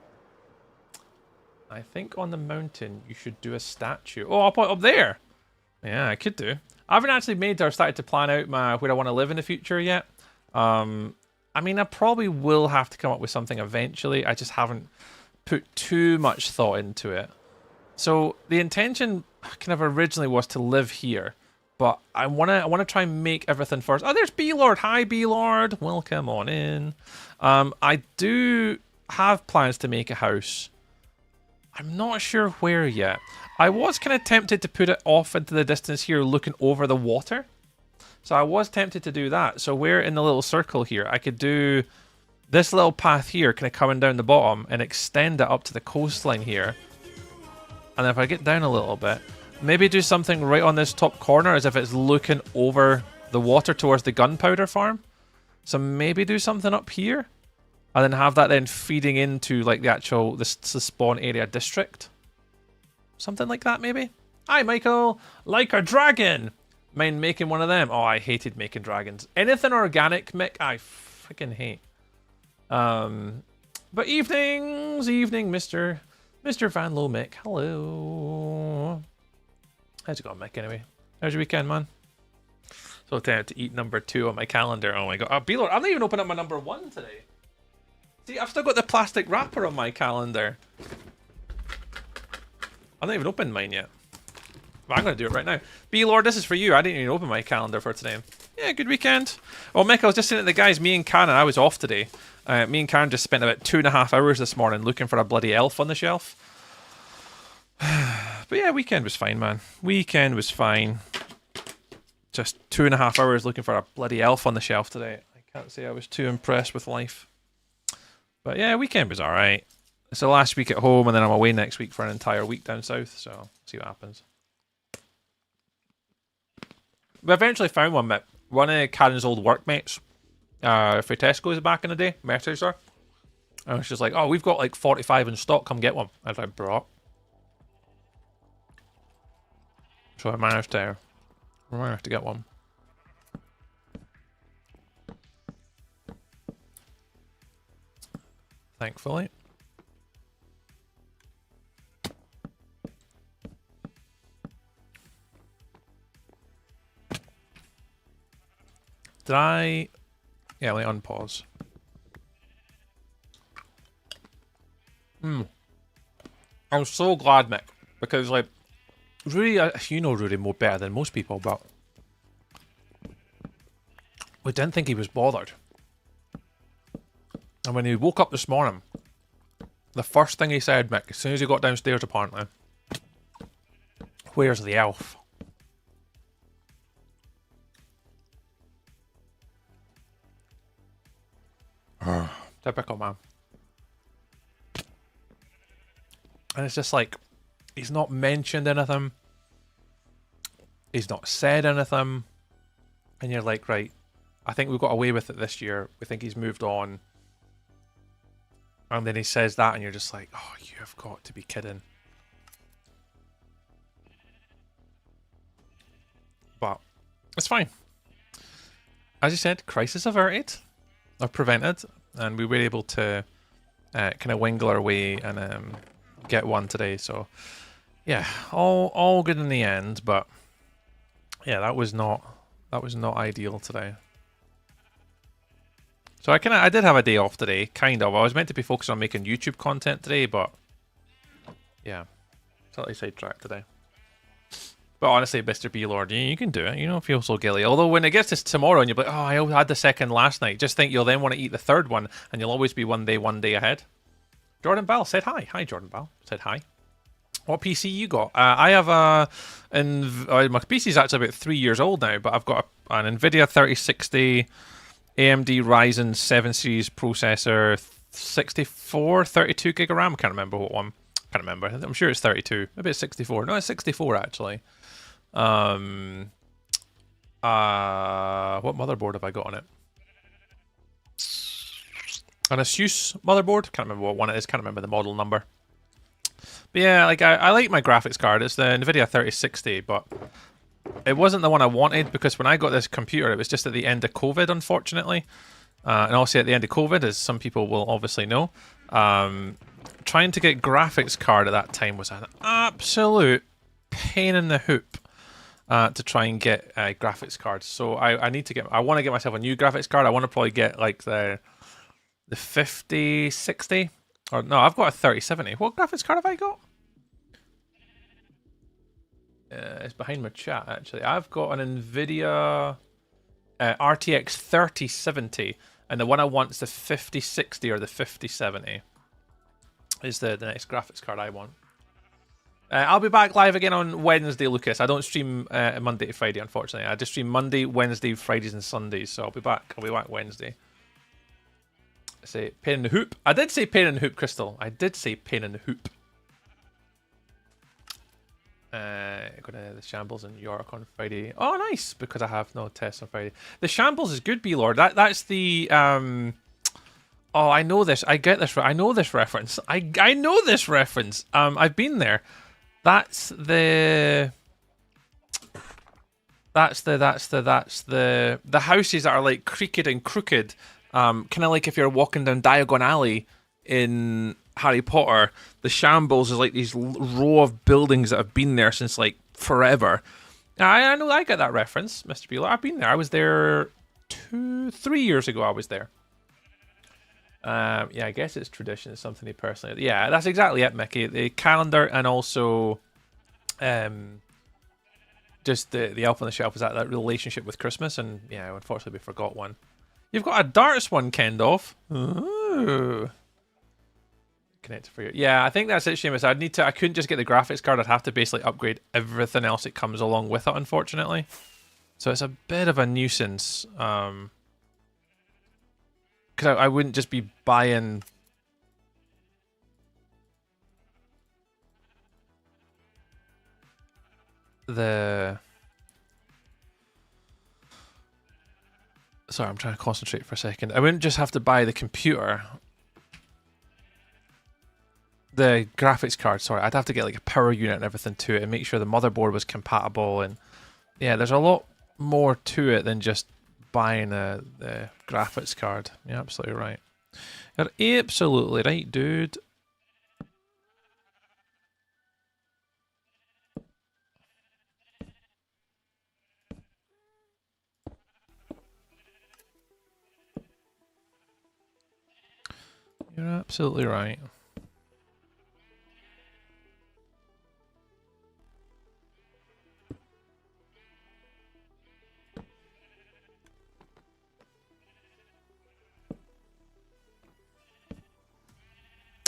I think on the mountain you should do a statue. Oh, I'll put it up there. Yeah, I could do. I haven't actually made or started to plan out where I want to live in the future yet. I mean, I probably will have to come up with something eventually. I just haven't put too much thought into it. So the intention kind of originally was to live here, but I wanna try and make everything first. Oh, there's B-Lord. Hi, B-Lord. Welcome on in. I do have plans to make a house. I'm not sure where yet. I was kind of tempted to put it off into the distance here, looking over the water. So I was tempted to do that. So we're in the little circle here. I could do this little path here, kind of coming down the bottom, and extend it up to the coastline here. And then if I get down a little bit, maybe do something right on this top corner as if it's looking over the water towards the gunpowder farm. So maybe do something up here. And then have that then feeding into like the actual the spawn area district. Something like that maybe. Hi Michael! Like a dragon! Mind making one of them? Oh, I hated making dragons. Anything organic, Mick, I freaking hate. But evening, Mr. Van Low Mick. Hello. How's it going, Mick, anyway? How's your weekend, man? So tempted to eat number 2 on my calendar. Oh my god. B-Lord, I'm not even opening up my number 1 today. See, I've still got the plastic wrapper on my calendar. I've not even opened mine yet. But I'm going to do it right now. B-Lord, this is for you. I didn't even open my calendar for today. Yeah, good weekend. Oh, Mick, I was just saying to the guys, me and Karen, I was off today. Me and Karen just spent about 2.5 hours this morning looking for a bloody elf on the shelf. But yeah, weekend was fine, man. Weekend was fine. Just 2.5 hours looking for a bloody elf on the shelf today. I can't say I was too impressed with life. But yeah, weekend was alright. It's the last week at home, and then I'm away next week for an entire week down south, so see what happens. We eventually found one, Mick. One of Karen's old workmates for Tesco's back in the day, messaged her. And she's like, oh, we've got like 45 in stock, come get one. I was like, bro. So I managed to get one. Thankfully. Did I... Yeah, let me unpause. I'm so glad, Mick, because, like, Rory, you know Rory more better than most people, but we didn't think he was bothered. And when he woke up this morning, the first thing he said, Mick, as soon as he got downstairs apparently, "Where's the elf?" Typical man. And it's just like, he's not mentioned anything. He's not said anything. And you're like, right, I think we've got away with it this year. We think he's moved on. And then he says that and you're just like, oh, you have got to be kidding. But it's fine. As you said, crisis averted. Or prevented. And we were able to kind of wingle our way and get one today. So, yeah, all good in the end. But, yeah, that was not ideal today. So I did have a day off today, kind of. I was meant to be focused on making YouTube content today, but yeah, totally sidetracked today. But honestly, Mr. B Lord, you can do it. You don't feel so guilty. Although when it gets to tomorrow and you're like, oh, I had the second last night, just think you'll then want to eat the third one, and you'll always be one day ahead. Jordan Bell said hi. Hi, Jordan Bell said hi. What PC you got? I have my PC is actually about 3 years old now, but I've got an NVIDIA 3060. AMD Ryzen 7 series processor, 64, 32 gig of RAM. I can't remember what one. Can't remember. I'm sure it's 32. Maybe it's 64. No, it's 64 actually. What motherboard have I got on it? An Asus motherboard. Can't remember what one it is. Can't remember the model number. But yeah, like I like my graphics card. It's the NVIDIA 3060, but it wasn't the one I wanted because when I got this computer, it was just at the end of COVID, unfortunately. And also at the end of COVID, as some people will obviously know, trying to get graphics card at that time was an absolute pain in the hoop to try and get a graphics card. So I want to get myself a new graphics card. I want to probably get like the 5060, or no, I've got a 3070. What graphics card have I got? It's behind my chat, actually. I've got an NVIDIA RTX 3070, and the one I want is the 5060 or the 5070. Is the next graphics card I want. I'll be back live again on Wednesday, Lucas. I don't stream Monday to Friday, unfortunately. I just stream Monday, Wednesday, Fridays, and Sundays. So I'll be back Wednesday. I say pain in the hoop. I did say pain in the hoop, Crystal. I did say pain in the hoop. Go to the Shambles in York on Friday. Oh, nice, because I have no tests on Friday. The Shambles is good, B-Lord. That's the Oh, I know this. I get this. I know this reference. I know this reference. I've been there. That's the houses that are like creaked and crooked. Kind of like if you're walking down Diagon Alley in Harry Potter. The Shambles is like these row of buildings that have been there since like forever. I know I get that reference, Mr. Beeler. I've been there. I was there 3 years ago. I was there. Yeah, I guess it's tradition. It's something he personally... Yeah, that's exactly it, Mickey. The calendar and also just the Elf on the Shelf is that relationship with Christmas. And yeah, unfortunately we forgot one. You've got a darts one, Kendorf. Ooh. Connected for you. Yeah, I think that's it, Seamus. I couldn't just get the graphics card. I'd have to basically upgrade everything else that comes along with it, unfortunately. So it's a bit of a nuisance. Because I wouldn't just be buying the... Sorry, I'm trying to concentrate for a second. I wouldn't just have to buy the computer. The graphics card, sorry. I'd have to get like a power unit and everything to it and make sure the motherboard was compatible. And yeah, there's a lot more to it than just buying the graphics card. You're absolutely right. You're absolutely right, dude. You're absolutely right.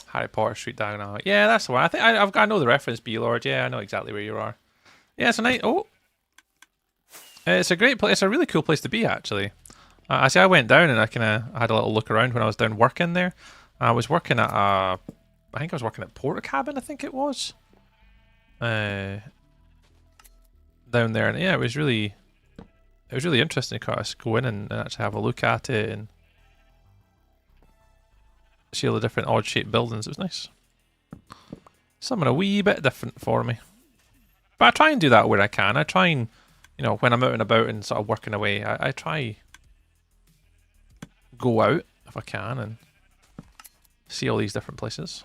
Harry Potter Street Diagonal. Yeah, that's the one. I think I know the reference, B Lord. Yeah, I know exactly where you are. Yeah, it's a nice. Oh, it's a great place. It's a really cool place to be, actually. I see. I went down and I had a little look around when I was down working there. I was working at I think I was working at Porter Cabin. I think it was. Down there, and yeah, it was really interesting to kind of go in and actually have a look at it and see all the different odd shaped buildings. It was nice. Something a wee bit different for me. But I try and do that where I can. I try and, when I'm out and about and sort of working away, I try go out if I can and see all these different places.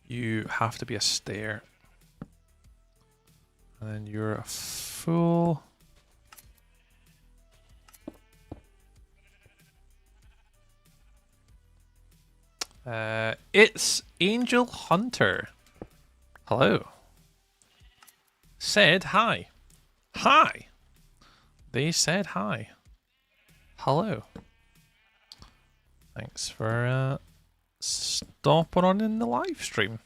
You have to be a stair. And then you're a fool. It's Angel Hunter. Hello. Said hi. Hi. They said hi. Hello. Thanks for stopping on in the live stream.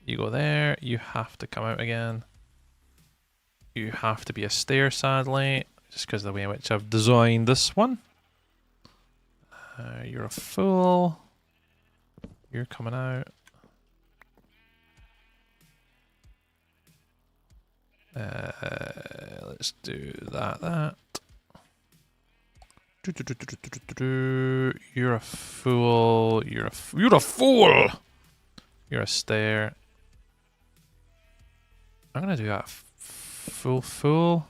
You go there. You have to come out again. You have to be a stair, sadly, just because of the way in which I've designed this one. You're a fool. You're coming out. Let's do that. You're a fool. You're a fool. You're a stair. I'm gonna do that. Fool.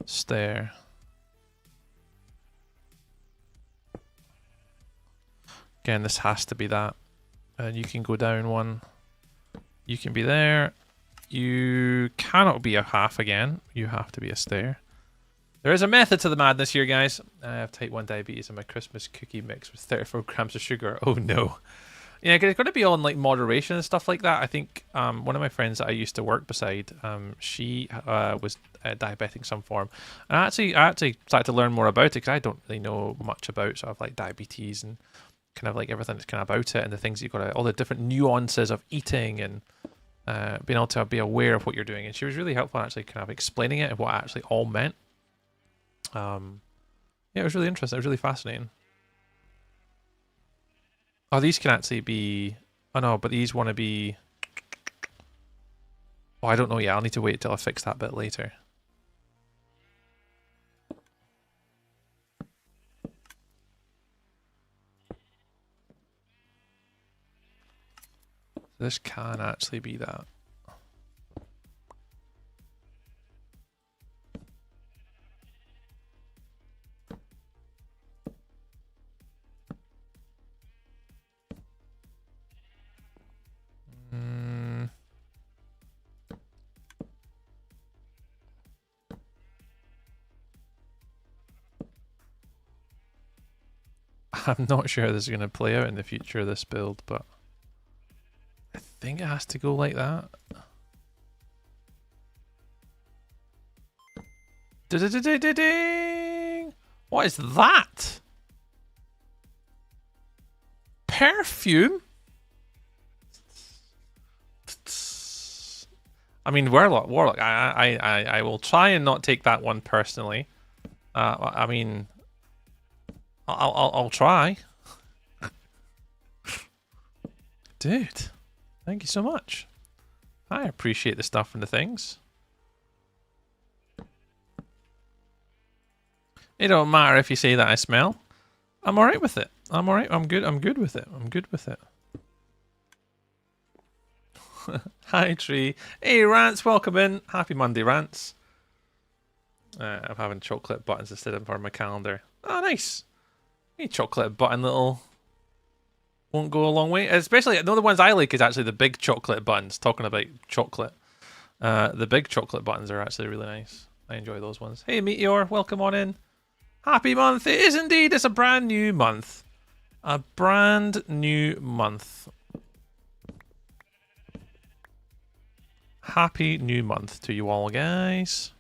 Stair. Again, this has to be that. And you can go down one. You can be there. You cannot be a half again. You have to be a stair. There is a method to the madness here, guys. I have type 1 diabetes and my Christmas cookie mix with 34 grams of sugar. Oh no. Yeah, it's got to be on like moderation and stuff like that. I think one of my friends that I used to work beside, she was diabetic in some form, and I actually started to learn more about it because I don't really know much about sort of like diabetes and kind of like everything that's kind of about it and the things you've got to, all the different nuances of eating and being able to be aware of what you're doing. And she was really helpful in actually kind of explaining it and what it actually all meant. Yeah, it was really interesting. It was really fascinating. Oh, these can actually be... Oh no, but these want to be... Oh, I don't know yet. I'll need to wait till I fix that bit later. This can actually be that. I'm not sure how this is going to play out in the future of this build, but I think it has to go like that. Ding! What is that? Perfume? I mean, Warlock. I will try and not take that one personally. I mean, I'll try. Dude, thank you so much. I appreciate the stuff and the things. It don't matter if you say that I smell. I'm alright with it. I'm alright. I'm good with it. I'm good with it. Hi, Tree. Hey, Rants, welcome in. Happy Monday, Rants. I'm having chocolate buttons instead of for my calendar. Oh, nice. Hey, chocolate button little won't go a long way. Especially, the ones I like is actually the big chocolate buttons. Talking about chocolate, the big chocolate buttons are actually really nice. I enjoy those ones. Hey, Meteor, welcome on in. Happy month. It is indeed. It's a brand new month. A brand new month. Happy new month to you all, guys.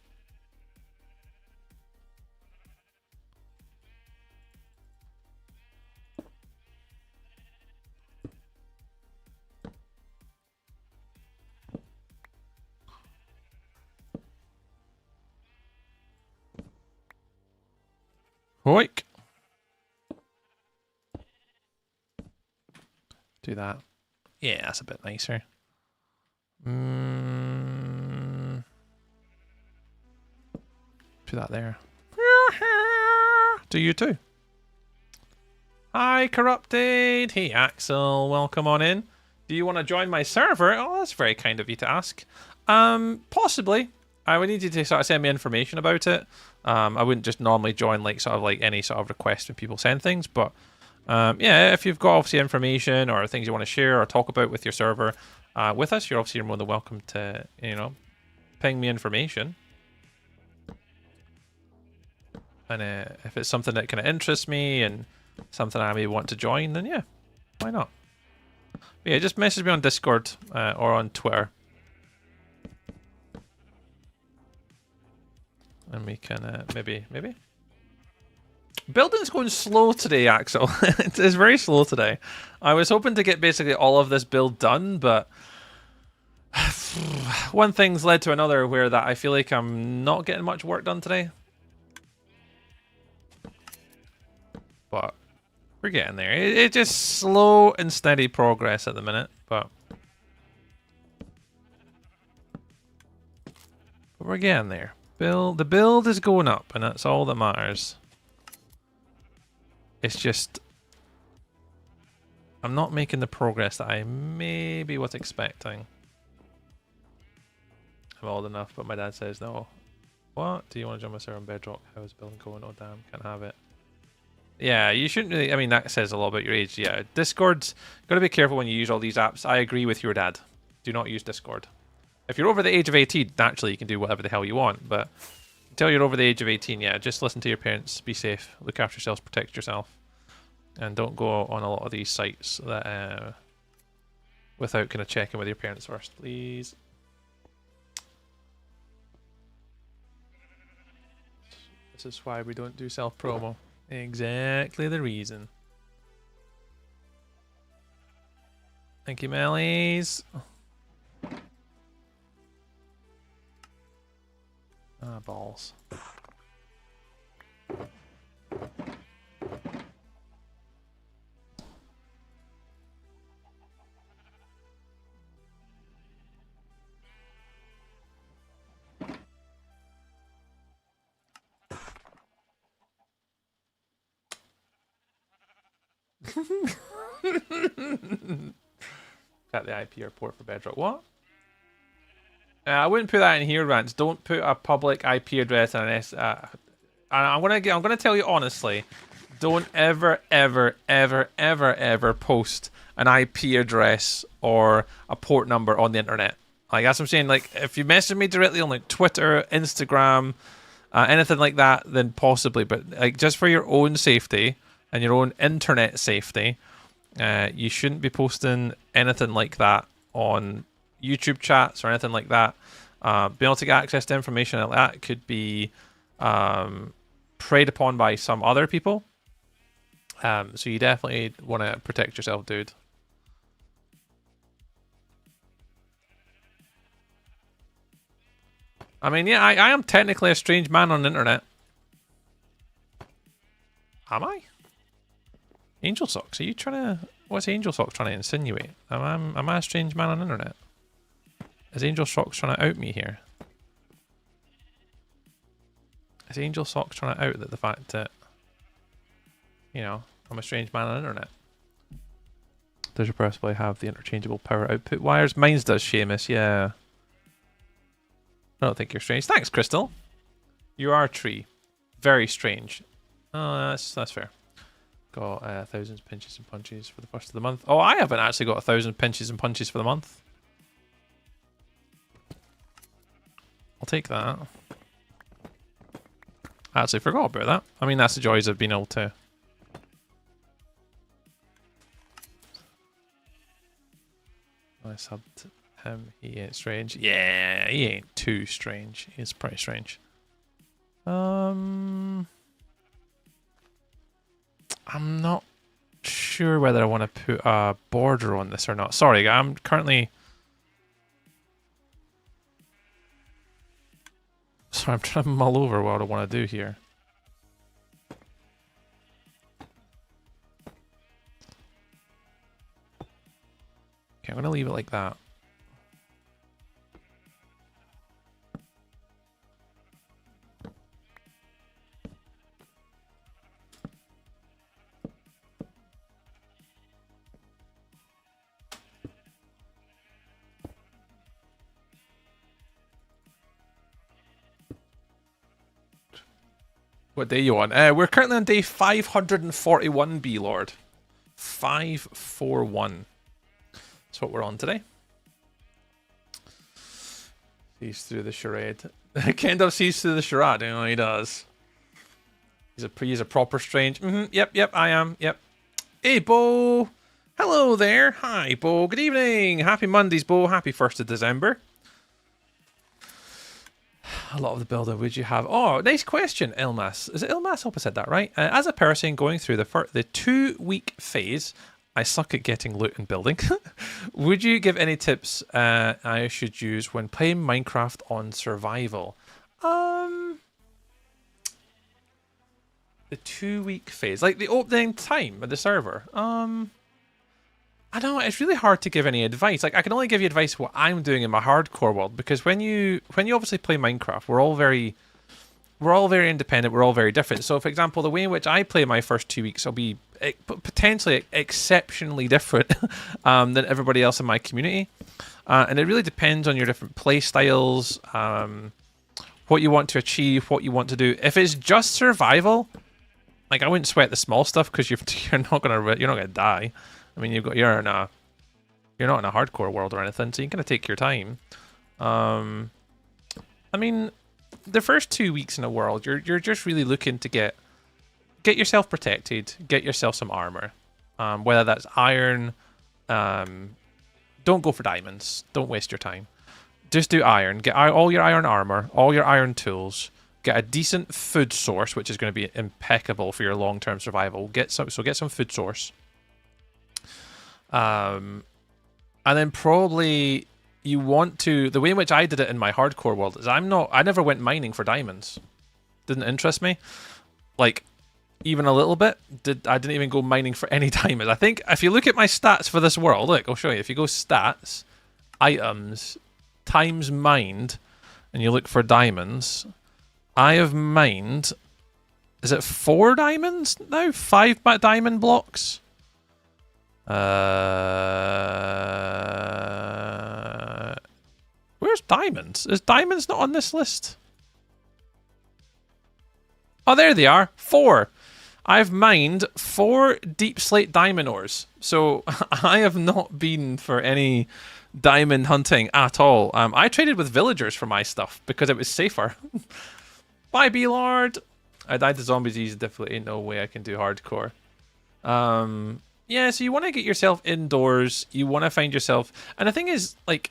Hoik. Do that. Yeah, that's a bit nicer. Put that there. Do you too? Hi, Corrupted. Hey, Axel. Welcome on in. Do you want to join my server? Oh, that's very kind of you to ask. Possibly. I would need you to sort of send me information about it. I wouldn't just normally join like any sort of request when people send things, but yeah, if you've got obviously information or things you want to share or talk about with your server with us, you're obviously more than welcome to, you know, ping me information. And if it's something that kind of interests me and something I may want to join, then yeah, why not? But yeah, just message me on Discord or on Twitter. And we can maybe. Building's going slow today, Axel. It's very slow today. I was hoping to get basically all of this build done, but one thing's led to another where that I feel like I'm not getting much work done today. But we're getting there. It's just slow and steady progress at the minute, but we're getting there. The build is going up, and that's all that matters. It's just I'm not making the progress that I maybe was expecting. I'm old enough, but my dad says no. What? Do you want to join my server on Bedrock? How's building going? Oh damn, can't have it. Yeah, you shouldn't really. I mean, that says a lot about your age. Yeah, Discord's got to be careful when you use all these apps. I agree with your dad. Do not use Discord. If you're over the age of 18, naturally you can do whatever the hell you want. But until you're over the age of 18, yeah, just listen to your parents. Be safe. Look after yourselves. Protect yourself. And don't go on a lot of these sites that without kind of checking with your parents first, please. This is why we don't do self-promo. Exactly the reason. Thank you, Mellies. Ah, balls. Got the IP report for Bedrock. What? I wouldn't put that in here, Rants. Don't put a public IP address and an S. I'm gonna tell you honestly. Don't ever post an IP address or a port number on the internet. Like that's what I'm saying. Like if you message me directly on like Twitter, Instagram, anything like that, then possibly. But like just for your own safety and your own internet safety, you shouldn't be posting anything like that on YouTube chats or anything like that. Being able to get access to information like that could be preyed upon by some other people. So you definitely want to protect yourself, dude. I mean, yeah, I am technically a strange man on the internet. Am I? Angel Socks, are you trying to... What's Angel Socks trying to insinuate? Am I a strange man on the internet? Is Angel Socks trying to out me here? Is Angel Socks trying to out the fact that, you know, I'm a strange man on the internet? Does your power supply have the interchangeable power output wires? Mine's does, Seamus, yeah. I don't think you're strange. Thanks, Crystal. You are a tree. Very strange. Oh, that's fair. Got 1,000 pinches and punches for the first of the month. Oh, I haven't actually got 1,000 pinches and punches for the month. I'll take that. I actually forgot about that. I mean, that's the joys of being able to... I subbed him. He ain't strange. Yeah, he ain't too strange. He's pretty strange. I'm not sure whether I want to put a border on this or not. Sorry, I'm currently... Sorry, I'm trying to mull over what I want to do here. Okay, I'm going to leave it like that. What day you on? We're currently on day 541, B-Lord. 541. That's what we're on today. Sees through the charade. Kendo sees through the charade. You know, he does. He's a proper strange. Yep, I am. Yep. Hey, Bo. Hello there. Hi, Bo. Good evening. Happy Mondays, Bo. Happy 1st of December. A lot of the builder would you have? Oh, nice question, Ilmas. Is it Ilmas? I hope I said that right. As a person going through the 2-week phase, I suck at getting loot and building. Would you give any tips I should use when playing Minecraft on survival? The 2-week phase, like the opening time of the server. I don't know, it's really hard to give any advice. Like, I can only give you advice what I'm doing in my hardcore world, because when you obviously play Minecraft, we're all very independent, we're all very different. So, for example, the way in which I play my first 2 weeks will be potentially exceptionally different than everybody else in my community. And it really depends on your different play styles, what you want to achieve, what you want to do. If it's just survival, like, I wouldn't sweat the small stuff, because you're not gonna die. I mean, you're not in a hardcore world or anything, so you can kind of take your time. I mean, the first 2 weeks in a world, you're just really looking to get yourself protected, get yourself some armor, whether that's iron. Don't go for diamonds. Don't waste your time. Just do iron. Get all your iron armor, all your iron tools. Get a decent food source, which is going to be impeccable for your long-term survival. Get some food source. And then probably you want to... The way in which I did it in my hardcore world is I never went mining for diamonds. Didn't interest me. Like, even a little bit. I didn't even go mining for any diamonds. I think if you look at my stats for this world, look, I'll show you. If you go stats, items, times mined, and you look for diamonds, I have mined... Is it 4 diamonds now? 5 diamond blocks? Where's diamonds? Is diamonds not on this list? Oh, there they are. 4. I've mined 4 deep slate diamond ores. So I have not been for any diamond hunting at all. I traded with villagers for my stuff because it was safer. Bye, B-Lord. I died to zombies easy. Definitely ain't no way I can do hardcore. Yeah, so you want to get yourself indoors. You want to find yourself... And the thing is, like...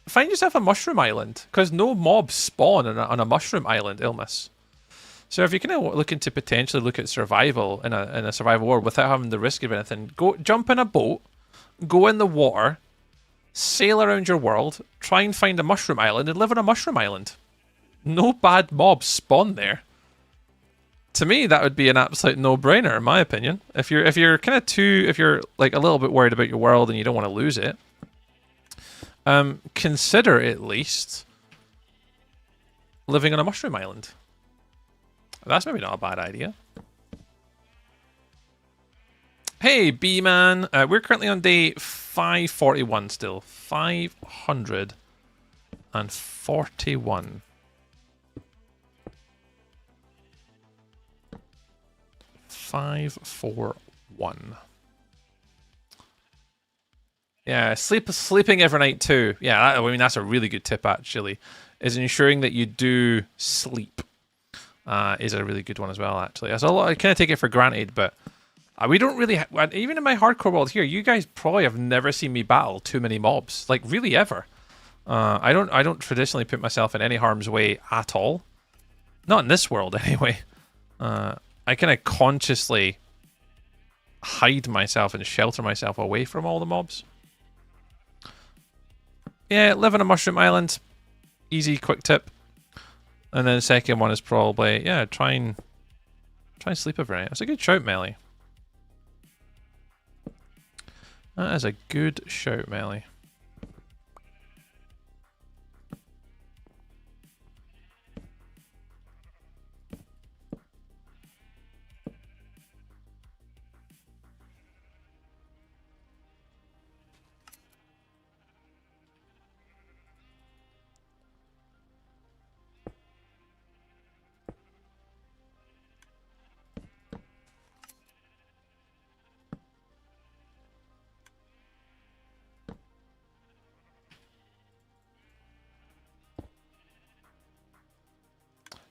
Find yourself a mushroom island. Because no mobs spawn on a mushroom island, Ilmas. So if you're kind of looking to potentially look at survival in a survival world without having the risk of anything, go jump in a boat, go in the water, sail around your world, try and find a mushroom island, and live on a mushroom island. No bad mobs spawn there. To me, that would be an absolute no-brainer, in my opinion. If you're like a little bit worried about your world and you don't want to lose it, consider at least living on a mushroom island. That's maybe not a bad idea. Hey, B-Man. We're currently on day 541 still. 541. 5, 4, 1. Yeah, sleeping every night too. Yeah, I mean, that's a really good tip, actually, is ensuring that you do sleep. Is a really good one as well, actually. As a lot, I kind of take it for granted, but we don't really... even in my hardcore world here, you guys probably have never seen me battle too many mobs. Like, really ever. I don't traditionally put myself in any harm's way at all. Not in this world, anyway. I kind of consciously hide myself and shelter myself away from all the mobs. Yeah, live on a mushroom island. Easy, quick tip. And then the second one is probably, yeah, try and sleep every night. That's a good shout, Melly. That is a good shout, Melly.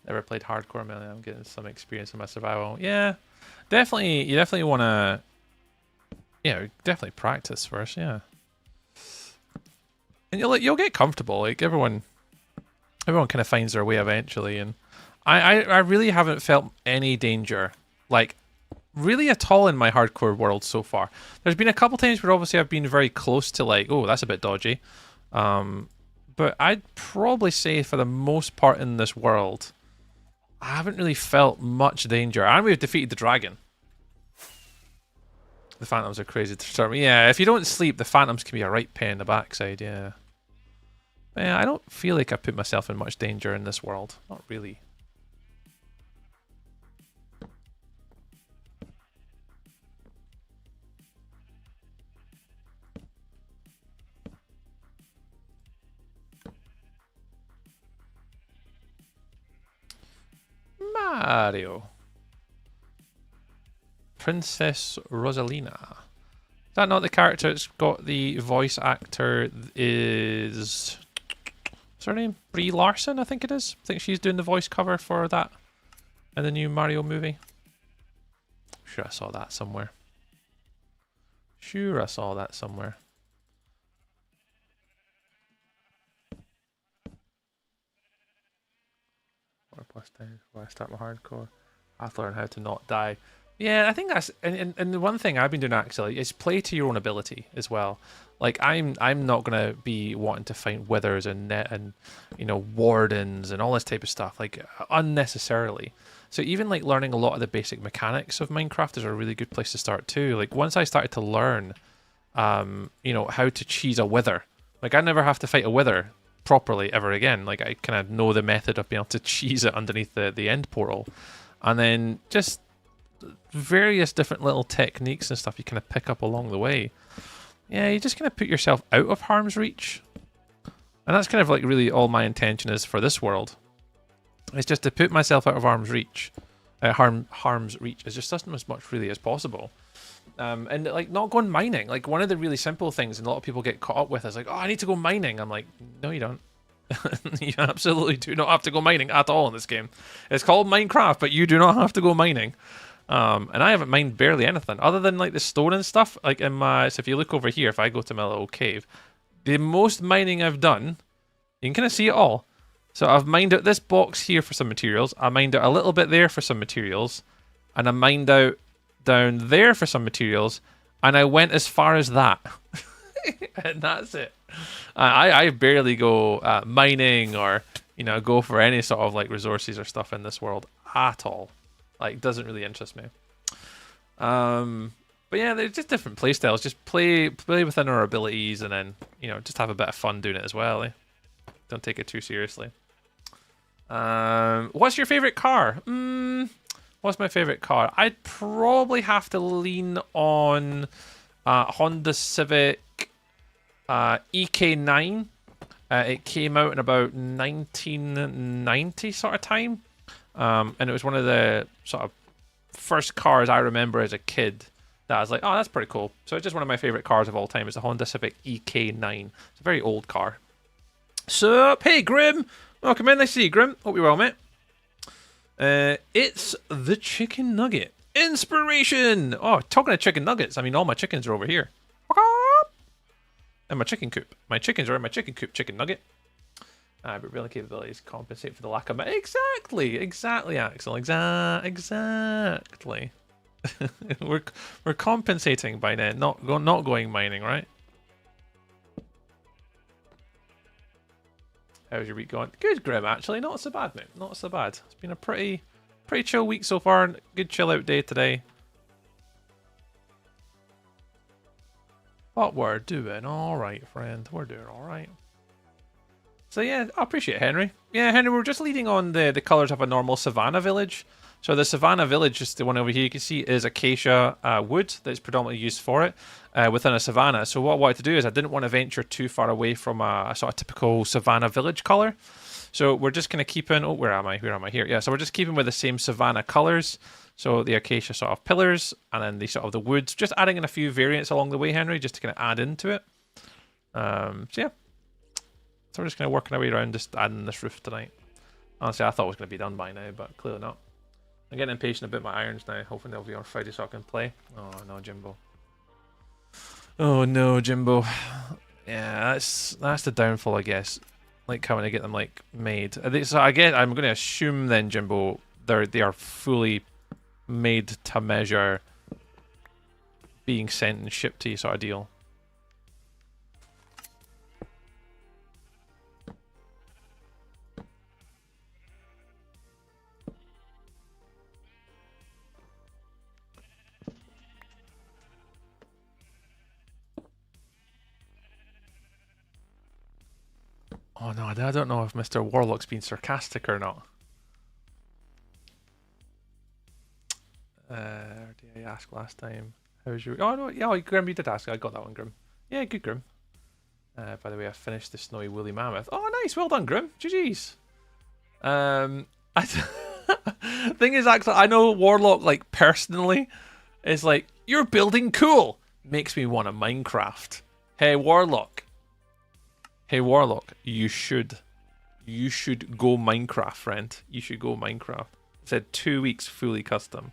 Never played hardcore, Melly. I'm getting some experience in my survival. Yeah, definitely. You definitely want to, yeah, definitely practice first. Yeah, and you'll get comfortable. Like everyone kind of finds their way eventually. And I really haven't felt any danger, like really at all, in my hardcore world so far. There's been a couple times where obviously I've been very close to like, oh, that's a bit dodgy. But I'd probably say for the most part in this world, I haven't really felt much danger. And we've defeated the dragon. The phantoms are crazy to start me. Yeah, if you don't sleep, the phantoms can be a right pain in the backside, yeah. But yeah, I don't feel like I put myself in much danger in this world. Not really. Mario. Princess Rosalina. Is that not the character that's got the voice actor is... What's her name? Brie Larson, I think it is. I think she's doing the voice cover for that in the new Mario movie. Sure I saw that somewhere. Sure I saw that somewhere. Why start my hardcore? I have to learn how to not die. Yeah, I think that's and the one thing I've been doing actually is play to your own ability as well. Like I'm not gonna be wanting to fight withers and net and wardens and all this type of stuff like unnecessarily. So even like learning a lot of the basic mechanics of Minecraft is a really good place to start too. Like once I started to learn, how to cheese a wither, like I never have to fight a wither properly ever again. Like I kind of know the method of being able to cheese it underneath the end portal, and then just various different little techniques and stuff you kind of pick up along the way. Yeah, you just kind of put yourself out of harm's reach, and that's kind of like really all my intention is for this world. It's just to put myself out of harm's reach. Harm's reach is just as much really as possible. And like not going mining. Like one of the really simple things and a lot of people get caught up with is like, oh, I need to go mining. I'm like, no, you don't. You absolutely do not have to go mining at all in this game. It's called Minecraft, but you do not have to go mining. And I haven't mined barely anything other than like the stone and stuff. Like in my, so if you look over here, if I go to my little cave, the most mining I've done, you can kind of see it all. So I've mined out this box here for some materials. I mined out a little bit there for some materials, and I mined out down there for some materials, and I went as far as that. And that's it. I barely go mining or go for any sort of like resources or stuff in this world at all. Like doesn't really interest me. But yeah, they're just different play styles. Just play within our abilities, and then just have a bit of fun doing it as well. Don't take it too seriously. What's your favorite car? What's my favorite car? I'd probably have to lean on Honda Civic EK9. It came out in about 1990 sort of time. And it was one of the sort of first cars I remember as a kid that I was like, oh, that's pretty cool. So it's just one of my favorite cars of all time. It's a Honda Civic EK9. It's a very old car. Sup? Hey, Grim. Welcome in. Nice to see you, Grim. Hope you're well, mate. It's the chicken nugget. Inspiration! Oh, talking of chicken nuggets, I mean, all my chickens are over here. And my chicken coop. My chickens are in my chicken coop chicken nugget. But real capabilities compensate for the lack of... Exactly, Axel. Exactly. we're compensating by then, not going mining, right? How's your week going? Good, Grim, actually. Not so bad, mate. Not so bad. It's been a pretty chill week so far. Good chill out day today. But we're doing alright, friend. We're doing alright. So yeah, I appreciate it, Henry. Yeah, Henry, we're just leading on the colours of a normal savannah village. So the savannah village, just the one over here you can see, is acacia wood that's predominantly used for it within a savannah. So what I wanted to do is I didn't want to venture too far away from a sort of typical savannah village colour. So we're just kind of keeping... Oh, where am I? Here. Yeah, so we're just keeping with the same savannah colours. So the acacia sort of pillars, and then the sort of the woods. Just adding in a few variants along the way, Henry, just to kind of add into it. So yeah. So we're just kind of working our way around just adding this roof tonight. Honestly, I thought it was going to be done by now, but clearly not. I'm getting impatient about my irons now, hoping they'll be on Friday so I can play. Oh no, Jimbo. Oh no, Jimbo. Yeah, that's the downfall, I guess. Like having to get them like made. So I guess I'm going to assume then, Jimbo, they are fully made to measure, being sent and shipped to you sort of deal. Oh no, I don't know if Mr. Warlock's been sarcastic or not. Did I ask last time? How's your... Oh no, yeah, Grim, you did ask. I got that one, Grim. Yeah, good, Grim. By the way, I finished the Snowy Woolly Mammoth. Oh, nice, well done, Grim. GG's. Thing is, actually, I know Warlock, like, personally, is like, you're building cool. Makes me want a Minecraft. Hey, Warlock. You should go Minecraft, friend. You should go Minecraft. It said 2 weeks fully custom.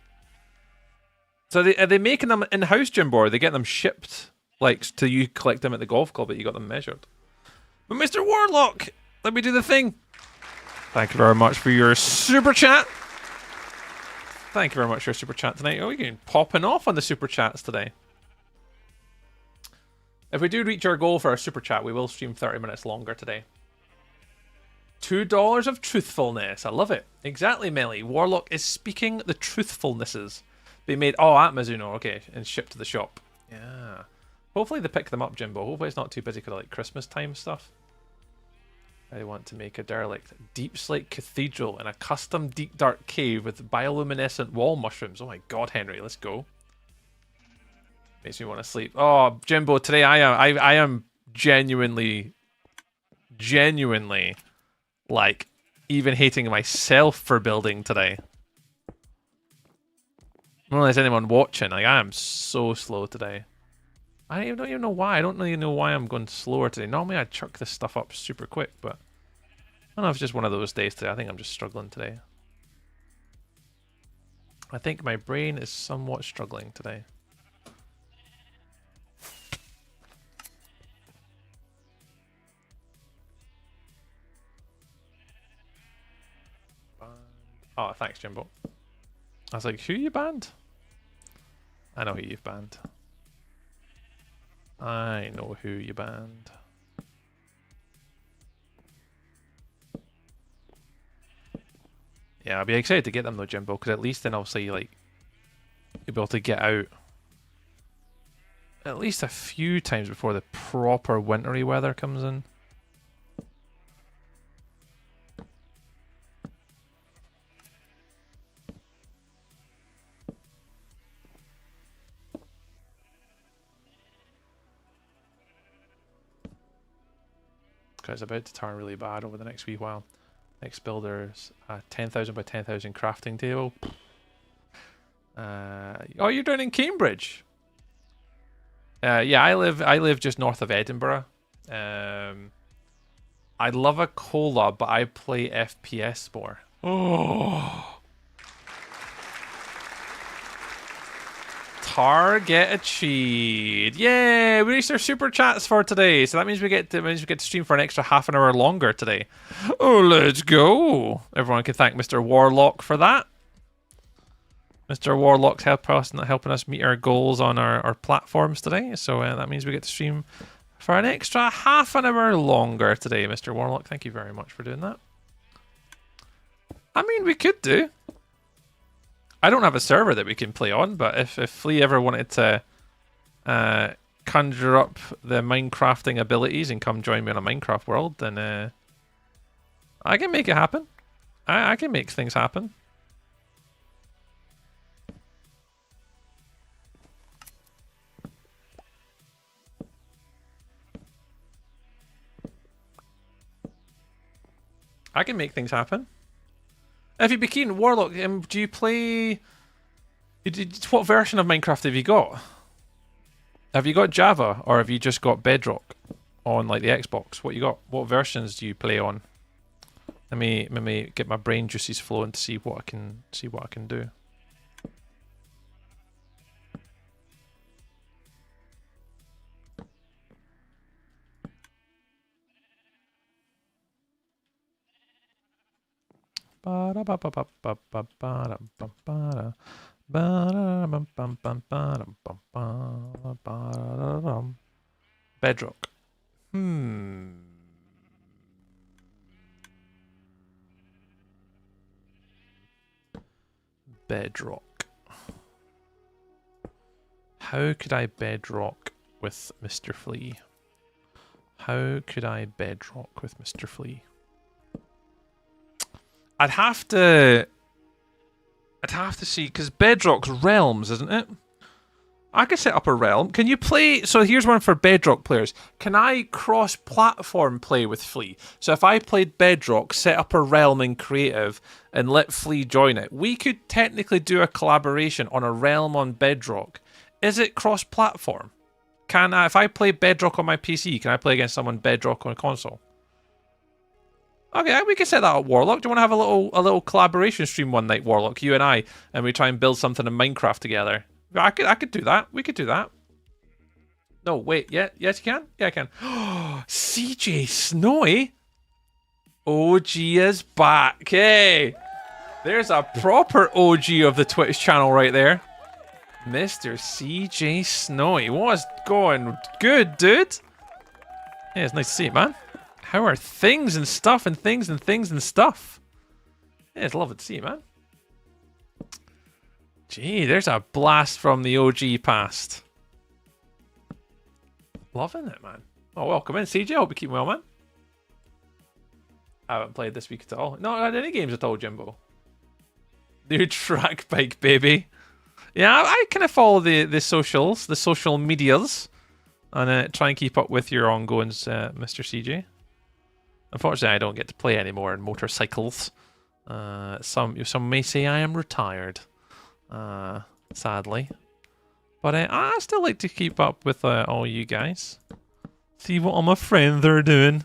So are they making them in-house, Jimbo, or are they getting them shipped, like, to you collect them at the golf club that you got them measured? But Mr. Warlock, let me do the thing. Thank you very much for your super chat. Thank you very much for your super chat tonight. Oh, we're getting popping off on the super chats today. If we do reach our goal for our super chat, we will stream 30 minutes longer today. $2 of truthfulness. I love it. Exactly, Melly. Warlock is speaking the truthfulnesses. They made... Oh, at Mizuno. Okay. And shipped to the shop. Yeah. Hopefully they pick them up, Jimbo. Hopefully it's not too busy for like Christmas time stuff. I want to make a derelict deep slate cathedral in a custom deep dark cave with bioluminescent wall mushrooms. Oh my god, Henry. Let's go. Makes me want to sleep. Oh, Jimbo, today I am genuinely, like, even hating myself for building today. I don't know if there's anyone watching. Like, I am so slow today. I don't even know why. I don't really know why I'm going slower today. Normally I chuck this stuff up super quick, but I don't know if it's just one of those days today. I think I'm just struggling today. I think my brain is somewhat struggling today. Oh, thanks, Jimbo. I was like, who you banned? I know who you've banned. I know who you banned. Yeah, I'll be excited to get them though, Jimbo, because at least then obviously, like, you'll be able to get out at least a few times before the proper wintry weather comes in. It's about to turn really bad over the next wee while. Next builder's a 10,000 by 10,000 crafting table. Oh, you're down in Cambridge. Yeah, I live just north of Edinburgh. I love a cola, but I play FPS more. Oh. Target achieved. Yay! We reached our super chats for today, so that means we get to stream for an extra half an hour longer today. Oh, let's go! Everyone can thank Mr. Warlock for that. Mr. Warlock's helping us meet our goals on our platforms today, so that means we get to stream for an extra half an hour longer today, Mr. Warlock. Thank you very much for doing that. I mean, we could do. I don't have a server that we can play on, but if Flea ever wanted to conjure up the Minecrafting abilities and come join me on a Minecraft world, then I can make it happen. I can make things happen. I can make things happen. If you'd be keen, Warlock, do you play... What version of Minecraft have you got? Have you got Java, or have you just got Bedrock on like the Xbox? What you got? What versions do you play on? Let me get my brain juices flowing to see what I can do. Bedrock. Bedrock. How could I bedrock with Mr. Flea? How could I bedrock with Mr. Flea? I'd have to see, because Bedrock's realms, isn't it? I could set up a realm. Can you play... So here's one for Bedrock players. Can I cross-platform play with Flea? So if I played Bedrock, set up a realm in Creative, and let Flea join it, we could technically do a collaboration on a realm on Bedrock. Is it cross-platform? Can I... If I play Bedrock on my PC, can I play against someone Bedrock on a console? Okay, we can set that up, Warlock. Do you want to have a little collaboration stream one night, Warlock, you and I, and we try and build something in Minecraft together? I could do that. We could do that. No, wait. Yeah, yes, you can. Yeah, I can. CJ Snowy. OG is back. Hey, there's a proper OG of the Twitch channel right there, Mr. CJ Snowy. What's going good, dude? Yeah, it's nice to see you, man. How are things and stuff and things and things and stuff? Yeah, it's lovely to see you, man. Gee, there's a blast from the OG past. Loving it, man. Oh, welcome in, CJ. I hope you keep well, man. I haven't played this week at all. Not had any games at all, Jimbo. New track bike, baby. Yeah, I kind of follow the socials, the social medias, and try and keep up with your ongoings, Mr. CJ. Unfortunately, I don't get to play anymore in motorcycles. Some may say I am retired, sadly. But I still like to keep up with all you guys. See what all my friends are doing.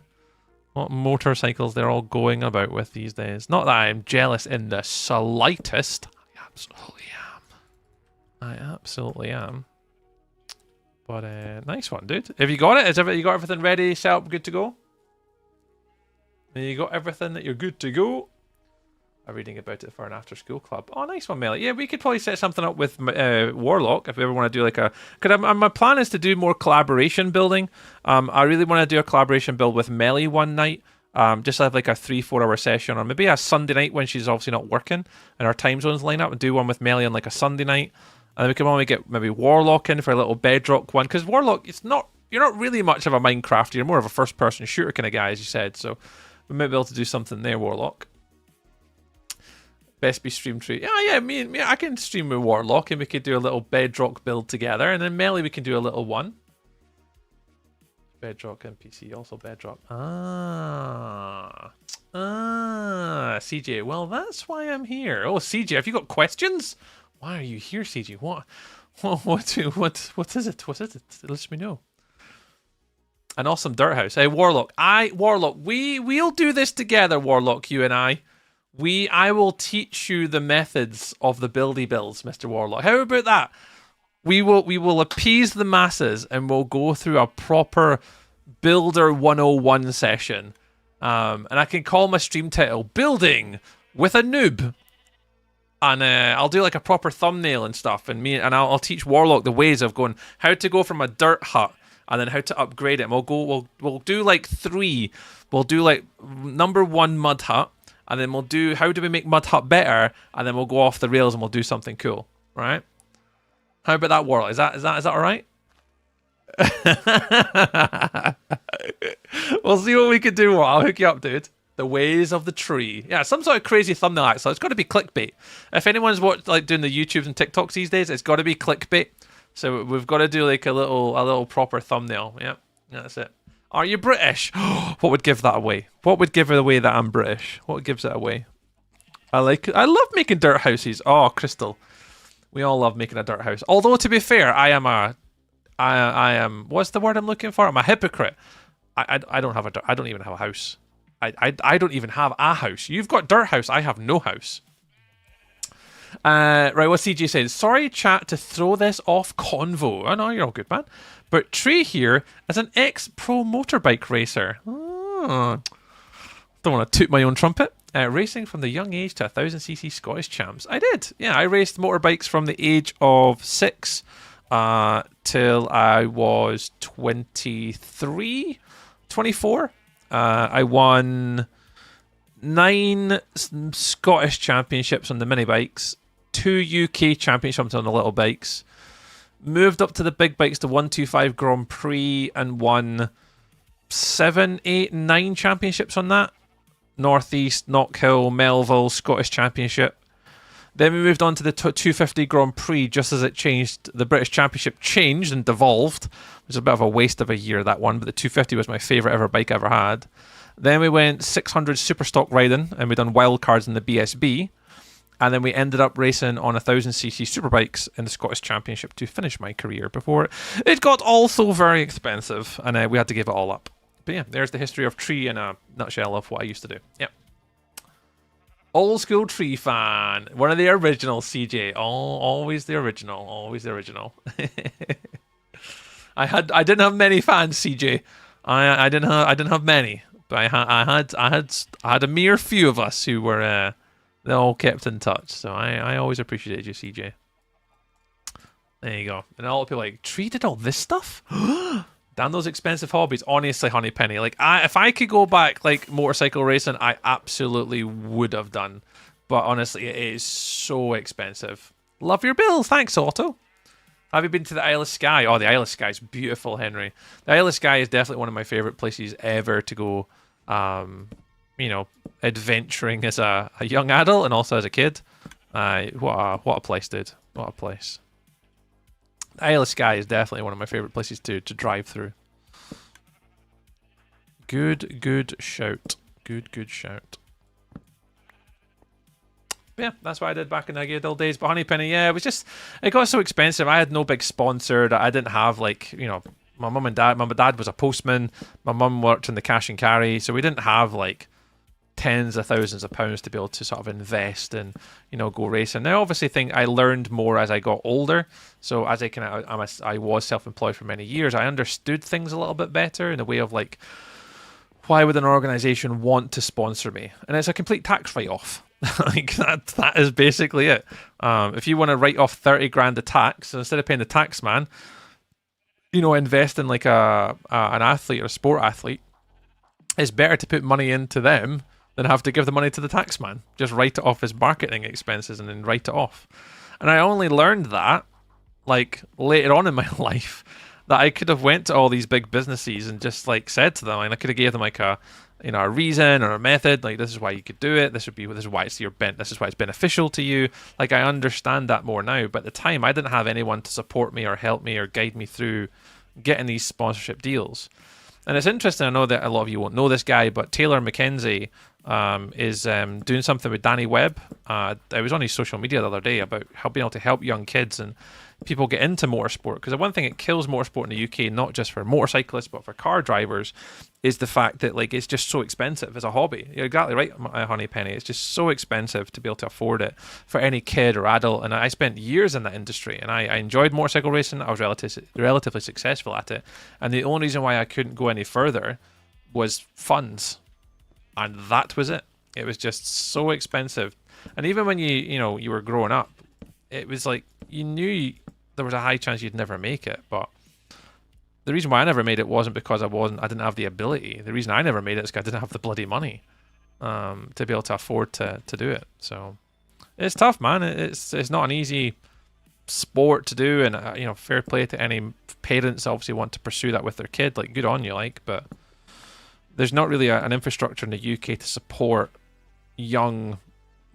What motorcycles they're all going about with these days. Not that I'm jealous in the slightest. I absolutely am. I absolutely am. But nice one, dude. Have you got it? You got everything ready, set up, good to go? You got everything that you're good to go. I'm reading about it for an after-school club. Oh, nice one, Melly. Yeah, we could probably set something up with Warlock if we ever want to do like a... Cause my plan is to do more collaboration building. I really want to do a collaboration build with Melly one night. Just have like a 3-4 hour session, or maybe a Sunday night when she's obviously not working and our time zones line up, and do one with Melly on like a Sunday night. And then we can only get maybe Warlock in for a little Bedrock one. Because Warlock, you're not really much of a Minecrafter. You're more of a first-person shooter kind of guy, as you said. So we might be able to do something there, Warlock. Best be stream tree. Yeah, me, I can stream with Warlock, and we could do a little Bedrock build together, and then Melly we can do a little one. Bedrock NPC, also Bedrock. CJ. Well, that's why I'm here. Oh, CJ, have you got questions? Why are you here, CG? What is it? What is it? Let me know. An awesome dirt house. Hey, Warlock. Warlock, we'll do this together, Warlock, you and I. I will teach you the methods of the buildy builds, Mr. Warlock. How about that? We will appease the masses and we'll go through a proper Builder 101 session. And I can call my stream title Building with a Noob. And I'll do like a proper thumbnail and stuff. And I'll teach Warlock the ways of going, how to go from a dirt hut and then how to upgrade it. And we'll do like 3. We'll do like number 1 mud hut, and then we'll do how do we make mud hut better, and then we'll go off the rails and we'll do something cool. Right? How about that, Warlock? Is that all right? We'll see what we can do. I'll hook you up, dude. The ways of the tree. Yeah, some sort of crazy thumbnail act, so it's got to be clickbait. If anyone's doing the YouTubes and TikToks these days, it's got to be clickbait. So we've got to do like a little proper thumbnail. Yeah, that's it. Are you British? What would give that away? What would give it away that I'm British? What gives it away? I love making dirt houses. Oh, Crystal. We all love making a dirt house. Although, to be fair, I am, what's the word I'm looking for? I'm a hypocrite. I don't have I don't even have a house. I don't even have a house. You've got dirt house. I have no house. Right, what CJ says. Sorry, chat, to throw this off convo. Oh, no, you're all good, man. But Trey here is an ex-pro motorbike racer. Oh, don't want to toot my own trumpet. Racing from the young age to 1000cc Scottish champs. I did. Yeah, I raced motorbikes from the age of 6 till I was 23, 24. I won 9 Scottish championships on the mini bikes, 2 UK championships on the little bikes, moved up to the big bikes to 125 Grand Prix and won 7, 8, 9 championships on that. Northeast, Knockhill, Melville, Scottish Championship. Then we moved on to the 250 Grand Prix just as it changed. The British Championship changed and devolved. It was a bit of a waste of a year, that one, but the 250 was my favourite ever bike I ever had. Then we went 600 Superstock riding, and we done wildcards in the BSB. And then we ended up racing on 1000cc superbikes in the Scottish Championship to finish my career before it got also very expensive, and we had to give it all up. But yeah, there's the history of Tree in a nutshell of what I used to do. Yep. Old school Tree fan. One of the originals, CJ. Oh, always the original. Always the original. I didn't have many fans, CJ. I didn't have many, but I had a mere few of us who were they all kept in touch. So I always appreciated you, CJ. There you go. And all the people like, Tree did all this stuff? Damn those expensive hobbies. Honestly, Honeypenny, like if I could go back like motorcycle racing, I absolutely would have done. But honestly, it is so expensive. Love your bills. Thanks, Otto. Have you been to the Isle of Skye? Oh, the Isle of Skye is beautiful, Henry. The Isle of Skye is definitely one of my favorite places ever to go. Adventuring as a young adult and also as a kid. What a place, dude. What a place. The Isle of Skye is definitely one of my favourite places to drive through. Good shout. Good shout. But yeah, that's what I did back in the good old days. But Honeypenny, yeah, it got so expensive. I had no big sponsor. I didn't have my mum and dad. My dad was a postman. My mum worked in the cash and carry. So we didn't have like tens of thousands of pounds to be able to sort of invest and go racing. Now, obviously, I learned more as I got older. So as I was self-employed for many years, I understood things a little bit better in the way of like, why would an organization want to sponsor me? And it's a complete tax write-off. Like that is basically it. If you want to write off 30 grand of tax, so instead of paying the tax man, invest in like an athlete or a sport athlete, it's better to put money into them than have to give the money to the tax man. Just write it off as marketing expenses and then write it off. And I only learned that like later on in my life, that I could have went to all these big businesses and just like said to them, and I could have gave them like a reason or a method, like this is why you could do it, this is why it's beneficial to you. Like I understand that more now, but at the time I didn't have anyone to support me or help me or guide me through getting these sponsorship deals. And it's interesting, I know that a lot of you won't know this guy, but Taylor McKenzie is doing something with Danny Webb. I was on his social media the other day about being able to help young kids and people get into motorsport, because the one thing that kills motorsport in the UK, not just for motorcyclists but for car drivers, is the fact that like it's just so expensive as a hobby. You're exactly right, Honey Penny. It's just so expensive to be able to afford it for any kid or adult. And I spent years in that industry, and I enjoyed motorcycle racing. I was relatively successful at it, and the only reason why I couldn't go any further was funds. And that was it. It was just so expensive. And even when you were growing up, it was like you knew there was a high chance you'd never make it. But the reason why I never made it wasn't because I didn't have the ability. The reason I never made it is because I didn't have the bloody money to be able to afford to do it. So it's tough, man. It's not an easy sport to do, and fair play to any parents obviously want to pursue that with their kid. Like, good on you, but there's not really an infrastructure in the UK to support young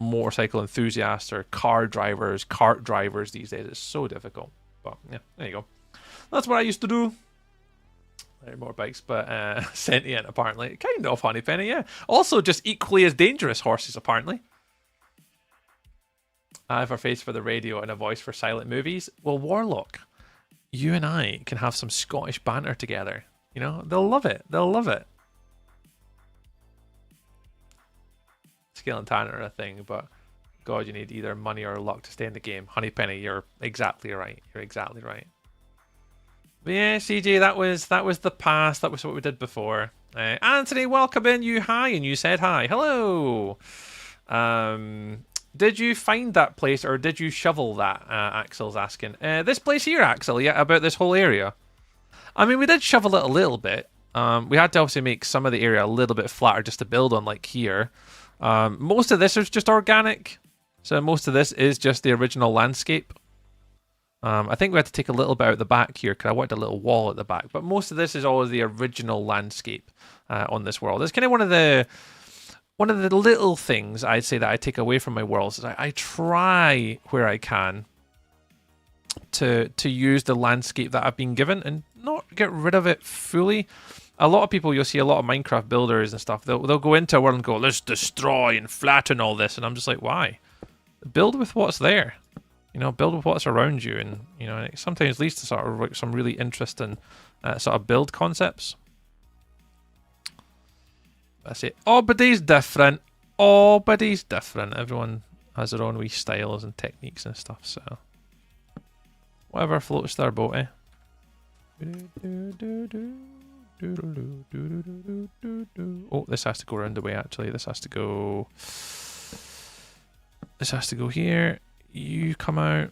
motorcycle enthusiasts or car drivers, kart drivers these days. It's so difficult. But yeah, there you go. That's what I used to do. There are more bikes, but sentient apparently. Kind of, Honeypenny, yeah. Also just equally as dangerous horses, apparently. I have a face for the radio and a voice for silent movies. Well, Warlock, you and I can have some Scottish banter together. They'll love it. They'll love it. Skill and talent are a thing, but God, you need either money or luck to stay in the game. Honeypenny, you're exactly right. You're exactly right. But yeah, CJ, that was the past. That was what we did before. Anthony, welcome in. You hi, and you said hi. Hello. Did you find that place, or did you shovel that? Axel's asking. This place here, Axel. Yeah, about this whole area. I mean, we did shovel it a little bit. We had to obviously make some of the area a little bit flatter just to build on, like here. Most of this is just organic, so most of this is just the original landscape. I think we had to take a little bit out the back here because I wanted a little wall at the back, but most of this is always the original landscape on this world. It's kind of one of the little things I'd say that I take away from my worlds. Is I try where I can to use the landscape that I've been given and not get rid of it fully. A lot of people, you'll see a lot of Minecraft builders and stuff, they'll go into a world and go, let's destroy and flatten all this. And I'm just like, why? Build with what's there. Build with what's around you. And, it sometimes leads to sort of like some really interesting sort of build concepts. I say, everybody's different. Everybody's different. Everyone has their own wee styles and techniques and stuff. So, whatever floats their boat, eh? Oh, this has to go around the way, actually. This has to go here. You come out.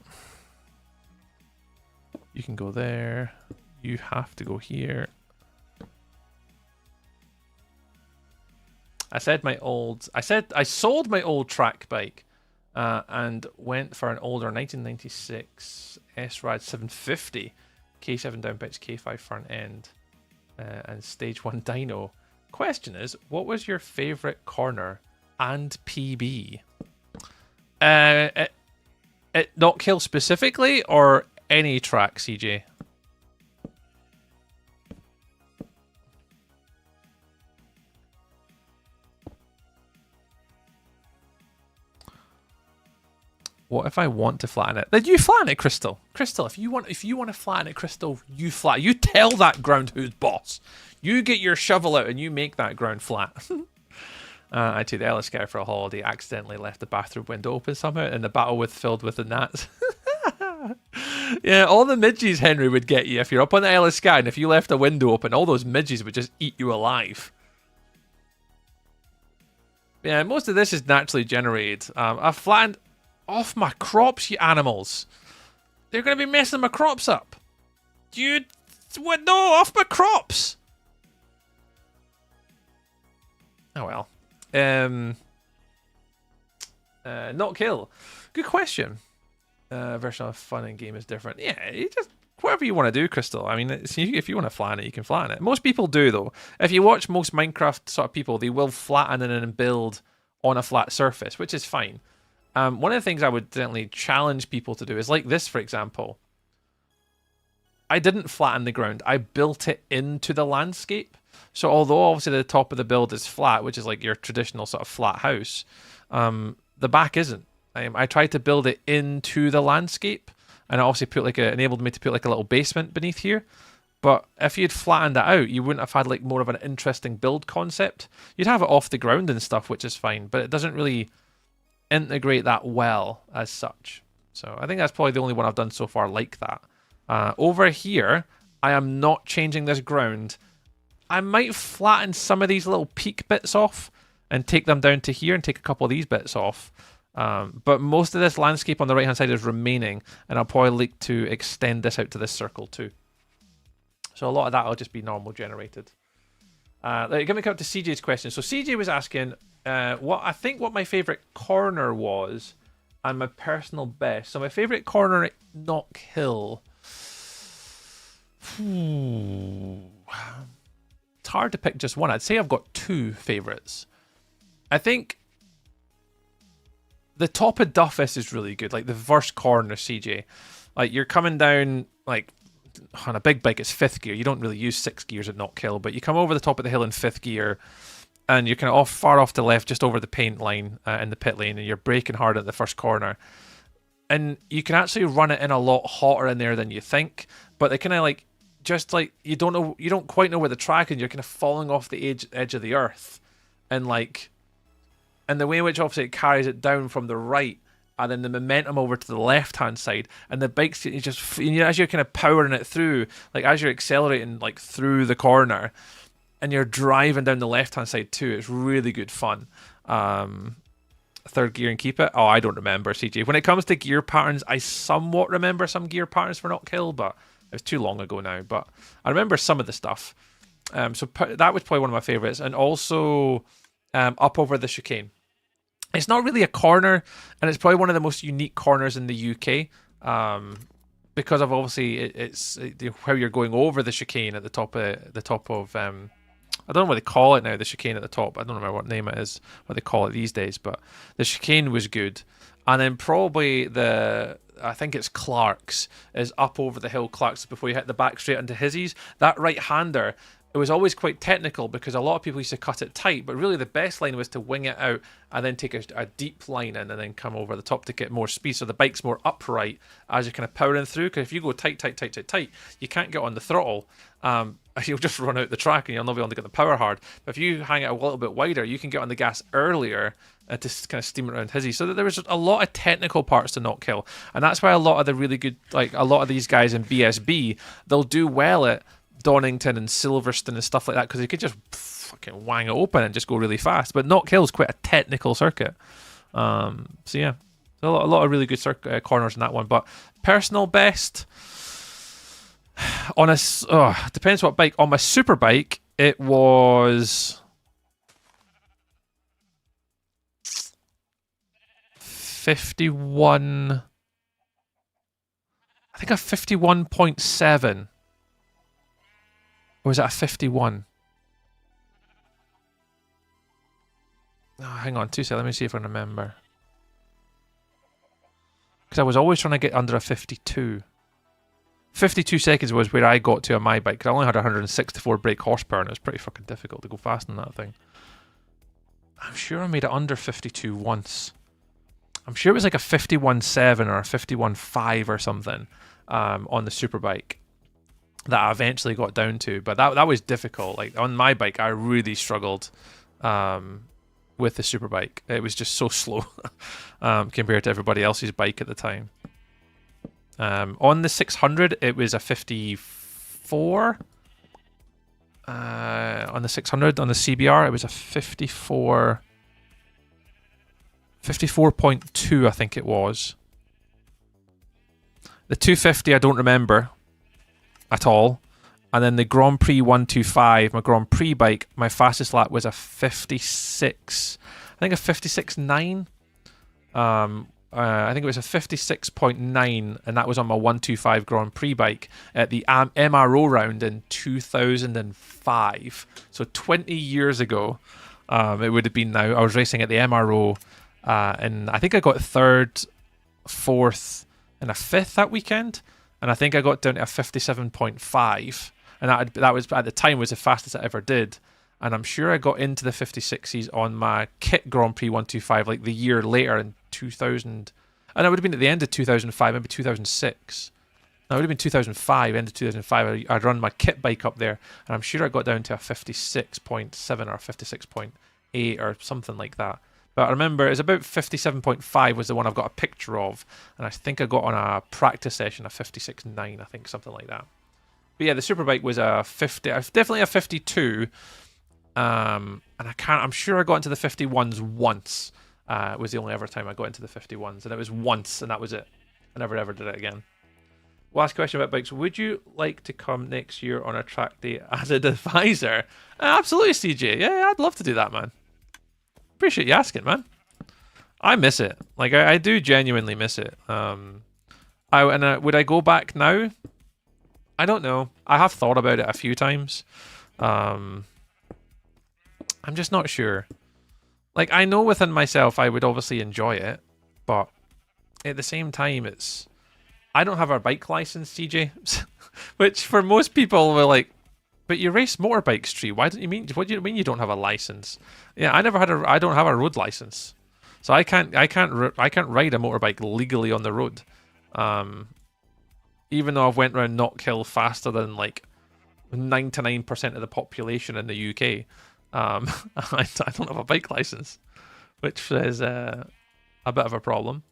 You can go there. You have to go here. I said I sold my old track bike and went for an older 1996 S-Rad 750 K7 down pitch, K5 front end. And stage 1 dyno. Question is, what was your favorite corner and PB? Not Kill specifically, or any track, CJ? What if I want to flatten it? Then you flatten it, Crystal. Crystal, if you want to flatten it, Crystal, you flatten. You tell that ground who's boss. You get your shovel out and you make that ground flat. I took the Ellis guy for a holiday. Accidentally left the bathroom window open somehow, and the battle filled with the gnats. Yeah, all the midges, Henry, would get you if you're up on the Ellis sky, and if you left a window open, all those midges would just eat you alive. Yeah, most of this is naturally generated. I've flattened off my crops, you animals. They're going to be messing my crops up. Dude, what? No, off my crops. Oh well. Not kill. Good question. Version of fun in game is different. Yeah, you just whatever you want to do, Crystal. I mean, if you want to flatten it, you can flatten it. Most people do, though. If you watch most Minecraft sort of people, they will flatten and then build on a flat surface, which is fine. One of the things I would definitely challenge people to do is like this, for example. I didn't flatten the ground. I built it into the landscape. So although obviously the top of the build is flat, which is like your traditional sort of flat house, the back isn't. I tried to build it into the landscape, and it obviously enabled me to put like a little basement beneath here. But if you'd flattened it out, you wouldn't have had like more of an interesting build concept. You'd have it off the ground and stuff, which is fine, but it doesn't really integrate that well as such. So I think that's probably the only one I've done so far like that. Over here, I am not changing this ground. I might flatten some of these little peak bits off and take them down to here and take a couple of these bits off. But most of this landscape on the right-hand side is remaining, and I'll probably like to extend this out to this circle too. So a lot of that will just be normal generated. Let me come up to CJ's question. So CJ was asking what my favourite corner was and my personal best. So my favourite corner at Knock Hill. It's hard to pick just one. I'd say I've got two favourites. I think the top of Duffus is really good. Like the first corner, CJ. Like you're coming down like on a big bike, it's 5th gear. You don't really use 6 gears at Knock Hill, but you come over the top of the hill in 5th gear, and you're kind of far off to the left, just over the paint line in the pit lane, and you're braking hard at the first corner. And you can actually run it in a lot hotter in there than you think, but they kind of like, just like, you don't quite know where the track is, and you're kind of falling off the edge of the earth. And like, and the way in which obviously it carries it down from the right, and then the momentum over to the left-hand side, and the bike's as you're kind of powering it through, like as you're accelerating like through the corner, and you're driving down the left-hand side too, it's really good fun. 3rd gear and keep it. Oh, I don't remember, CJ. When it comes to gear patterns, I somewhat remember some gear patterns for Knock Hill, but it was too long ago now. But I remember some of the stuff. So that was probably one of my favourites, and also up over the chicane. It's not really a corner, and it's probably one of the most unique corners in the UK, because of obviously it's how you're going over the chicane at the top of I don't know what they call it now, the chicane at the top. I don't remember what name it is, what they call it these days, but the chicane was good. And then probably I think it's Clark's, is up over the hill, Clark's, before you hit the back straight into Hizzy's. That right-hander, it was always quite technical because a lot of people used to cut it tight, but really the best line was to wing it out and then take a deep line in and then come over the top to get more speed, so the bike's more upright as you're kind of powering through. Because if you go tight, you can't get on the throttle. You'll just run out the track and you'll not be able to get the power hard. But if you hang it a little bit wider, you can get on the gas earlier to kind of steam it around Hizzy. So that there was a lot of technical parts to Knock Hill, and that's why a lot of the really good, like a lot of these guys in BSB, they'll do well at Donington and Silverstone and stuff like that, because you could just fucking wang it open and just go really fast. But Knock Hill is quite a technical circuit. So yeah, a lot of really good corners in that one. But personal best on depends what bike. On my super bike, it was 51. I think a 51.7. Or was that a 51? Oh, hang on 2 seconds. Let me see if I can remember. Because I was always trying to get under a 52. 52 seconds was where I got to on my bike, because I only had 164 brake horsepower, and it was pretty fucking difficult to go fast on that thing. I'm sure I made it under 52 once. I'm sure it was like a 51.7 or a 51.5 or something on the super bike that I eventually got down to, but that was difficult. Like on my bike, I really struggled with the super bike. It was just so slow compared to everybody else's bike at the time. On the 600, it was a 54. On the 600, on the CBR, it was a 54. 54.2, I think it was. The 250, I don't remember at all. And then the Grand Prix 125, my Grand Prix bike, my fastest lap was a 56, I think a 56.9. I think it was a 56.9, and that was on my 125 Grand Prix bike at the MRO round in 2005. So 20 years ago, it would have been now. I was racing at the MRO, and I think I got 3rd, 4th, and a 5th that weekend. and I think I got down to a 57.5, and that was at the time was the fastest I ever did. And I'm sure I got into the 56s on my Kit Grand Prix 125 like the year later in 2000, and it would have been at the end of 2005, maybe 2006. No, it would have been 2005, end of 2005. I'd run my kit bike up there, and I'm sure I got down to a 56.7 or 56.8 or something like that. But I remember it was about 57.5 was the one I've got a picture of, and I think I got on a practice session a 56.9, I think, something like that. But yeah, the Superbike was a 50, definitely a 52, and I'm sure I got into the 51s once. It was the only ever time I got into the 51s, and it was once, and that was it. I never ever did it again. Last question about bikes. Would you like to come next year on a track day as an advisor? Absolutely, CJ. Yeah, I'd love to do that, man. Appreciate you asking, man. I miss it. Like, I do genuinely miss it. Would I go back now? I don't know. I have thought about it a few times. I'm just not sure. Like, I know within myself I would obviously enjoy it, but at the same time, I don't have a bike license, CJ, which for most people were like, but you race motorbikes, Tree. What do you mean you don't have a license? Yeah, I don't have a road license, so I can't ride a motorbike legally on the road. Even though I've went around Knockhill faster than like 99% of the population in the UK, I don't have a bike license, which is a bit of a problem.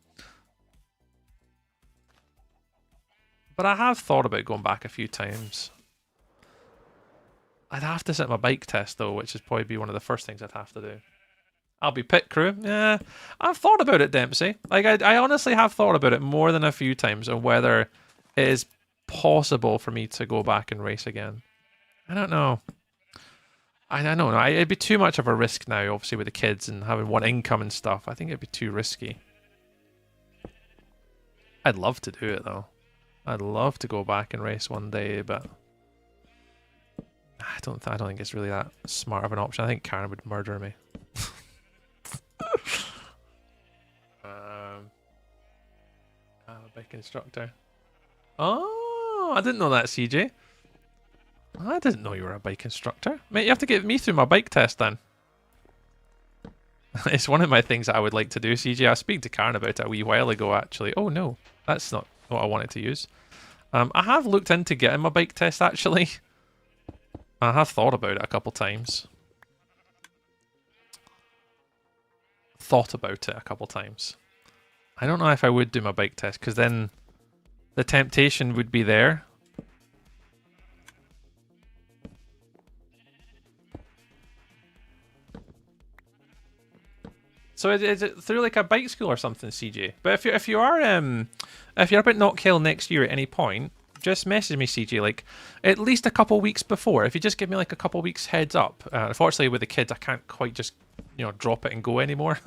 But I have thought about going back a few times. I'd have to sit my bike test though, which is probably be one of the first things I'd have to do. I'll be pit crew. Yeah, I've thought about it, Dempsey. Like I honestly have thought about it more than a few times on whether it is possible for me to go back and race again. I don't know. I don't know. It'd be too much of a risk now, obviously with the kids and having one income and stuff. I think it'd be too risky. I'd love to do it though. I'd love to go back and race one day, but I don't think it's really that smart of an option. I think Karen would murder me. Bike instructor. Oh, I didn't know that, CJ. I didn't know you were a bike instructor. Mate, you have to get me through my bike test then. It's one of my things that I would like to do, CJ. I was speaking to Karen about it a wee while ago, actually. Oh, no. That's not what I wanted to use. I have looked into getting my bike test, actually. I have thought about it a couple times. I don't know if I would do my bike test, because then the temptation would be there. So is it through like a bike school or something, CJ? But if you're up at Knockhill next year at any point, just message me, CJ, like at least a couple weeks before. If you just give me like a couple weeks heads up. Unfortunately, with the kids, I can't quite just drop it and go anymore.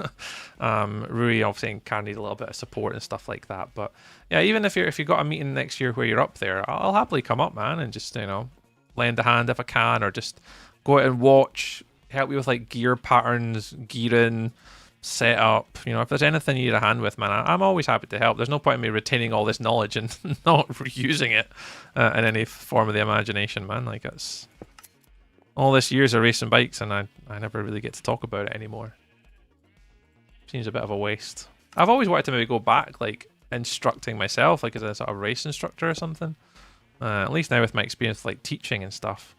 Rui obviously can need a little bit of support and stuff like that. But yeah, even if you got a meeting next year where you're up there, I'll happily come up, man, and just lend a hand if I can, or just go out and watch, help you with like gear patterns, gearing, setup. If there's anything you need a hand with, man, I'm always happy to help. There's no point in me retaining all this knowledge and not using it in any form of the imagination, man. Like, it's all this years of racing bikes and I never really get to talk about it anymore. Seems a bit of a waste. I've always wanted to maybe go back, like instructing myself, like as a sort of race instructor or something. At least now with my experience like teaching and stuff.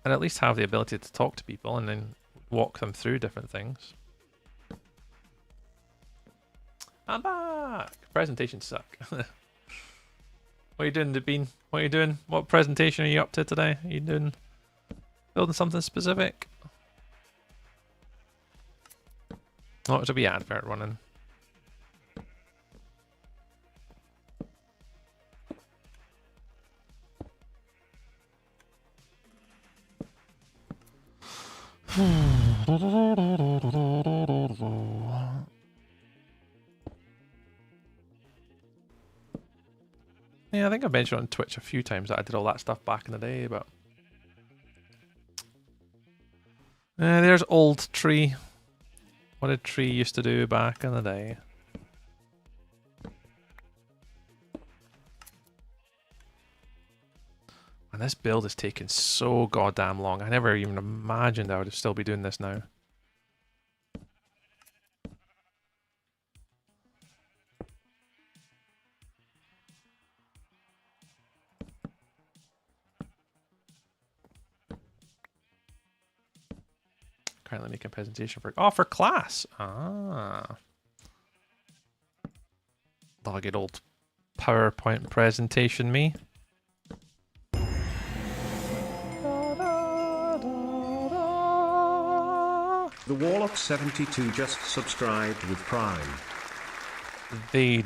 And at least have the ability to talk to people and then walk them through different things. I'm back! Presentations suck. What are you doing, Bean? What are you doing? What presentation are you up to today? Are you doing building something specific? Oh, there's a wee advert running. Yeah, I think I mentioned on Twitch a few times that I did all that stuff back in the day, but there's old Tree. What did Tree used to do back in the day? this build is taking so goddamn long. I never even imagined I would still be doing this now. Currently making a presentation for class. Ah. Love a good old PowerPoint presentation, me. The Warlock 72 just subscribed with Prime. They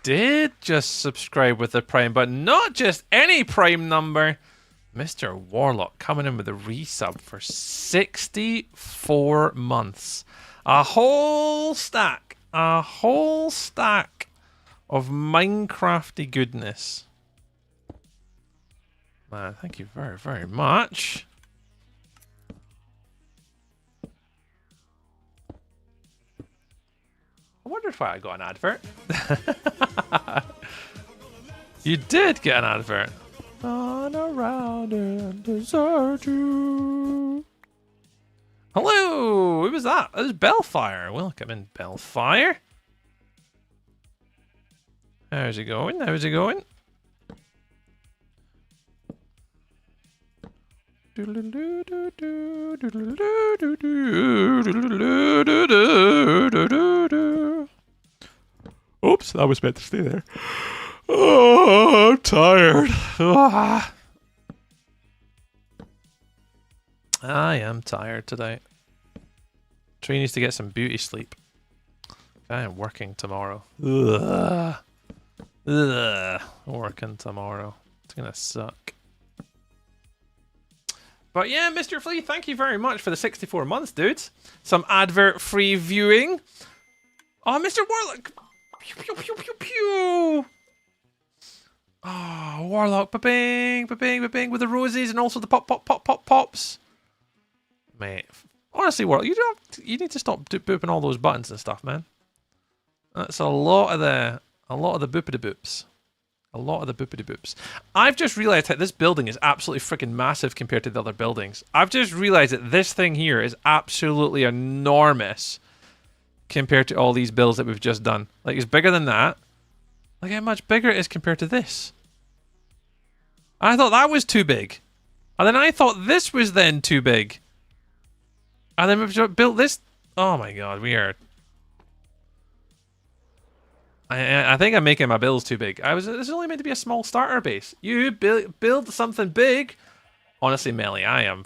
did just subscribe with the Prime, but not just any Prime number. Mr. Warlock coming in with a resub for 64 months. A whole stack. A whole stack of Minecrafty goodness. Man, thank you very, very much. I wonder why I got an advert. You did get an advert. Run around and desert you. Hello, who was that? It was Bellfire. Welcome in, Bellfire. How's it going? How's it going? Oops, that was meant to stay there. Oh, I'm tired. Ah. I am tired today. Tree needs to get some beauty sleep. I am working tomorrow. Ugh. Ugh. Working tomorrow. It's gonna suck. But yeah, Mr. Flea, thank you very much for the 64 months, dudes. Some advert-free viewing. Oh, Mr. Warlock. Pew, pew, pew, pew, pew. Oh, Warlock. Ba-bing, ba-bing, ba-bing with the roses and also the pop, pop, pop, pop, pops. Mate, honestly, Warlock, you need to stop booping all those buttons and stuff, man. That's a lot of the boopity boops. A lot of the boopity boops. I've just realized that this building is absolutely freaking massive compared to the other buildings. I've just realized that this thing here is absolutely enormous compared to all these builds that we've just done. Like, it's bigger than that. Look how much bigger it is compared to this. I thought that was too big. And then I thought this was then too big. And then we've built this. Oh my god, we are... I think I'm making my builds too big. This is only meant to be a small starter base. You build something big. Honestly, Melly, I am...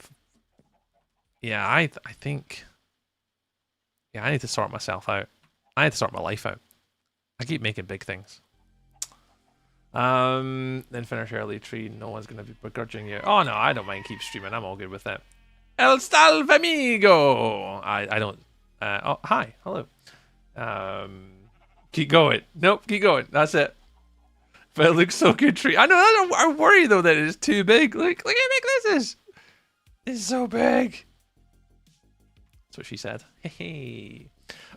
Yeah, I think... Yeah, I need to sort myself out. I need to sort my life out. I keep making big things. Then finish early, Tree. No one's going to be begrudging you. Oh, no, I don't mind. Keep streaming. I'm all good with it. El Salve Amigo! I don't... oh, hi. Hello. Keep going. Nope, keep going. That's it. But it looks so good, Tree. I know. I worry, though, that it is too big. Look how big this is. It's so big. That's what she said. Hey.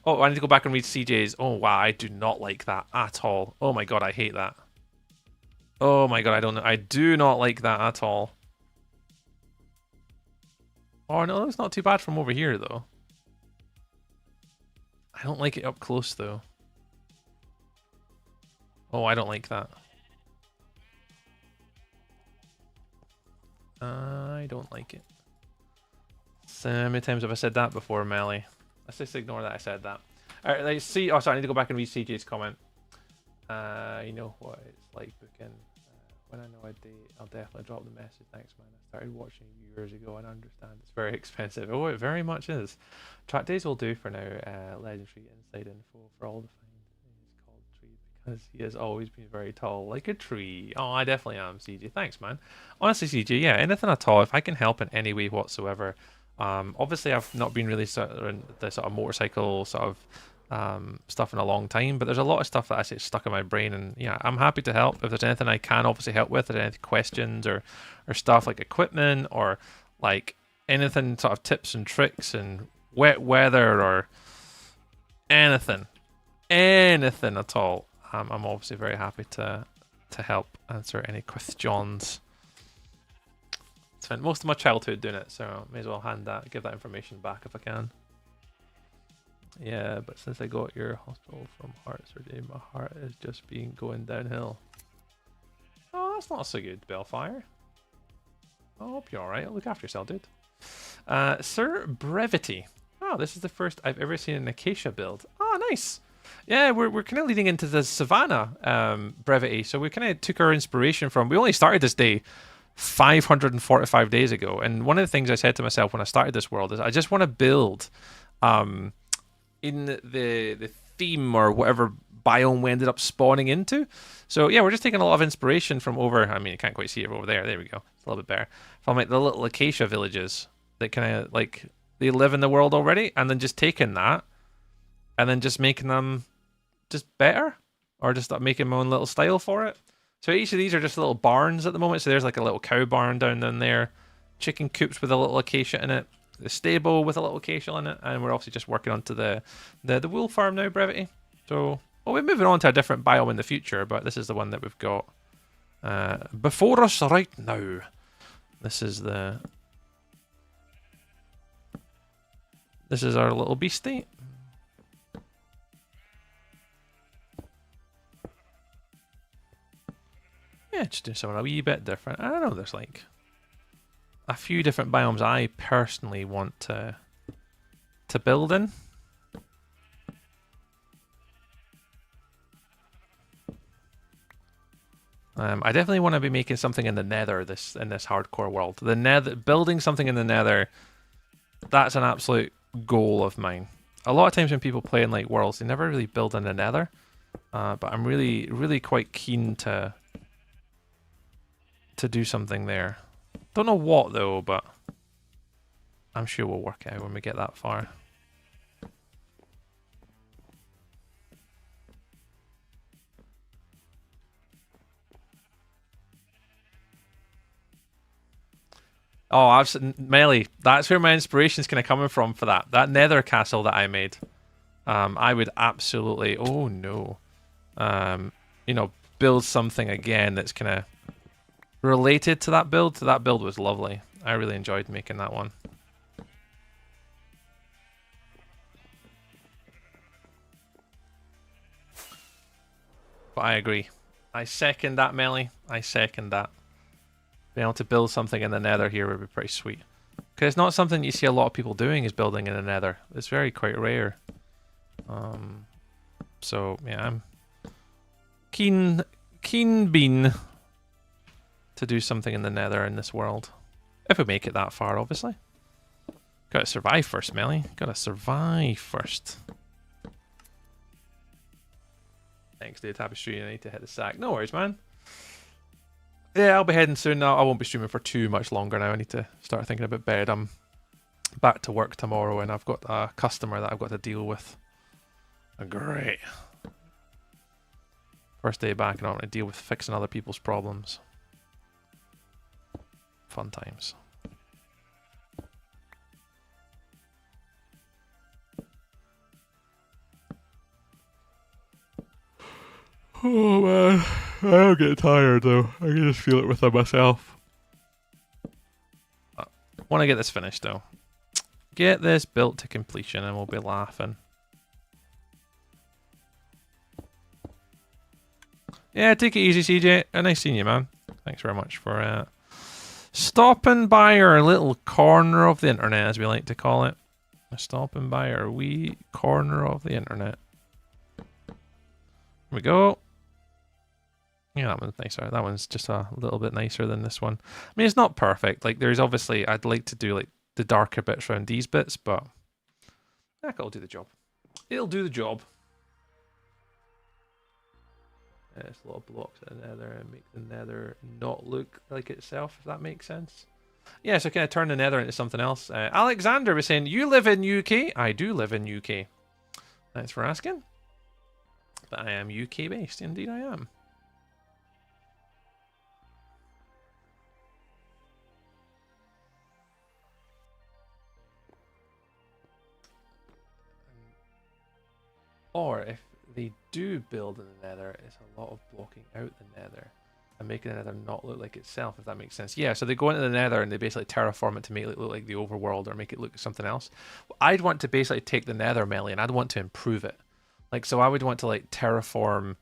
Oh, I need to go back and read CJ's. Oh, wow. I do not like that at all. Oh, my God. I hate that. Oh, my God. I do not like that at all. Oh, no. It's not too bad from over here, though. I don't like it up close, though. Oh, I don't like that. I don't like it. So many times have I said that before, Melly? Let's just ignore that I said that. Alright, let's see. Oh, sorry, I need to go back and read CJ's comment. You know what it's like booking. When I know a date, I'll definitely drop the message. Thanks, man. I started watching you years ago and I understand it's very expensive. Oh, it very much is. Track days will do for now. Legendary inside info for all the fine. It's called Tree because he has always been very tall, like a tree. Oh, I definitely am, CJ. Thanks, man. Honestly, CJ, yeah, anything at all. If I can help in any way whatsoever. Obviously, I've not been really sort of in the sort of motorcycle sort of stuff in a long time, but there's a lot of stuff that I say stuck in my brain, and yeah, I'm happy to help if there's anything I can obviously help with. If there's any questions or stuff like equipment or like anything sort of tips and tricks and wet weather or anything at all, I'm obviously very happy to help answer any questions. spent most of my childhood doing it, so may as well give that information back if I can. Yeah, but since I got your hospital from heart surgery, my heart is just going downhill. Oh, that's not so good, Bellfire. I hope you're alright. Look after yourself, dude. Sir Brevity. Oh, this is the first I've ever seen an Acacia build. Oh, nice. Yeah, we're kind of leading into the Savannah Brevity, so we kind of took our inspiration from... We only started this day 545 days ago, and one of the things I said to myself when I started this world is I just want to build in the theme or whatever biome we ended up spawning into. So yeah, we're just taking a lot of inspiration from over... I mean, you can't quite see it over there. There we go. It's a little bit better. From like the little Acacia villages that kind of like... They live in the world already, and then just taking that and then just making them just better, or just making my own little style for it. So each of these are just little barns at the moment. So there's like a little cow barn down there, chicken coops with a little acacia in it, the stable with a little acacia in it, and we're obviously just working onto the wool farm now, Brevity. So we're moving on to a different biome in the future, but this is the one that we've got before us right now. This is our little beastie. Yeah, just doing something a wee bit different. I don't know, there's like a few different biomes I personally want to build in. I definitely want to be making something in the Nether in this hardcore world. The Nether, building something in the Nether, that's an absolute goal of mine. A lot of times when people play in like worlds, they never really build in the Nether. But I'm really, really quite keen to do something there. Don't know what though, but I'm sure we'll work it out when we get that far. Oh, Melly, that's where my inspiration's kind of coming from for that. That Nether castle that I made. I would absolutely, oh no, you know, build something again that's kind of related to that build. That build was lovely. I really enjoyed making that one. But I agree. I second that, Melly. I second that. Being able to build something in the Nether here would be pretty sweet. Because it's not something you see a lot of people doing, is building in the Nether. It's quite rare. So yeah, I'm keen bean to do something in the Nether in this world. If we make it that far, obviously. Gotta survive first, Melly. Gotta survive first. Thanks, dude. Tapestry. I need to hit the sack. No worries, man. Yeah, I'll be heading soon now. I won't be streaming for too much longer now. I need to start thinking about bed. I'm back to work tomorrow and I've got a customer that I've got to deal with. Great. First day back and I want to deal with fixing other people's problems. Fun times. Oh man, I don't get tired though. I can just feel it within myself. I want to get this finished though. Get this built to completion and we'll be laughing. Yeah, take it easy, CJ. Nice seeing you, man. Thanks very much for stopping by our little corner of the internet, as we like to call it. Stopping by our wee corner of the internet. Here we go. Yeah, that one's nicer. That one's just a little bit nicer than this one. I mean, it's not perfect. Like, there's obviously... I'd like to do, like, the darker bits around these bits, but... That'll do the job. It'll do the job. It's a lot of blocks in the Nether and make the Nether not look like itself, if that makes sense. Yeah, so kind of turn the Nether into something else. Alexander was saying, you live in UK? I do live in UK. Thanks for asking. But I am UK based. Indeed I am. Or if they do build in the Nether, it's a lot of blocking out the Nether. and making the nether not look like itself, if that makes sense. Yeah, so they go into the nether and they basically terraform it to make it look like the overworld or make it look like something else. I'd want to basically take the nether, Melly, and I'd want to improve it. Like, so I would want to like terraform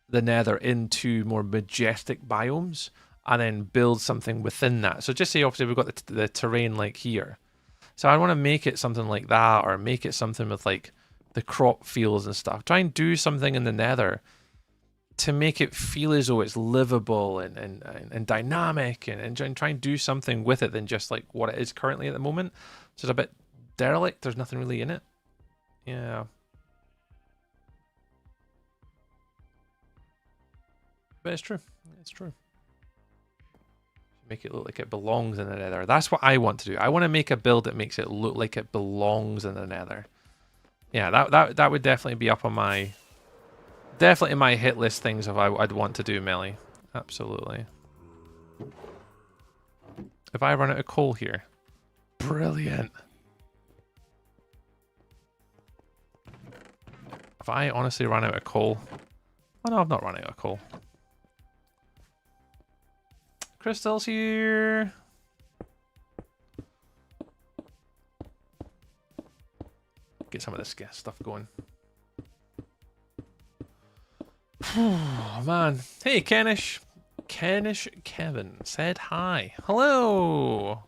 the nether into more majestic biomes and then build something within that. So just say obviously we've got the terrain like here. So I want to make it something like that, or make it something with like the crop fields and stuff. Try and do something in the nether to make it feel as though it's livable and dynamic, and try and do something with it than just like what it is currently at the moment. So it's a bit derelict. There's nothing really in it. Yeah. But it's true. It's true. Make it look like it belongs in the nether. That's what I want to do. I want to make a build that makes it look like it belongs in the nether. Yeah, that would definitely be up on my... Definitely in my hit list things I'd want to do, Melly. Absolutely. If I run out of coal here. Brilliant. If I honestly run out of coal... Oh no, I've not run out of coal. Crystal's here. Get some of this stuff going. Oh man. Hey Kenish. Kenish Kevin said hi. Hello.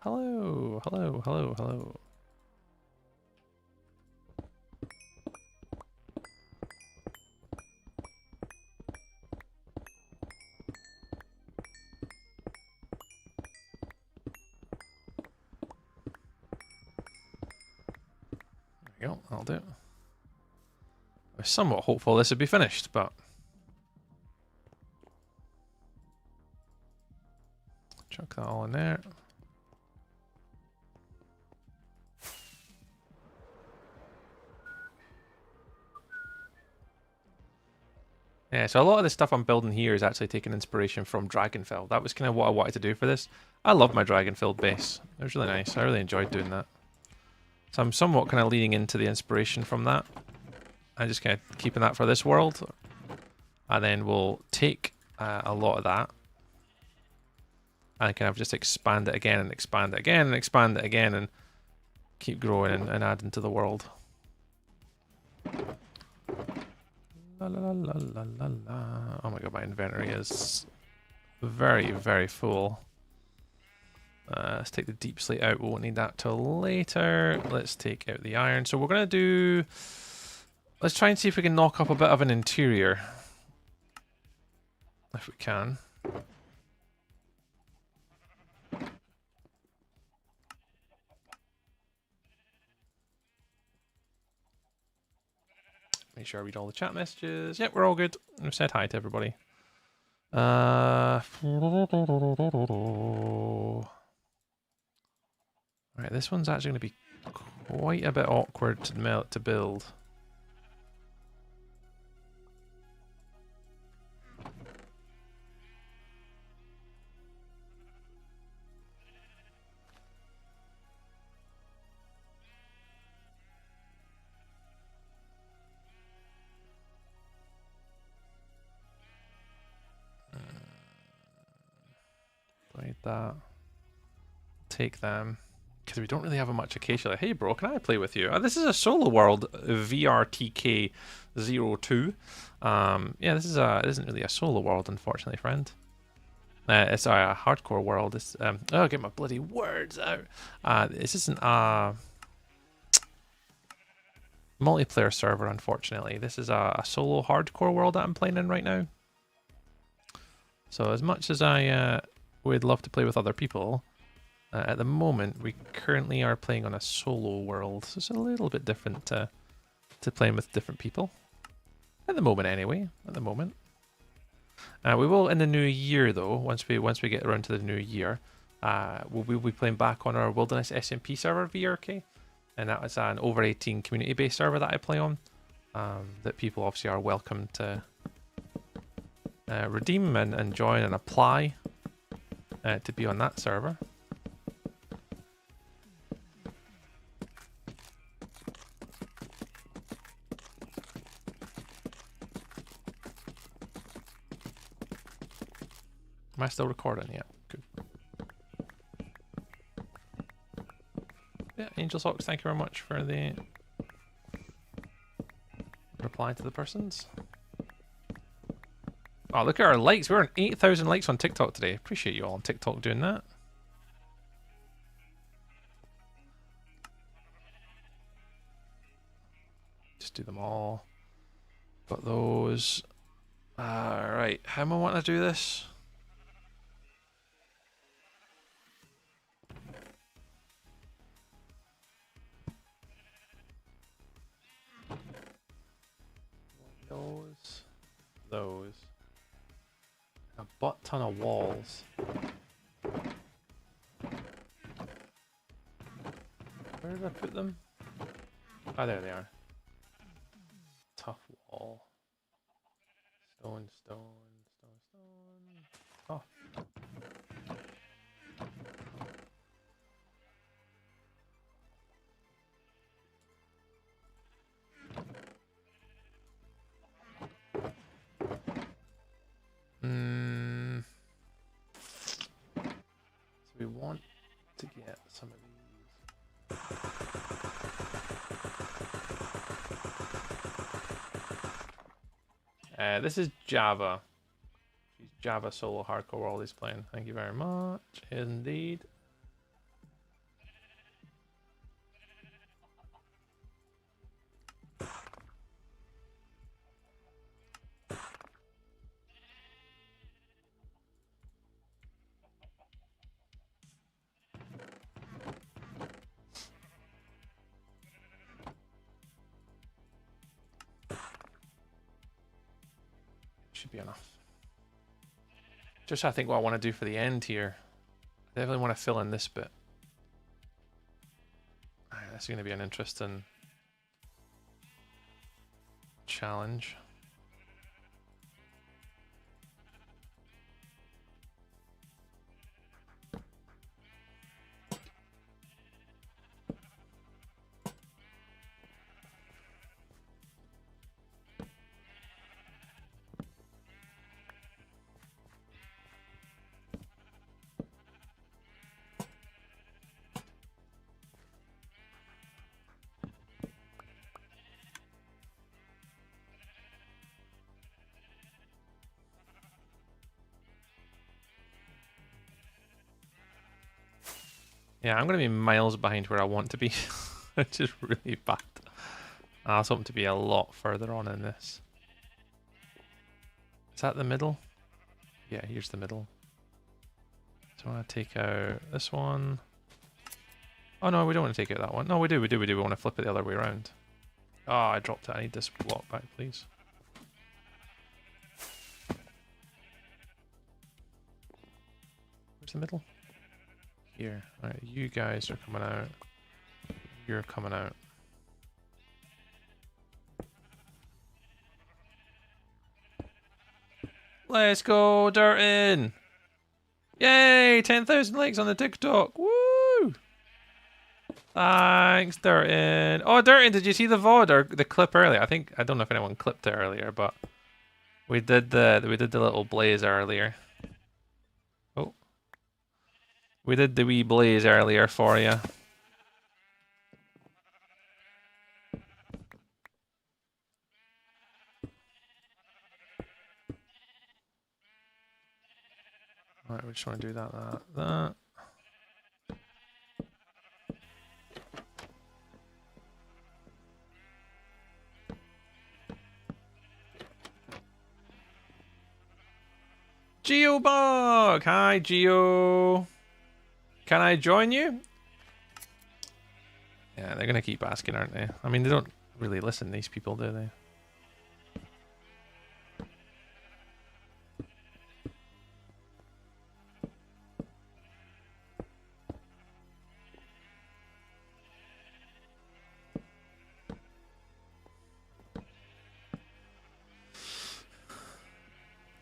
Hello. Hello. Hello. Hello. There you go. I'll do it. I was somewhat hopeful this would be finished, but chuck that all in there. Yeah, so a lot of the stuff I'm building here is actually taking inspiration from Dragonfell. That was kind of what I wanted to do for this. I love my Dragonfell base. It was really nice. I really enjoyed doing that. So I'm somewhat kind of leaning into the inspiration from that. I'm just kind of keeping that for this world. And then we'll take a lot of that and kind of just expand it again and expand it again and expand it again and keep growing and adding to the world. La, la, la, la, la, la. Oh my god, my inventory is very, very full. Let's take the deep slate out. We won't need that till later. Let's take out the iron. So we're going to do... Let's try and see if we can knock up a bit of an interior. If we can. Make sure I read all the chat messages. Yep, we're all good. We've said hi to everybody. Right, this one's actually going to be quite a bit awkward to build. Like that. Take them. Because we don't really have much acacia. Like, hey bro, can I play with you? This is a solo world, VRTK02. Yeah, this isn't really a solo world, unfortunately, friend. It's a hardcore world. It's oh, get my bloody words out. This isn't a multiplayer server, unfortunately. This is a solo hardcore world that I'm playing in right now. So as much as I would love to play with other people, at the moment we currently are playing on a solo world. So it's a little bit different to playing with different people. At the moment, anyway. At the moment. We will in the new year, though. Once we get around to the new year, we'll be playing back on our Wilderness SMP server, VRK, and that is an over 18 community-based server that I play on. That people obviously are welcome to redeem and join and apply to be on that server. Am I still recording? Yeah, good. Yeah, Angel Socks, thank you very much for the reply to the persons. Oh, look at our likes. We're on 8,000 likes on TikTok today. Appreciate you all on TikTok doing that. Just do them all. Got those. Alright, how am I wanting to do this? Those. A butt ton of walls. Where did I put them? Ah, there they are. Tough wall. Stone, stone, stone, stone. So we want to get some of these. This is Java. She's Java solo hardcore world he's playing. Thank you very much. Indeed. Should be enough. Just I think what I want to do for the end here. I definitely want to fill in this bit. Alright, that's going to be an interesting challenge. Yeah, I'm going to be miles behind where I want to be, which is really bad. I was hoping to be a lot further on in this. Is that the middle? Yeah, here's the middle. So I want to take out this one. Oh no, we don't want to take out that one. No, we do. We want to flip it the other way around. Oh, I dropped it. I need this block back, please. Where's the middle? Here. Alright, you guys are coming out. You're coming out. Let's go, Dirtin! Yay! 10,000 likes on the TikTok! Woo! Thanks, Dirtin. Oh, Dirtin, did you see the VOD or the clip earlier? I don't know if anyone clipped it earlier, but we did the little blaze earlier. Oh. We did the wee blaze earlier for you. Alright, we just want to do that. Geobug! Hi, Geo! Can I join you? Yeah, they're gonna keep asking, aren't they? I mean, they don't really listen, these people, do they?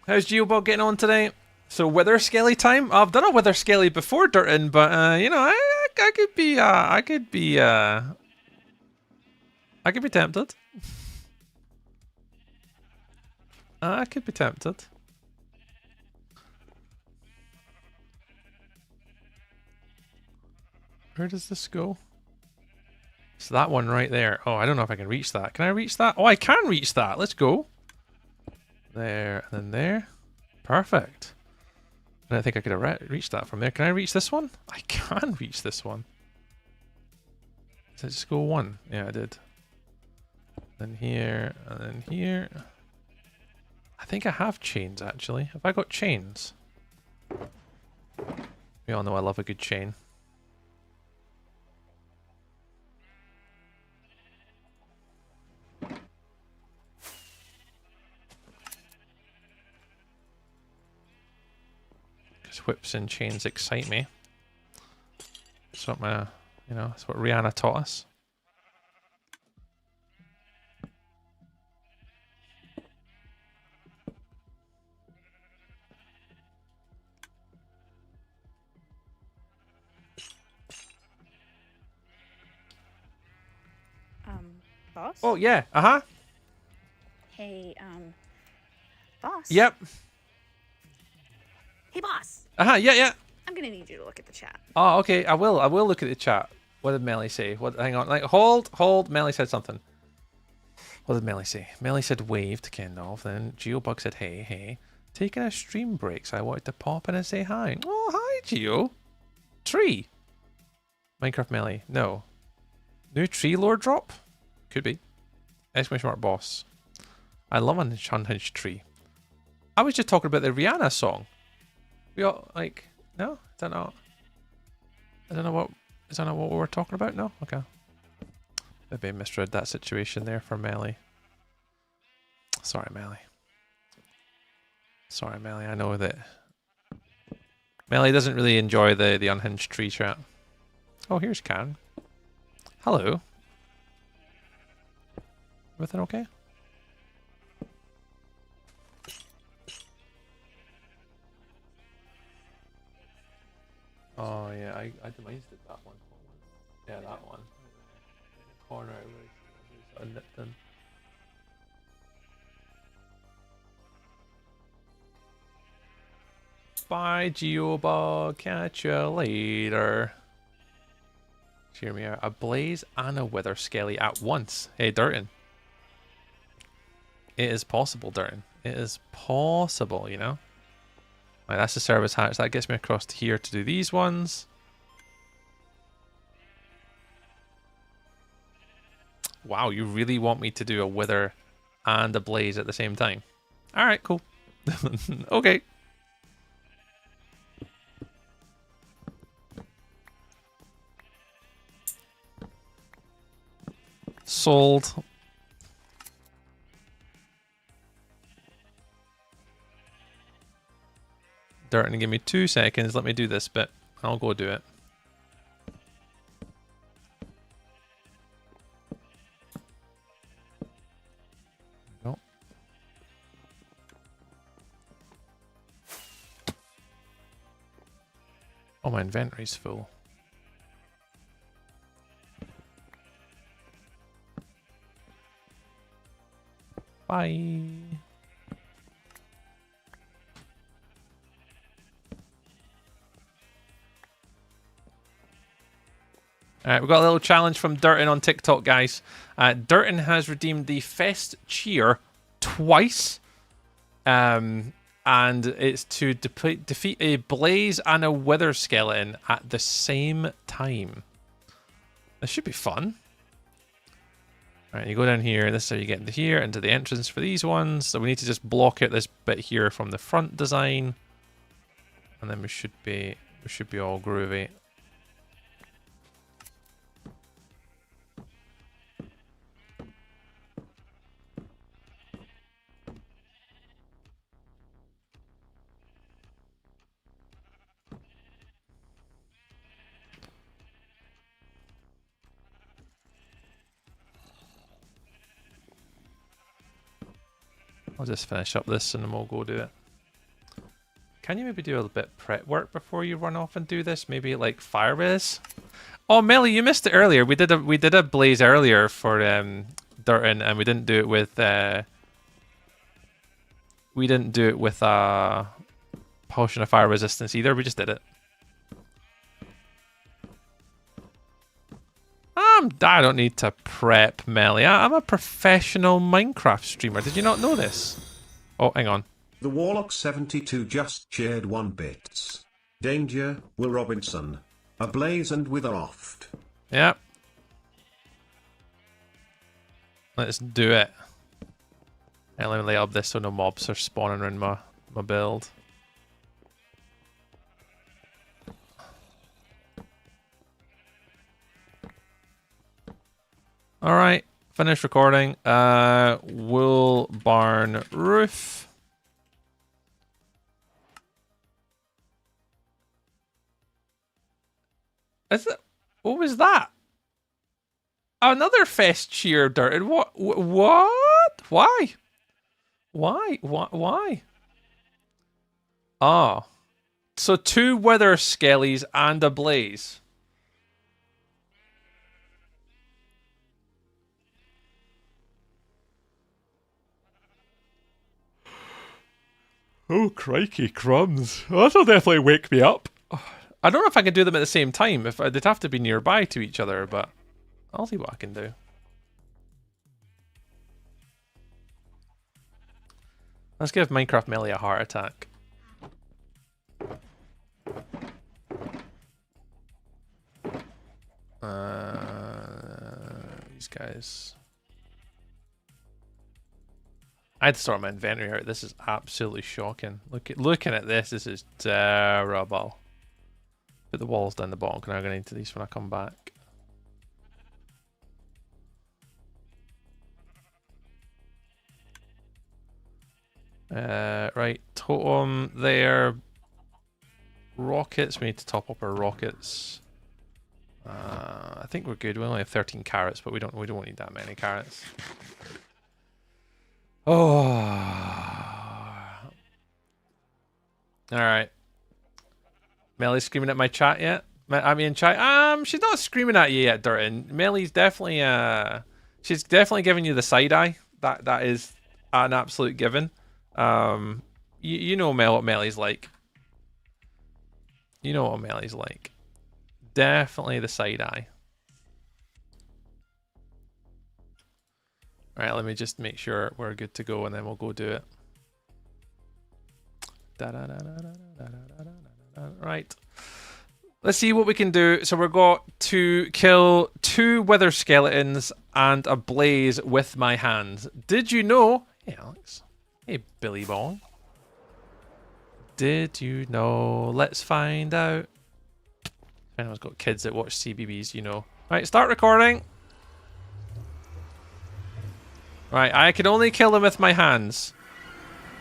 How's Geobug getting on today? So Wither Skelly time? I've done a Wither Skelly before, Dirtin, but you know, I could be tempted. I could be tempted. Where does this go? It's that one right there. Oh, I don't know if I can reach that. Can I reach that? Oh, I can reach that. Let's go. There, and then there. Perfect. I don't think I could have reached that from there. Can I reach this one? I can reach this one. Did it just go one? Yeah, I did. Then here, and then here. I think I have chains, actually. Have I got chains? We all know I love a good chain. Whips and chains excite me. That's what that's what Rihanna taught us. Boss? Oh yeah, uh-huh. Hey, boss? Yep. Hey, boss! Uh-huh, yeah. I'm gonna need you to look at the chat. Oh, okay, I will look at the chat. What did Melly say? Hang on, like, hold, Melly said something. What did Melly say? Melly said wave to Kendall, then Geobug said hey. Taking a stream break, so I wanted to pop in and say hi. Oh, hi, Geo. Tree. Minecraft Melly, no. New tree lore drop? Could be. Exclamation mark boss. I love an unhinged tree. I was just talking about the Rihanna song. We all, like, no? Is that not? I don't know what we were talking about? No? Okay. Maybe I misread that situation there for Melly. Sorry, Melly. Sorry, Melly. I know that Melly doesn't really enjoy the unhinged tree chat. Oh, here's Karen. Hello. Everything okay? Oh yeah, I demised it, that one. Yeah, that one. In the corner it was unnipped in. Bye, Geobug. Catch you later. Cheer me out. A blaze and a wither skelly at once. Hey, Durton. It is possible, Durton. It is possible, you know? Right, that's the service hatch. That gets me across to here to do these ones. Wow, you really want me to do a wither and a blaze at the same time? Alright, cool. Okay. Sold. Durton, give me 2 seconds. Let me do this bit. I'll go do it. No. Oh, my inventory's full. Bye. Alright, we've got a little challenge from Durton on TikTok, guys. Durton has redeemed the Fest Cheer twice. And it's to defeat a Blaze and a Wither skeleton at the same time. This should be fun. Alright, you go down here. This is how you get into here, into the entrance for these ones. So we need to just block out this bit here from the front design. And then we should be all groovy. I'll just finish up this and then we'll go do it. Can you maybe do a little bit prep work before you run off and do this? Maybe like fire res? Oh, Melly, you missed it earlier. We did a blaze earlier for Durton, and we didn't do it with potion of fire resistance either. We just did it. I don't need to prep, Melly. I'm a professional Minecraft streamer. Did you not know this? Oh, hang on. The Warlock72 just shared 1 bits. Danger, Will Robinson. Ablaze and Witheroft. Yep. Let's do it. And let me lay up this so no mobs are spawning around my build. Alright, finish recording. Wool barn roof. Is it? What was that? Another fest cheer, dirt. What? What? Why? Why? Why? Oh. So 2 wither skellies and a blaze. Oh, crikey crumbs. That'll definitely wake me up. I don't know if I can do them at the same time. If they'd have to be nearby to each other, but I'll see what I can do. Let's give Minecraft Melly a heart attack. These guys. I had to sort my inventory out. This is absolutely shocking. Looking at this. This is terrible. Put the walls down the bottom. Can I go into these when I come back? Right, totem there. Rockets. We need to top up our rockets. I think we're good. We only have 13 carrots, but we don't need that many carrots. Oh. Alright. Melly's screaming at my chat yet? I mean chat. She's not screaming at you yet, Durton. Melly's definitely she's definitely giving you the side eye. That is an absolute given. You know what Melly's like. You know what Melly's like. Definitely the side eye. Alright, let me just make sure we're good to go and then we'll go do it. Right. Let's see what we can do. So we've got to kill 2 wither skeletons and a blaze with my hands. Did you know? Hey, Alex. Hey, Billy Bong. Did you know? Let's find out. If anyone's got kids that watch CBBS, you know. Right, start recording. Right, I can only kill them with my hands.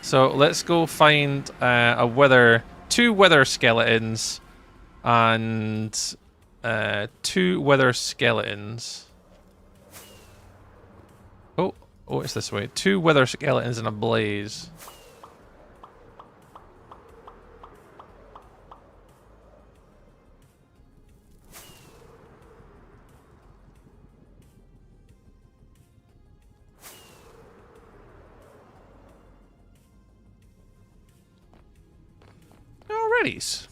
So let's go find 2 wither skeletons and 2 wither skeletons. Oh, it's this way. 2 wither skeletons and a blaze. Alrighties.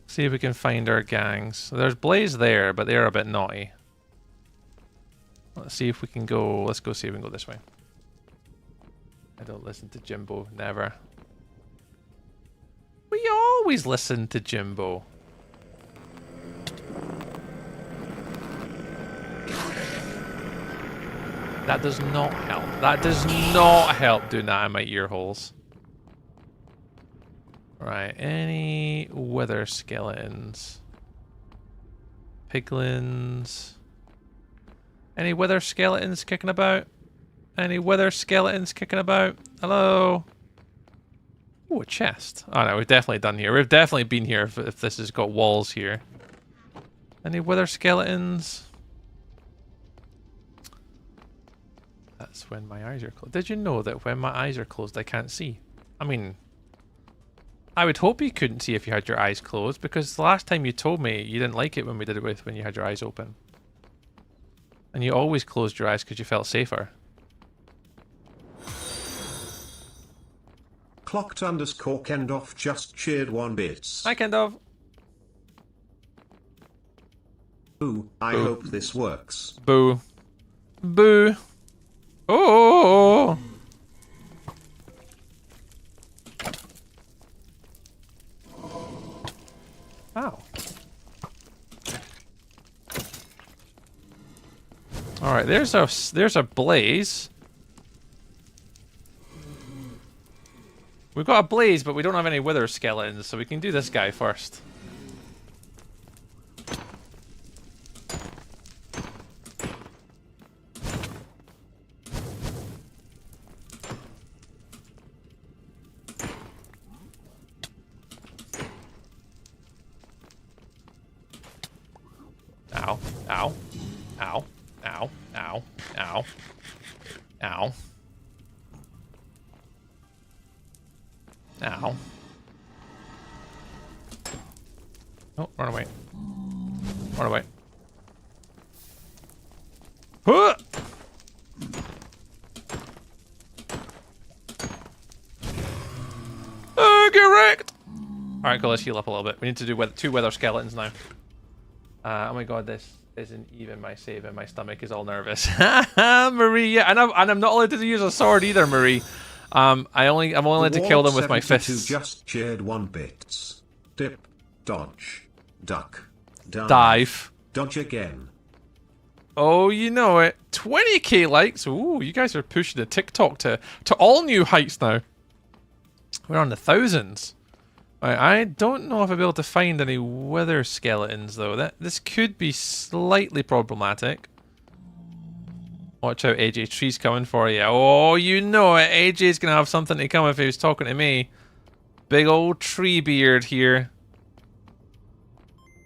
See if we can find our gangs. So there's Blaze there, but they're a bit naughty. Let's see if we can go. Let's go see if we can go this way. I don't listen to Jimbo. Never. We always listen to Jimbo. That does not help. That does not help doing that in my ear holes. Right, any wither skeletons? Piglins? Any wither skeletons kicking about? Any wither skeletons kicking about? Hello? Oh, a chest. Oh no, we've definitely done here. We've definitely been here if this has got walls here. Any wither skeletons? That's when my eyes are closed. Did you know that when my eyes are closed I can't see? I mean, I would hope you couldn't see if you had your eyes closed, because the last time you told me you didn't like it when we did it when you had your eyes open. And you always closed your eyes because you felt safer. Clocked _ Kendoff just cheered 1 bits. Hi, Kendov. Ooh, I Boo. hope this works. Boo. Boo. Oh. Ow. All right, there's a blaze. We've got a blaze, but we don't have any wither skeletons, so we can do this guy first. Ow, ow, ow, ow, ow, ow, ow. Ow. Oh, run away. Run away. Huh! Get wrecked! Alright, cool, let's heal up a little bit. We need to do two wither skeletons now. Oh my god, this isn't even my save and my stomach is all nervous. Marie, yeah, and I'm not allowed to use a sword either, Marie. I'm only allowed to kill them with my fists. Just shared 1 bits. Dip, dodge, duck, Dive. dodge again. Oh, you know it. 20k likes. Ooh, you guys are pushing the TikTok to all new heights now. We're on the thousands. Right, I don't know if I'll be able to find any wither skeletons though. This could be slightly problematic. Watch out, AJ. Tree's coming for you. Oh, you know it. AJ's gonna have something to come if he was talking to me. Big old tree beard here.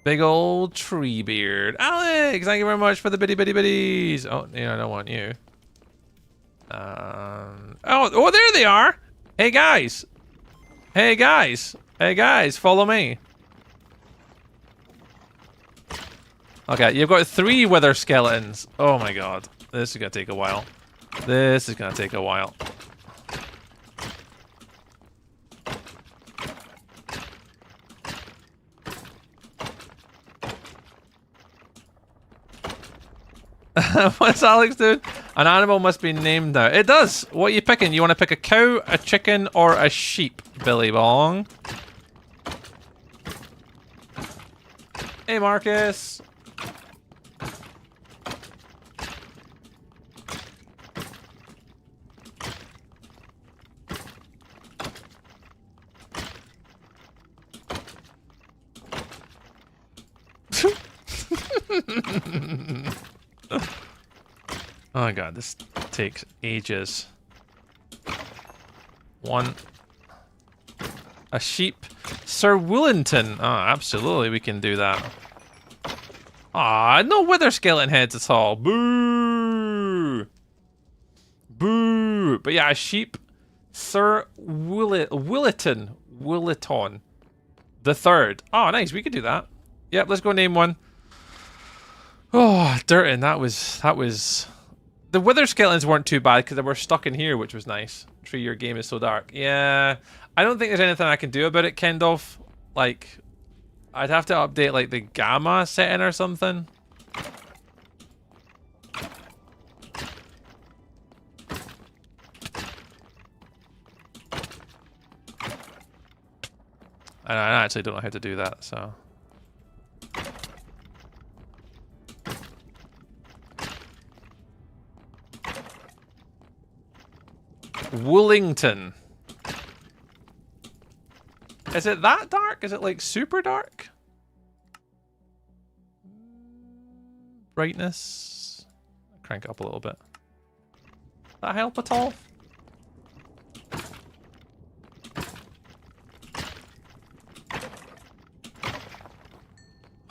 Big old tree beard. Alex, thank you very much for the bitty bitty bitties. Oh, yeah, I don't want you. Oh, there they are. Hey guys. Hey guys. Hey guys, follow me. Okay, you've got 3 wither skeletons. Oh my god. This is gonna take a while. This is gonna take a while. What's Alex doing? An animal must be named now. It does. What are you picking? You want to pick a cow, a chicken, or a sheep, Billy Bong? Hey, Marcus. Oh my god, this takes ages. 1. A sheep. Sir Willington. Oh, absolutely, we can do that. Ah, no wither skeleton heads at all. Boo! Boo! But yeah, a sheep. Sir Williton. The 3rd. Oh, nice, we could do that. Yep, let's go name one. Oh, Durton, that was... The wither skeletons weren't too bad because they were stuck in here, which was nice. Tree, your game is so dark. Yeah, I don't think there's anything I can do about it, Kendolf. Like, I'd have to update, like, the gamma setting or something. I actually don't know how to do that, so... Woolington. Is it that dark? Is it like super dark? Brightness. Crank it up a little bit. Does that help at all?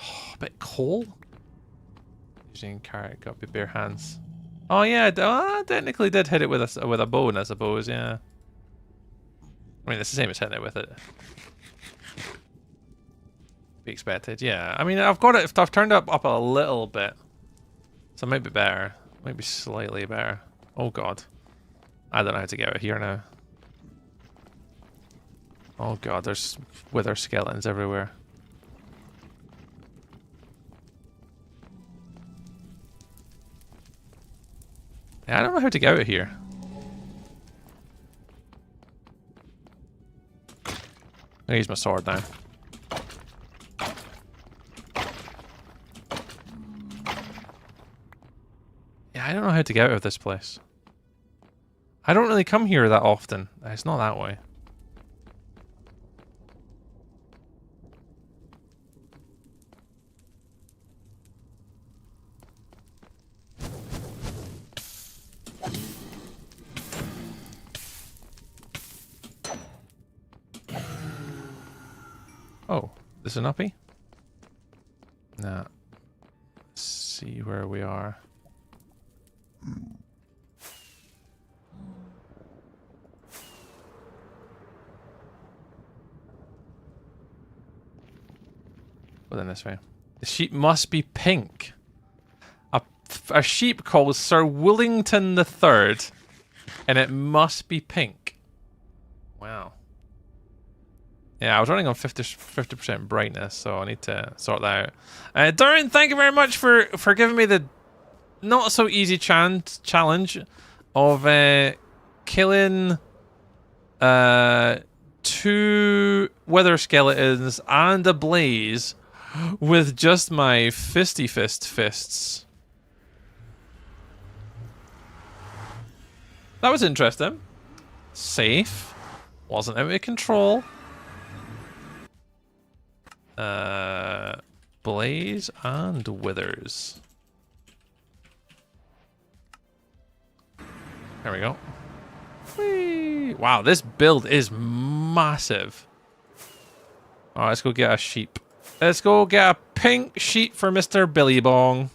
Oh, a bit cold. Using carrot, got your bare hands. Oh yeah, I technically did hit it with a bone, I suppose. Yeah. I mean, it's the same as hitting it with it. Be expected. Yeah. I mean, I've got it. I've turned it up a little bit, so it might be better. Might be slightly better. Oh god, I don't know how to get out of here now. Oh god, there's wither skeletons everywhere. Yeah, I don't know how to get out of here. I'm gonna use my sword now. Yeah, I don't know how to get out of this place. I don't really come here that often. It's not that way. Oh, this an uppie? Nah. Let's see where we are. Well, then this way. The sheep must be pink. A sheep called Sir Willington the Third, and it must be pink. Wow. Yeah, I was running on 50% brightness, so I need to sort that out. Darren, thank you very much for giving me the not so easy challenge of killing 2 wither skeletons and a blaze with just my fists. That was interesting. Safe. Wasn't out of control. Blaze and withers. There we go. Whee! Wow, this build is massive. Alright, let's go get a sheep. Let's go get a pink sheep for Mr. Billy Bong.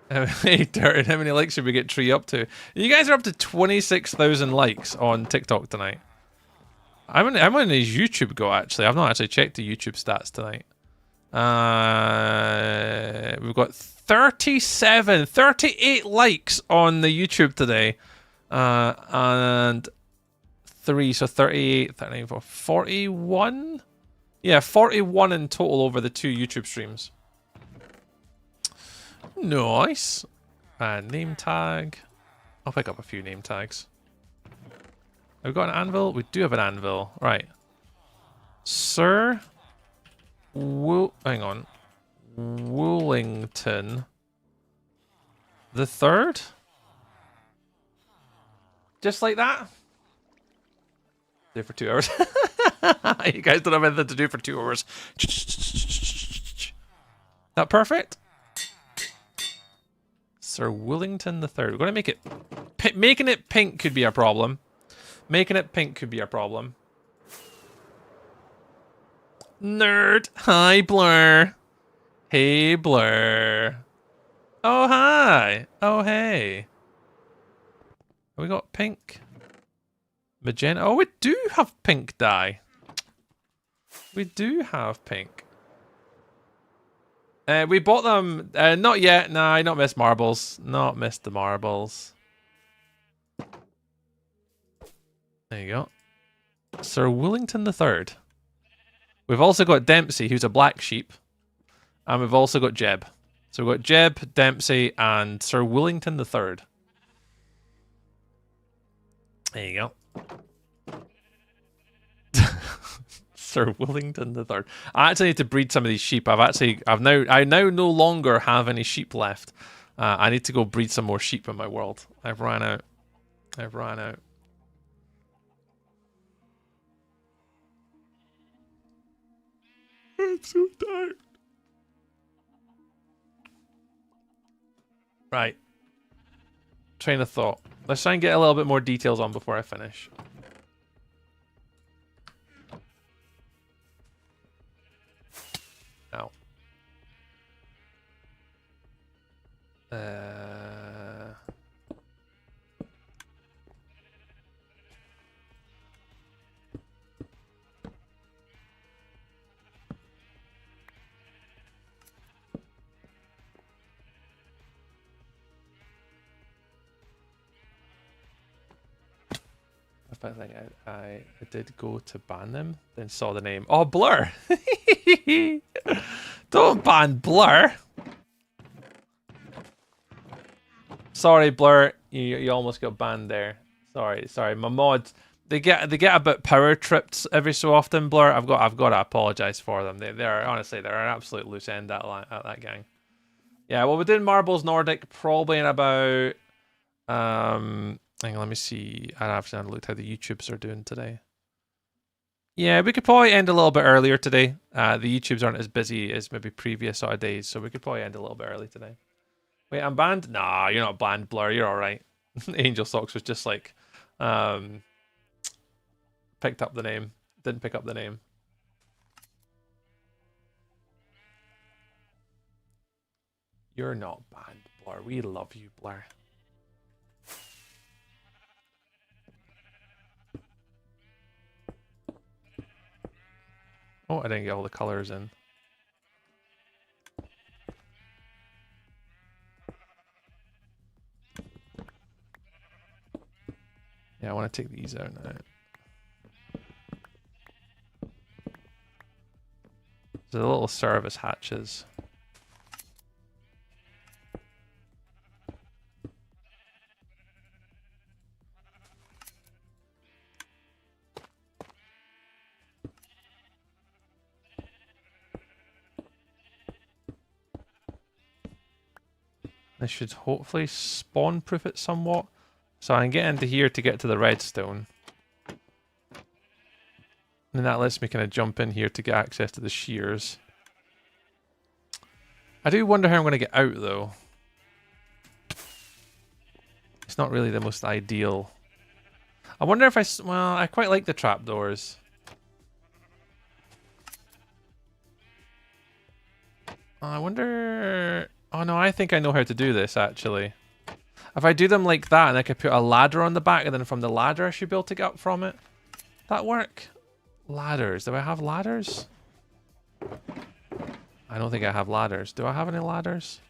Hey, Darren, how many likes should we get Tree up to? You guys are up to 26,000 likes on TikTok tonight. I'm on his YouTube go, actually. I've not actually checked the YouTube stats tonight. We've got 38 likes on the YouTube today. And 3, so 38, 34, 41? Yeah, 41 in total over the 2 YouTube streams. Nice. Name tag. I'll pick up a few name tags. Have we got an anvil? We do have an anvil. Right. Sir hang on. Woolington the Third? Just like that? Do for 2 hours. You guys don't have anything to do for 2 hours. That perfect? Sir Willington the Third. We're gonna make it. Making it pink could be a problem. Making it pink could be a problem. Nerd. Hi, Blur. Hey, Blur. Oh, hi. Oh, hey. Have we got pink? Magenta. Oh, we do have pink dye. We do have pink. We bought them. Not yet. Nah, not missed marbles. Not missed the marbles. There you go. Sir Willington the Third. We've also got Dempsey, who's a black sheep. And we've also got Jeb. So we've got Jeb, Dempsey, and Sir Willington the Third. There you go. Sir Willington the Third. I actually need to breed some of these sheep. I now no longer have any sheep left. I need to go breed some more sheep in my world. I've ran out. I'm so tired. Right. Train of thought. Let's try and get a little bit more details on before I finish. Now. I think I did go to ban them, then saw the name. Oh, Blur! Don't ban Blur! sorry, Blur. You almost got banned there. Sorry. My mods, they get a bit power tripped every so often, Blur. I've got to apologize for them. They're honestly, they're an absolute loose end, that gang. Yeah, well, we're doing Marbles Nordic probably in about hang on, let me see. I haven't looked how the YouTubes are doing today. Yeah, we could probably end a little bit earlier today. The YouTubes aren't as busy as maybe previous sort of days, so we could probably end a little bit early today. Wait, I'm banned? Nah, you're not banned, Blur. You're all right. Angel Socks was just like, picked up the name. Didn't pick up the name. You're not banned, Blur. We love you, Blur. Oh, I didn't get all the colors in. Yeah, I want to take these out now. The little service hatches. This should hopefully spawn proof it somewhat. So I can get into here to get to the redstone. And that lets me kind of jump in here to get access to the shears. I do wonder how I'm going to get out though. It's not really the most ideal. I wonder if I quite like the trapdoors. I wonder... Oh no, I think I know how to do this actually. If I do them like that and I could put a ladder on the back and then from the ladder I should be able to get up from it. That work? Ladders. Do I have ladders? I don't think I have ladders. Do I have any ladders?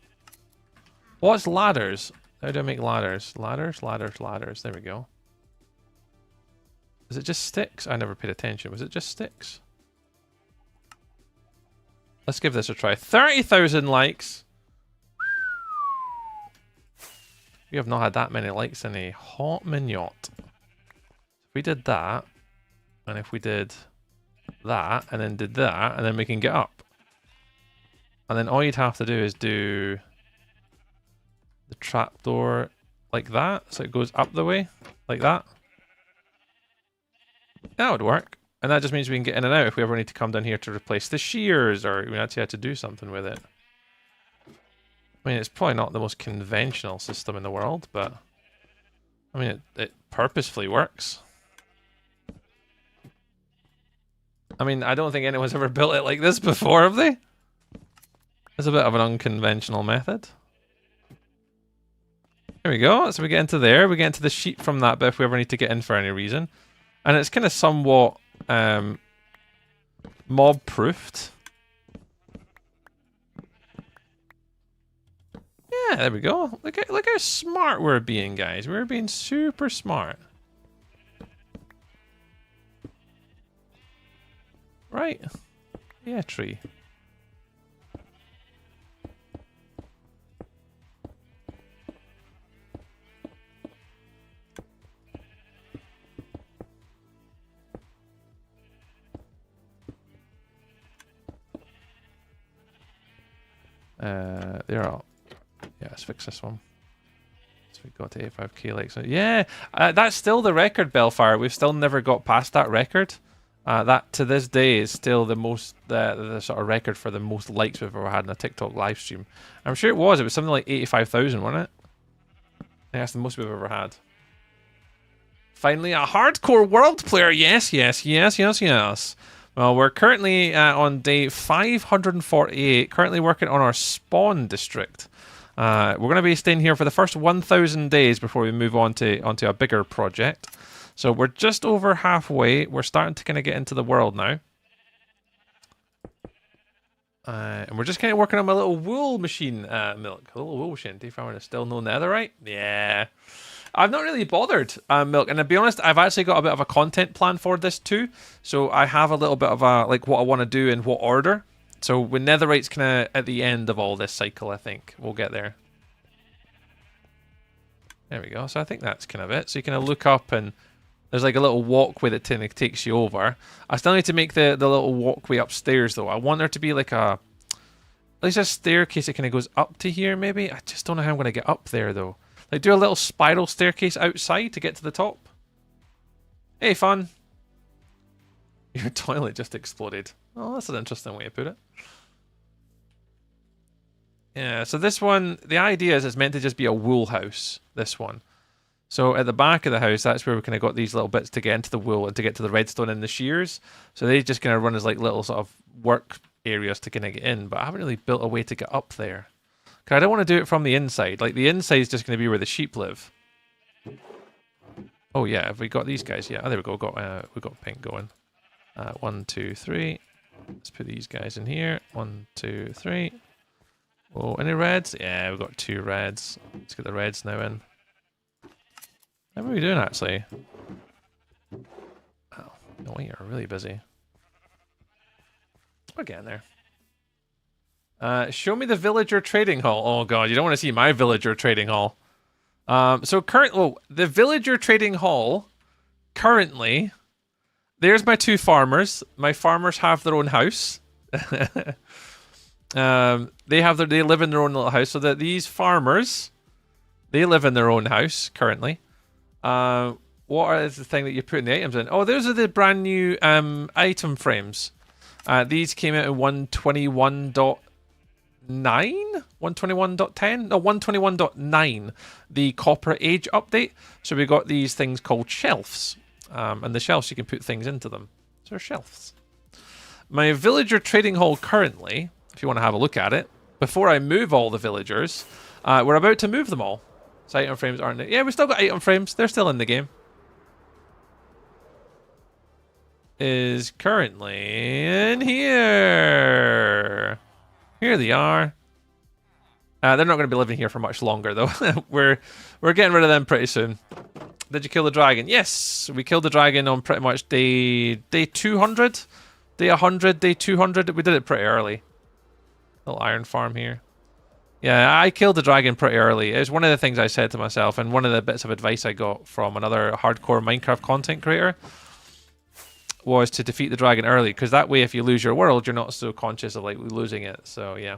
What's ladders? How do I make ladders? Ladders. There we go. Is it just sticks? I never paid attention. Was it just sticks? Let's give this a try. 30,000 likes. We have not had that many likes in a hot minute. If we did that, and if we did that, and then did that, and then we can get up. And then all you'd have to do is do the trapdoor like that, so it goes up the way, like that. That would work. And that just means we can get in and out if we ever need to come down here to replace the shears, or we actually had to do something with it. I mean, it's probably not the most conventional system in the world, but I mean, it purposefully works. I mean, I don't think anyone's ever built it like this before, have they? It's a bit of an unconventional method. There we go. So we get into there. We get into the sheet from that bit if we ever need to get in for any reason. And it's kind of somewhat mob-proofed. Yeah, there we go. Look how smart we're being, guys. We're being super smart. Right. Yeah, tree. They're all. Yeah, let's fix this one. So we got to 85k likes. Yeah, that's still the record, Bellfire. We've still never got past that record. That to this day is still the most the sort of record for the most likes we've ever had in a TikTok live stream. I'm sure it was. It was something like 85,000, wasn't it? I think that's the most we've ever had. Finally, a hardcore world player. Yes. Well, we're currently on day 548. Currently working on our spawn district. We're going to be staying here for the first 1,000 days before we move on to onto a bigger project. So we're just over halfway. We're starting to kind of get into the world now. And we're just kind of working on my little wool machine, Milk. A little wool machine. Do you find still no netherite? Yeah. I've not really bothered, Milk. And to be honest, I've actually got a bit of a content plan for this too. So I have a little bit of a, like, what I want to do in what order. So with netherite's kind of at the end of all this cycle, I think. We'll get there. There we go. So I think that's kind of it. So you kind of look up and there's like a little walkway that takes you over. I still need to make the little walkway upstairs though. I want there to be like at least a staircase that kind of goes up to here maybe. I just don't know how I'm going to get up there though. Like do a little spiral staircase outside to get to the top. Hey, fun. Your toilet just exploded. Oh, that's an interesting way to put it. Yeah, so this one, the idea is it's meant to just be a wool house, this one. So at the back of the house, that's where we kind of got these little bits to get into the wool and to get to the redstone and the shears. So they just kind of run as like little sort of work areas to kind of get in, but I haven't really built a way to get up there. Because I don't want to do it from the inside. Like the inside is just going to be where the sheep live. Oh yeah, have we got these guys? Yeah, there we go. We got pink going. 1, 2, 3. Let's put these guys in here. 1, 2, 3. Oh, any reds? Yeah, we've got 2 reds. Let's get the reds now in. How are we doing actually? Oh, no, we are really busy. We're getting there. Show me the villager trading hall. Oh god, you don't want to see my villager trading hall. So the villager trading hall currently. There's my 2 farmers. My farmers have their own house. They live in their own little house. So that these farmers, they live in their own house currently. What is the thing that you're putting the items in? Oh, those are the brand new item frames. These came out in 121.9? 121.10? No, 121.9. The Copper Age update. So we got these things called shelves. And the shelves, you can put things into them. So they're shelves. My villager trading hall currently, if you want to have a look at it, before I move all the villagers, we're about to move them all. So item frames aren't it? Yeah, we still got item frames. They're still in the game. Is currently in here. Here they are. They're not going to be living here for much longer, though. We're getting rid of them pretty soon. Did you kill the dragon? Yes, we killed the dragon on pretty much day 200, day 100, day 200. We did it pretty early. Little iron farm here. Yeah, I killed the dragon pretty early. It's one of the things I said to myself, and one of the bits of advice I got from another hardcore Minecraft content creator was to defeat the dragon early, because that way if you lose your world, you're not so conscious of like losing it. So yeah.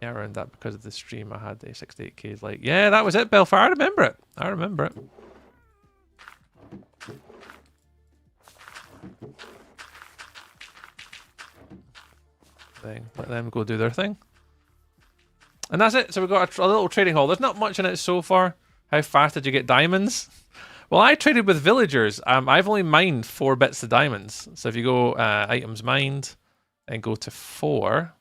Yeah, around that because of the stream I had the 68k. Like, yeah, that was it, Belfar. I remember it. I remember it. Let them go do their thing. And that's it. So we've got a little trading hall. There's not much in it so far. How fast did you get diamonds? Well, I traded with villagers. I've only mined 4 bits of diamonds. So if you go items mined and go to 4,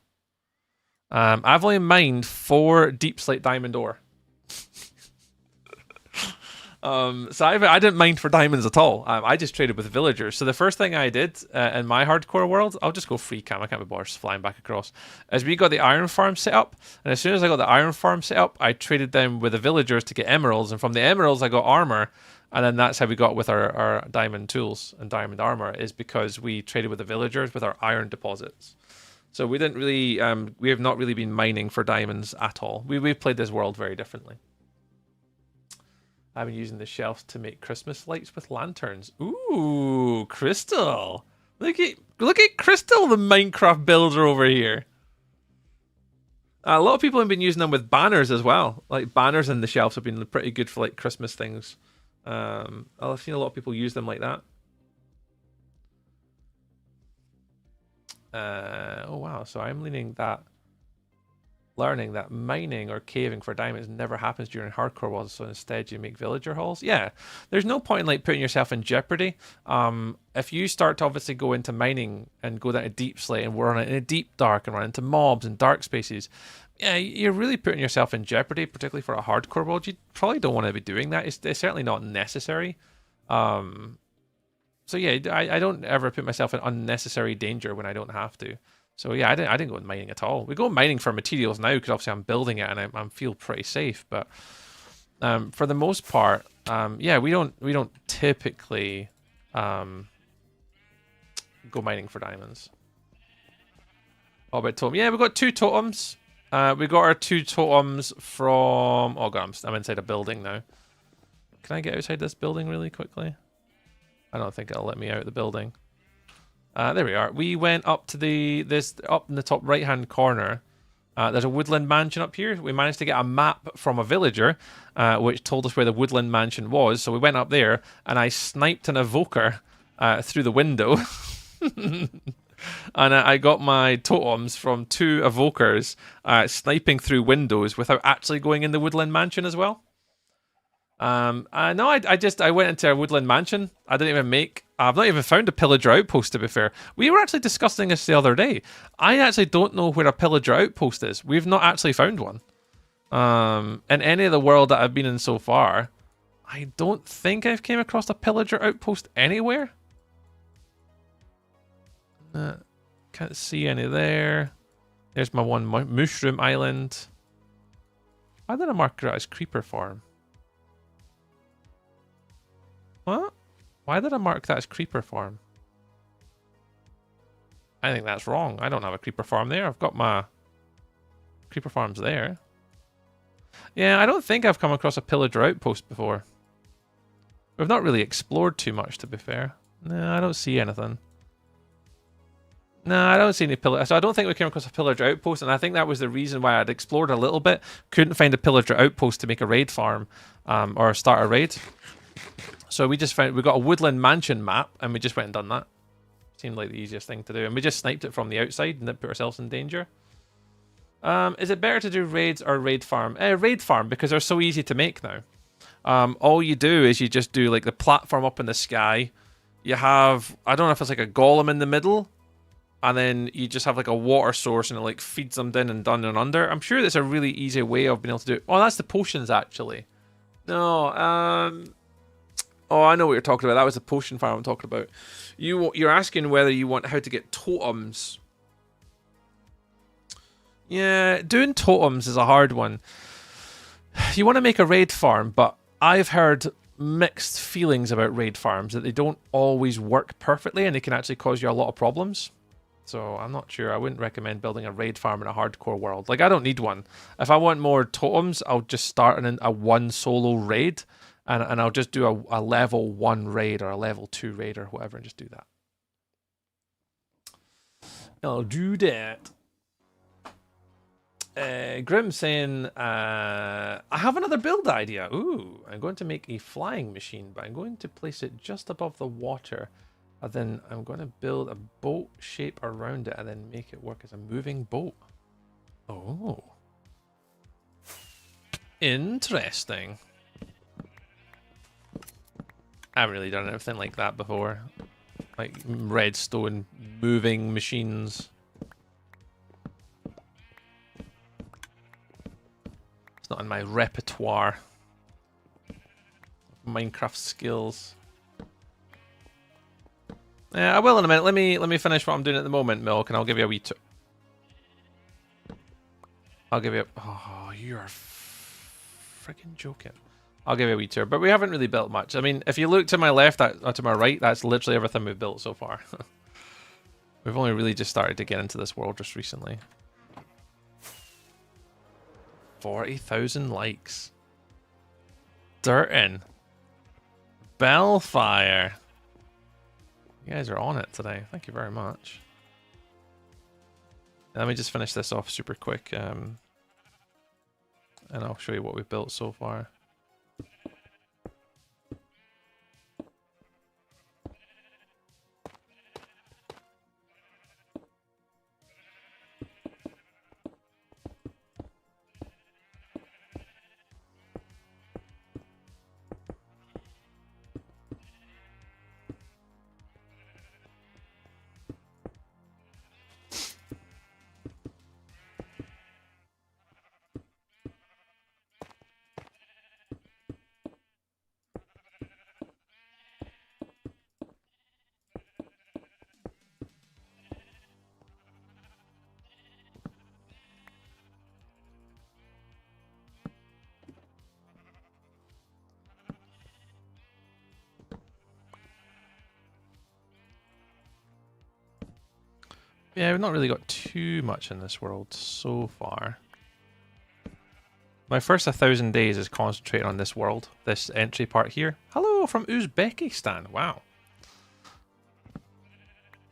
I've only mined 4 deep slate diamond ore. So I didn't mine for diamonds at all. I just traded with villagers. So the first thing I did in my hardcore world, I'll just go free cam. I can't be bothered flying back across. As we got the iron farm set up, and as soon as I got the iron farm set up, I traded them with the villagers to get emeralds, and from the emeralds I got armor, and then that's how we got with our diamond tools and diamond armor, is because we traded with the villagers with our iron deposits. So we didn't really, we have not really been mining for diamonds at all. We've played this world very differently. I've been using the shelves to make Christmas lights with lanterns. Ooh, Crystal. Look at Crystal, the Minecraft builder over here. A lot of people have been using them with banners as well. Like banners in the shelves have been pretty good for like Christmas things. I've seen a lot of people use them like that. Oh wow, so I'm learning that mining or caving for diamonds never happens during hardcore worlds, so instead you make villager halls. Yeah, there's no point in like putting yourself in jeopardy. If you start to obviously go into mining and go down to deep slate and run in a deep dark and run into mobs and dark spaces, yeah, you're really putting yourself in jeopardy, particularly for a hardcore world. You probably don't want to be doing that. It's certainly not necessary. So yeah, I don't ever put myself in unnecessary danger when I don't have to. So yeah, I didn't go mining at all. We go mining for materials now because obviously I'm building it and I feel pretty safe. But for the most part, yeah, we don't typically go mining for diamonds. What about totem? Yeah, we've got 2 totems. We got our 2 totems from... Oh god, I'm inside a building now. Can I get outside this building really quickly? I don't think it'll let me out of the building. There we are. We went up to up in the top right-hand corner. There's a woodland mansion up here. We managed to get a map from a villager, which told us where the woodland mansion was. So we went up there, and I sniped an evoker through the window. And I got my totems from 2 evokers sniping through windows without actually going in the woodland mansion as well. No, I went into a woodland mansion. I've not even found a pillager outpost, to be fair. We were actually discussing this the other day. I actually don't know where a pillager outpost is. We've not actually found one. In any of the world that I've been in so far, I don't think I've came across a pillager outpost anywhere. Can't see any there. There's my one mushroom island. Why did I mark it as creeper farm? What? Why did I mark that as creeper farm? I think that's wrong. I don't have a creeper farm there. I've got my creeper farms there. Yeah, I don't think I've come across a pillager outpost before. We've not really explored too much, to be fair. No, I don't see anything. No, I don't see any pillager. So I don't think we came across a pillager outpost, and I think that was the reason why I'd explored a little bit. Couldn't find a pillager outpost to make a raid farm, or start a raid. So we just found we got a woodland mansion map, and we just went and done that. Seemed like the easiest thing to do, and we just sniped it from the outside and didn't put ourselves in danger. Is it better to do raids or raid farm? Raid farm, because they're so easy to make now. All you do is you just do like the platform up in the sky. You have, I don't know if it's like a golem in the middle, and then you just have like a water source and it like feeds them down and under. I'm sure that's a really easy way of being able to do it. Oh, that's the potions actually. No, oh, I know what you're talking about. That was the potion farm I'm talking about. You're asking whether you want how to get totems. Yeah, doing totems is a hard one. You want to make a raid farm, but I've heard mixed feelings about raid farms, that they don't always work perfectly and they can actually cause you a lot of problems. So I'm not sure. I wouldn't recommend building a raid farm in a hardcore world. Like, I don't need one. If I want more totems, I'll just start in a 1 solo raid, and I'll just do a level 1 raid or a level 2 raid or whatever, and just do that. I'll do that. Grim saying, I have another build idea. Ooh, I'm going to make a flying machine, but I'm going to place it just above the water. And then I'm going to build a boat shape around it and then make it work as a moving boat. Oh. Interesting. I haven't really done anything like that before. Like redstone moving machines. It's not in my repertoire. Minecraft skills. Yeah, I will in a minute. Let me finish what I'm doing at the moment, Milk, and I'll give you a wee tour. I'll give you. Oh, you are freaking joking. I'll give you a wee tour, but we haven't really built much. I mean, if you look to my left, or to my right, that's literally everything we've built so far. We've only really just started to get into this world just recently. 40,000 likes. Dirtin. Bellfire. You guys are on it today. Thank you very much. Let me just finish this off super quick, and I'll show you what we've built so far. Yeah, we've not really got too much in this world so far. My first 1,000 days is concentrated on this world, this entry part here. Hello from Uzbekistan. Wow.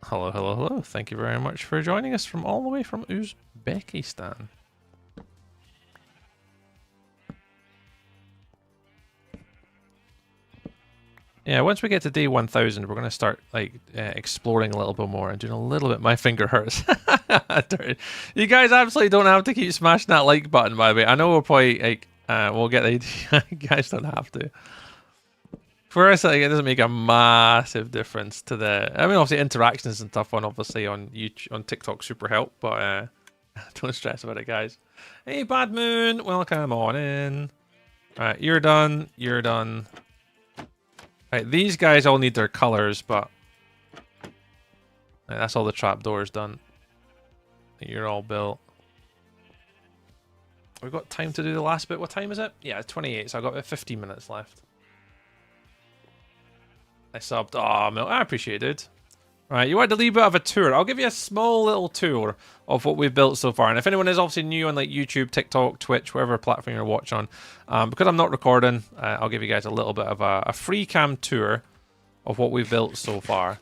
Hello, hello, hello. Thank you very much for joining us from all the way from Uzbekistan. Yeah, once we get to day 1,000, we're going to start like exploring a little bit more and doing a little bit. My finger hurts. You guys absolutely don't have to keep smashing that like button, by the way. I know we'll probably like we'll get the idea. You guys don't have to. For us, like, it doesn't make a massive difference to the. I mean, obviously interactions and stuff on YouTube, on TikTok super help, but don't stress about it, guys. Hey, Bad Moon, welcome on in. All right, you're done. You're done. Right, these guys all need their colors, but right, that's all the trapdoors done. You're all built. We've got time to do the last bit. What time is it? Yeah, 28, so I've got about 15 minutes left. I subbed. Oh, Mil, I appreciate it, dude. Right, you want a little bit of a tour. I'll give you a small little tour of what we've built so far. And if anyone is obviously new on like YouTube, TikTok, Twitch, whatever platform you're watching on, because I'm not recording, I'll give you guys a little bit of a free cam tour of what we've built so far.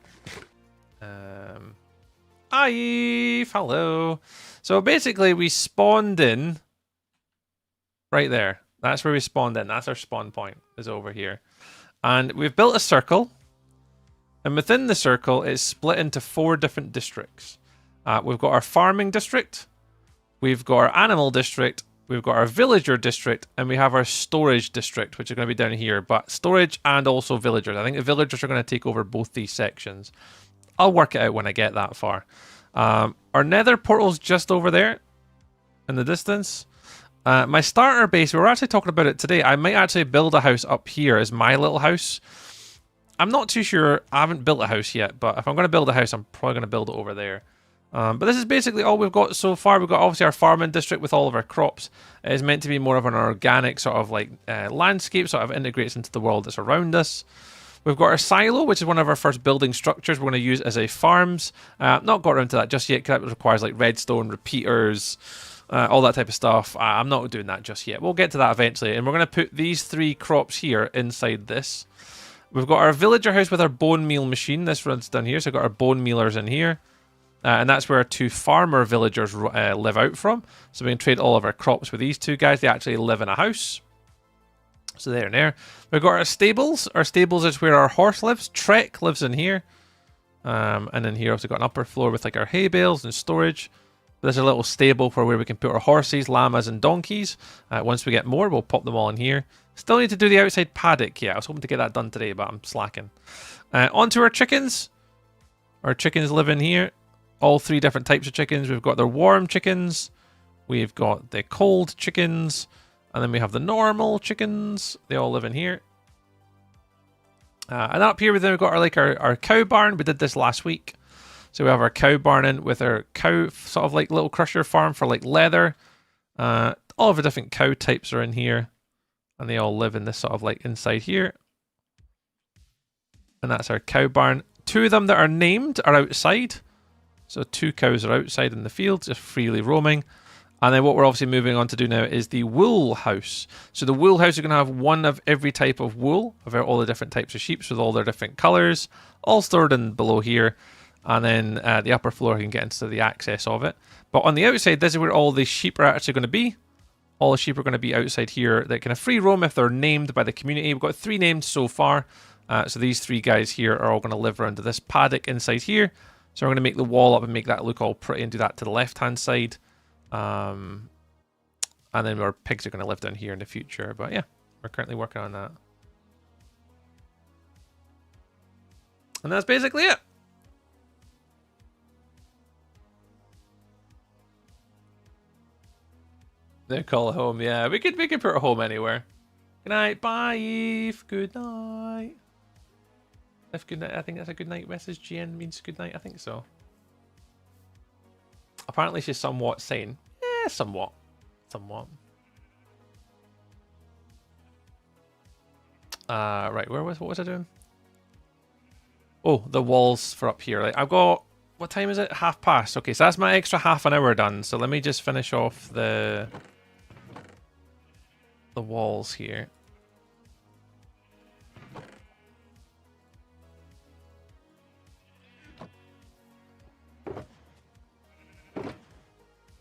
Hi, hello. So basically we spawned in right there. That's where we spawned in. That's our spawn point, is over here. And we've built a circle. And within the circle, it's split into 4 different districts. We've got our farming district, we've got our animal district, we've got our villager district, and we have our storage district, which is going to be down here. But storage and also villagers. I think the villagers are going to take over both these sections. I'll work it out when I get that far. Our nether portal's just over there in the distance. My starter base, we were actually talking about it today. I might actually build a house up here as my little house. I'm not too sure. I haven't built a house yet, but if I'm going to build a house, I'm probably going to build it over there. But this is basically all we've got so far. We've got obviously our farming district with all of our crops. It is meant to be more of an organic sort of like landscape, sort of integrates into the world that's around us. We've got our silo, which is one of our first building structures we're going to use as a farms. Not got around to that just yet, because that requires like redstone, repeaters, all that type of stuff. I'm not doing that just yet. We'll get to that eventually. And we're going to put these 3 crops here inside this. We've got our villager house with our bone meal machine. This runs down here, so we've got our bone mealers in here. And that's where our 2 farmer villagers live out from. So we can trade all of our crops with these 2 guys. They actually live in a house. So there and there. We've got our stables. Our stables is where our horse lives. Trek lives in here. And then here, also got an upper floor with like our hay bales and storage. There's a little stable for where we can put our horses, llamas, and donkeys. Once we get more, we'll pop them all in here. Still need to do the outside paddock. Yeah, I was hoping to get that done today, but I'm slacking. Onto our chickens. Our chickens live in here. All 3 different types of chickens. We've got the warm chickens. We've got the cold chickens. And then we have the normal chickens. They all live in here. And up here, we've got our cow barn. We did this last week. So we have our cow barn in with our cow, sort of like little crusher farm for like leather. All of the different cow types are in here. And they all live in this sort of like inside here. And that's our cow barn. 2 of them that are named are outside. So 2 cows are outside in the field, just freely roaming. And then what we're obviously moving on to do now is the wool house. So the wool house is going to have 1 of every type of wool, of all the different types of sheep with all their different colours, all stored in below here. And then the upper floor you can get into the access of it. But on the outside, this is where all the sheep are actually going to be. All the sheep are going to be outside here. They can free roam if they're named by the community. We've got 3 names so far. So these 3 guys here are all going to live around this paddock inside here. So we're going to make the wall up and make that look all pretty and do that to the left-hand side. And then our pigs are going to live down here in the future. But yeah, we're currently working on that. And that's basically it. They call it home. Yeah, we could put a home anywhere. Good night. Bye, Eve. Good night. If good night, I think that's a good night message. GN means good night. I think so. Apparently she's somewhat sane. Yeah, somewhat. Somewhat. Right, what was I doing? Oh, the walls for up here. Like, I've got, what time is it? 1:30. Okay, so that's my extra half an hour done. So let me just finish off the the walls here.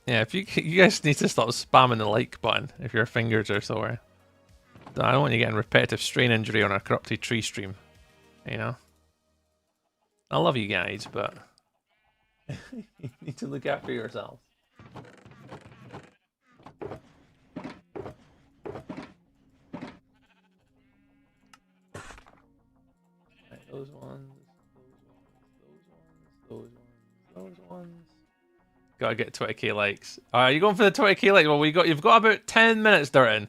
Yeah, if you guys need to stop spamming the like button if your fingers are sore. I don't want you getting repetitive strain injury on a corrupted tree stream. You know? I love you guys, but you need to look after yourselves. Right, those ones. Gotta get 20k likes. You going for the 20k likes? Well, you've got about 10 minutes, Durton.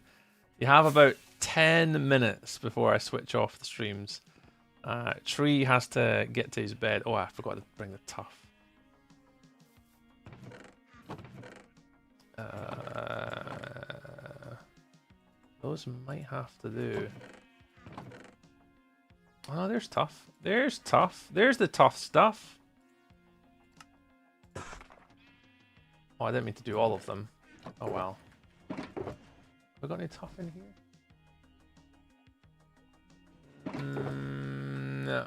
You have about 10 minutes before I switch off the streams. Tree has to get to his bed. Oh, I forgot to bring the tough. Those might have to do. Oh, there's tough. There's tough. There's the tough stuff. Oh, I didn't mean to do all of them. Oh well. Have we got any tough in here? No.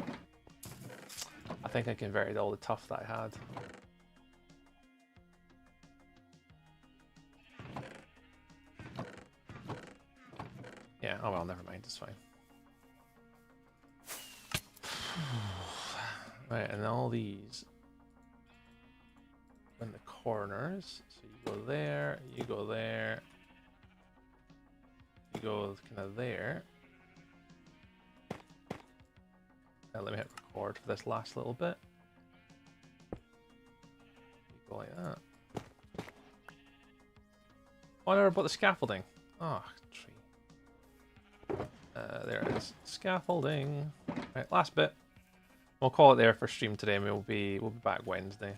I think I converted all the tough that I had. Yeah, oh well, never mind, it's fine. Right, and all these in the corners. So you go there, you go there, you go kind of there. Let me hit record for this last little bit. You go like that. Oh, I never bought the scaffolding. Oh, tree. There it is. Scaffolding. Right, last bit. We'll call it there for stream today, and we'll be back Wednesday.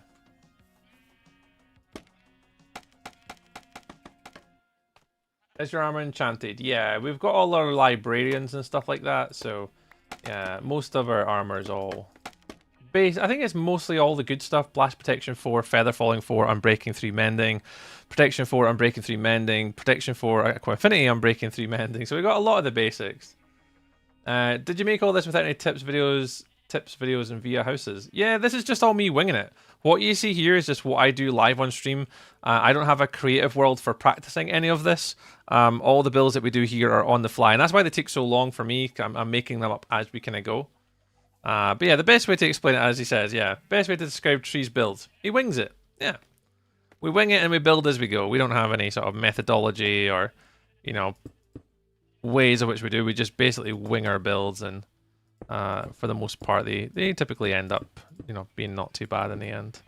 Is your armor enchanted? Yeah, we've got all our librarians and stuff like that, so yeah, most of our armor is all base. I think it's mostly all the good stuff. Blast protection 4, feather falling 4, unbreaking 3, mending. Protection 4, unbreaking 3, mending. Protection 4, aqua affinity, unbreaking 3, mending. So we got a lot of the basics. Did you make all this without any tips, videos, and via houses? Yeah, this is just all me winging it. What you see here is just what I do live on stream. I don't have a creative world for practicing any of this. All the builds that we do here are on the fly, and that's why they take so long for me. I'm making them up as we kind of go. But yeah, the best way to explain it, as he says, yeah, best way to describe Tree's build. He wings it. Yeah, we wing it and we build as we go. We don't have any sort of methodology or, you know, ways of which we do. We just basically wing our builds, and for the most part, they typically end up, you know, being not too bad in the end.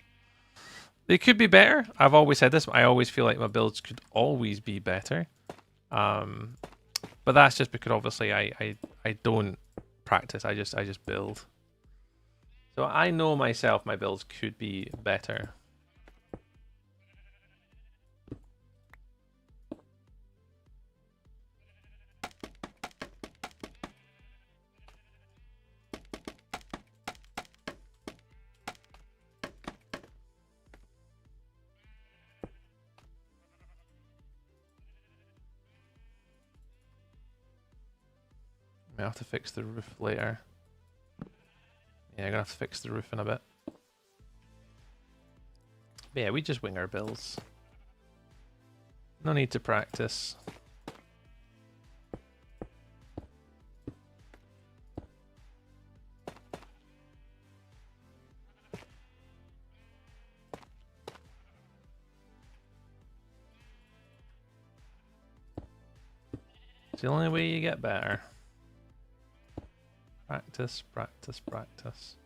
They could be better. I've always said this, but I always feel like my builds could always be better. But that's just because obviously I don't practice. I just build. So I know myself my builds could be better. I have to fix the roof later. Yeah, I'm gonna have to fix the roof in a bit. But yeah, we just wing our builds. No need to practice. It's the only way you get better. Practice, practice, practice.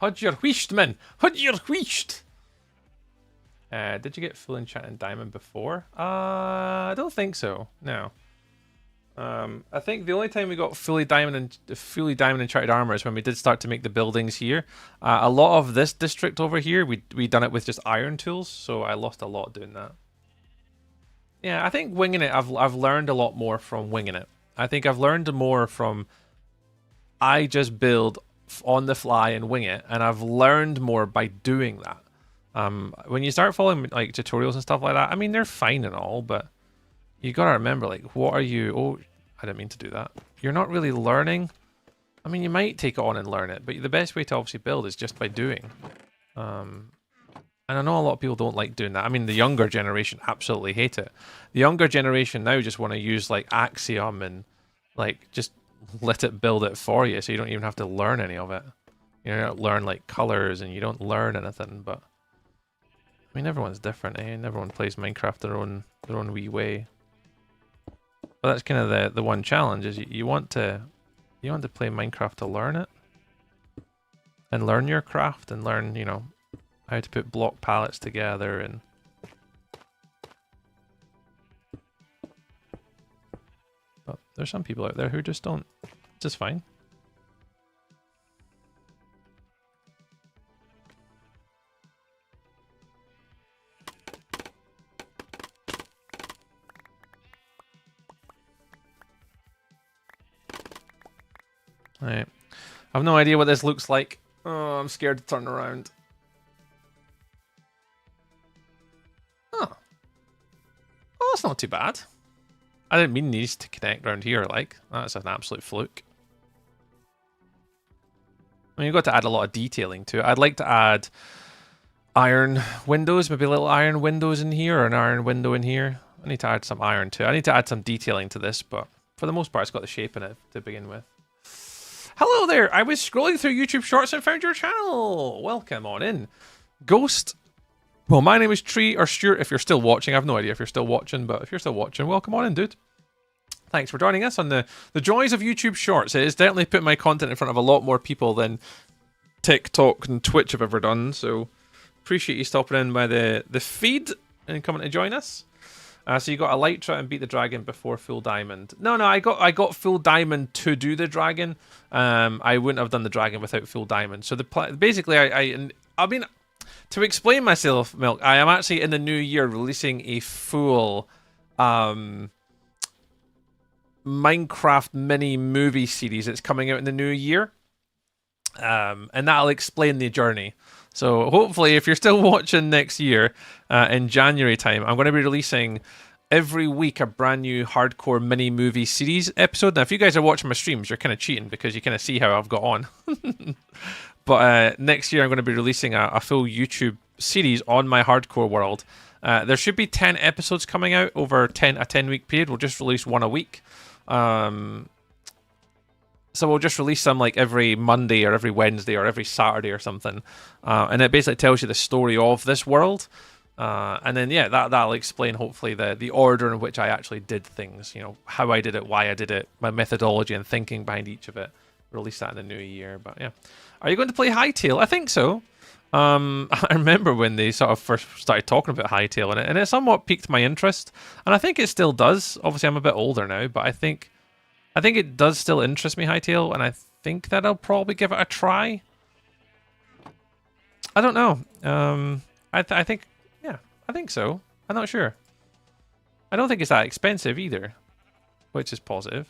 Hud your wheesht, man! Hud your wheesht! Did you get full enchanted diamond before? I don't think so. No. I think the only time we got fully diamond enchanted armor is when we did start to make the buildings here. A lot of this district over here, we done it with just iron tools, so I lost a lot doing that. Yeah, I think winging it, I've learned a lot more from winging it. I think I've learned more from I just build on the fly and wing it, and I've learned more by doing that. When you start following like tutorials and stuff like that, I mean, they're fine and all, but you gotta remember, like, what are you? Oh, I didn't mean to do that. You're not really learning. I mean, you might take it on and learn it, but the best way to obviously build is just by doing. And I know a lot of people don't like doing that. I mean, the younger generation absolutely hate it. The younger generation now just want to use like Axiom and like just let it build it for you, so you don't even have to learn any of it. You don't learn like colors and you don't learn anything. But I mean, everyone's different, eh? And everyone plays Minecraft their own wee way. But that's kind of the one challenge is you want to play Minecraft to learn it and learn your craft and learn, you know, how to put block pallets together and but there's some people out there who just don't. Just fine. Right. I have no idea what this looks like. Oh, I'm scared to turn around. Oh. Oh, that's not too bad. I didn't mean these to connect around here, like. That's an absolute fluke. I mean, you've got to add a lot of detailing to it. I'd like to add iron windows, maybe little iron windows in here, or an iron window in here. I need to add some iron to it. I need to add some detailing to this, but for the most part, it's got the shape in it to begin with. Hello there! I was scrolling through YouTube Shorts and found your channel! Welcome on in. Ghost. Well, my name is Tree, or Stuart, if you're still watching. I have no idea if you're still watching, but if you're still watching, welcome on in, dude. Thanks for joining us on the joys of YouTube Shorts. It has definitely put my content in front of a lot more people than TikTok and Twitch have ever done, so appreciate you stopping in by the feed and coming to join us. So you got Elytra and beat the dragon before full diamond. No, I got full diamond to do the dragon. I wouldn't have done the dragon without full diamond. So basically, I mean, to explain myself, Milk, I am actually in the new year releasing a full Minecraft mini movie series that's coming out in the new year, and that'll explain the journey. So hopefully, if you're still watching next year, in January time, I'm going to be releasing every week a brand new hardcore mini movie series episode. Now, if you guys are watching my streams, you're kind of cheating because you kind of see how I've got on. But next year, I'm going to be releasing a full YouTube series on my hardcore world. There should be 10 episodes coming out over a 10-week period. We'll just release one a week. So we'll just release them like every Monday or every Wednesday or every Saturday or something. And it basically tells you the story of this world. And then, yeah, that'll explain, hopefully, the order in which I actually did things. You know, how I did it, why I did it, my methodology and thinking behind each of it. Release that in the new year. But, yeah. Are you going to play Hytale? I think so. I remember when they sort of first started talking about Hytale, and it somewhat piqued my interest. And I think it still does. Obviously, I'm a bit older now, but I think it does still interest me, Hytale, and I think that I'll probably give it a try. I don't know. I think, yeah, I think so. I'm not sure. I don't think it's that expensive either, which is positive.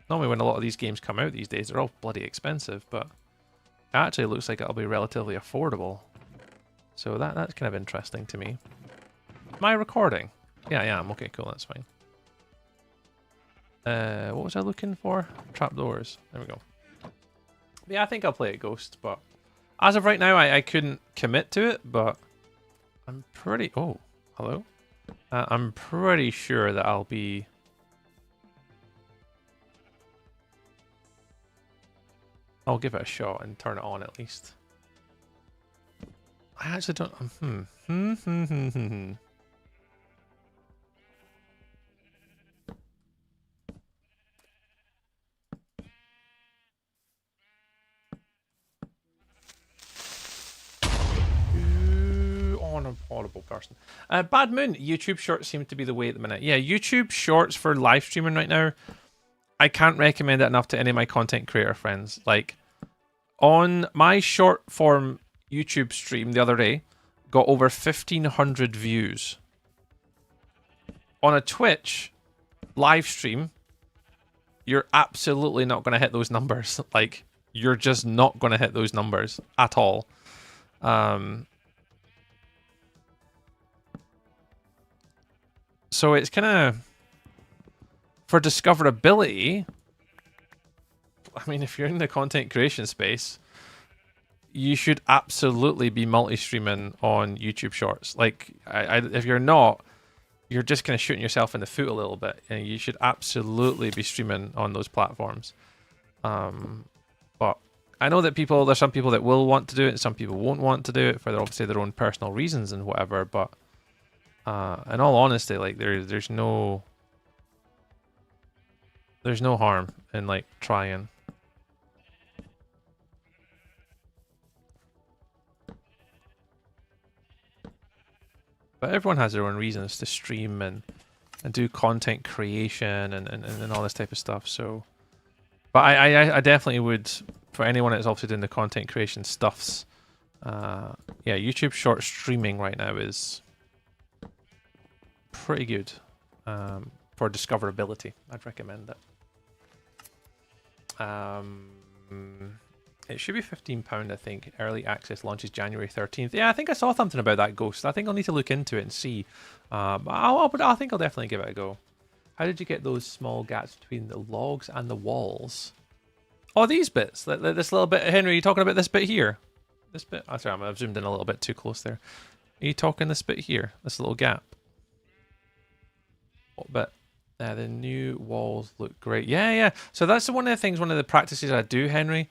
Normally when a lot of these games come out these days, they're all bloody expensive, but it actually looks like it'll be relatively affordable. So that's kind of interesting to me. Am I recording? Yeah, I'm okay, cool, that's fine. What was I looking for? Trapdoors. There we go. Yeah, I think I'll play it Ghost, but as of right now, I couldn't commit to it, but I'm pretty... Oh, hello? I'm pretty sure that I'll be... I'll give it a shot and turn it on at least. I actually don't... A horrible person. Bad Moon, YouTube Shorts seem to be the way at the minute. Yeah, YouTube Shorts for live streaming right now, I can't recommend it enough to any of my content creator friends. Like, on my short form YouTube stream the other day, got over 1,500 views. On a Twitch live stream, you're absolutely not going to hit those numbers. Like, you're just not going to hit those numbers at all. So it's kind of, for discoverability, I mean, if you're in the content creation space, you should absolutely be multi-streaming on YouTube Shorts. Like, if you're not, you're just kind of shooting yourself in the foot a little bit, and you should absolutely be streaming on those platforms. But I know that there's some people that will want to do it, and some people won't want to do it for obviously their own personal reasons and whatever. But in all honesty, like there's no harm in like trying. But everyone has their own reasons to stream and do content creation and all this type of stuff. So, but I definitely would, for anyone that's obviously doing the content creation stuffs, yeah, YouTube short streaming right now is pretty good for discoverability. I'd recommend it. It should be £15, I think. Early access launches January 13th. Yeah, I think I saw something about that, Ghost. I think I'll need to look into it and see. But I think I'll definitely give it a go. How did you get those small gaps between the logs and the walls? Oh, these bits. This little bit. Henry, are you talking about this bit here? This bit? Oh, sorry, I've zoomed in a little bit too close there. Are you talking this bit here? This little gap? What bit? The new walls look great. Yeah. So that's one of the things, one of the practices I do, Henry,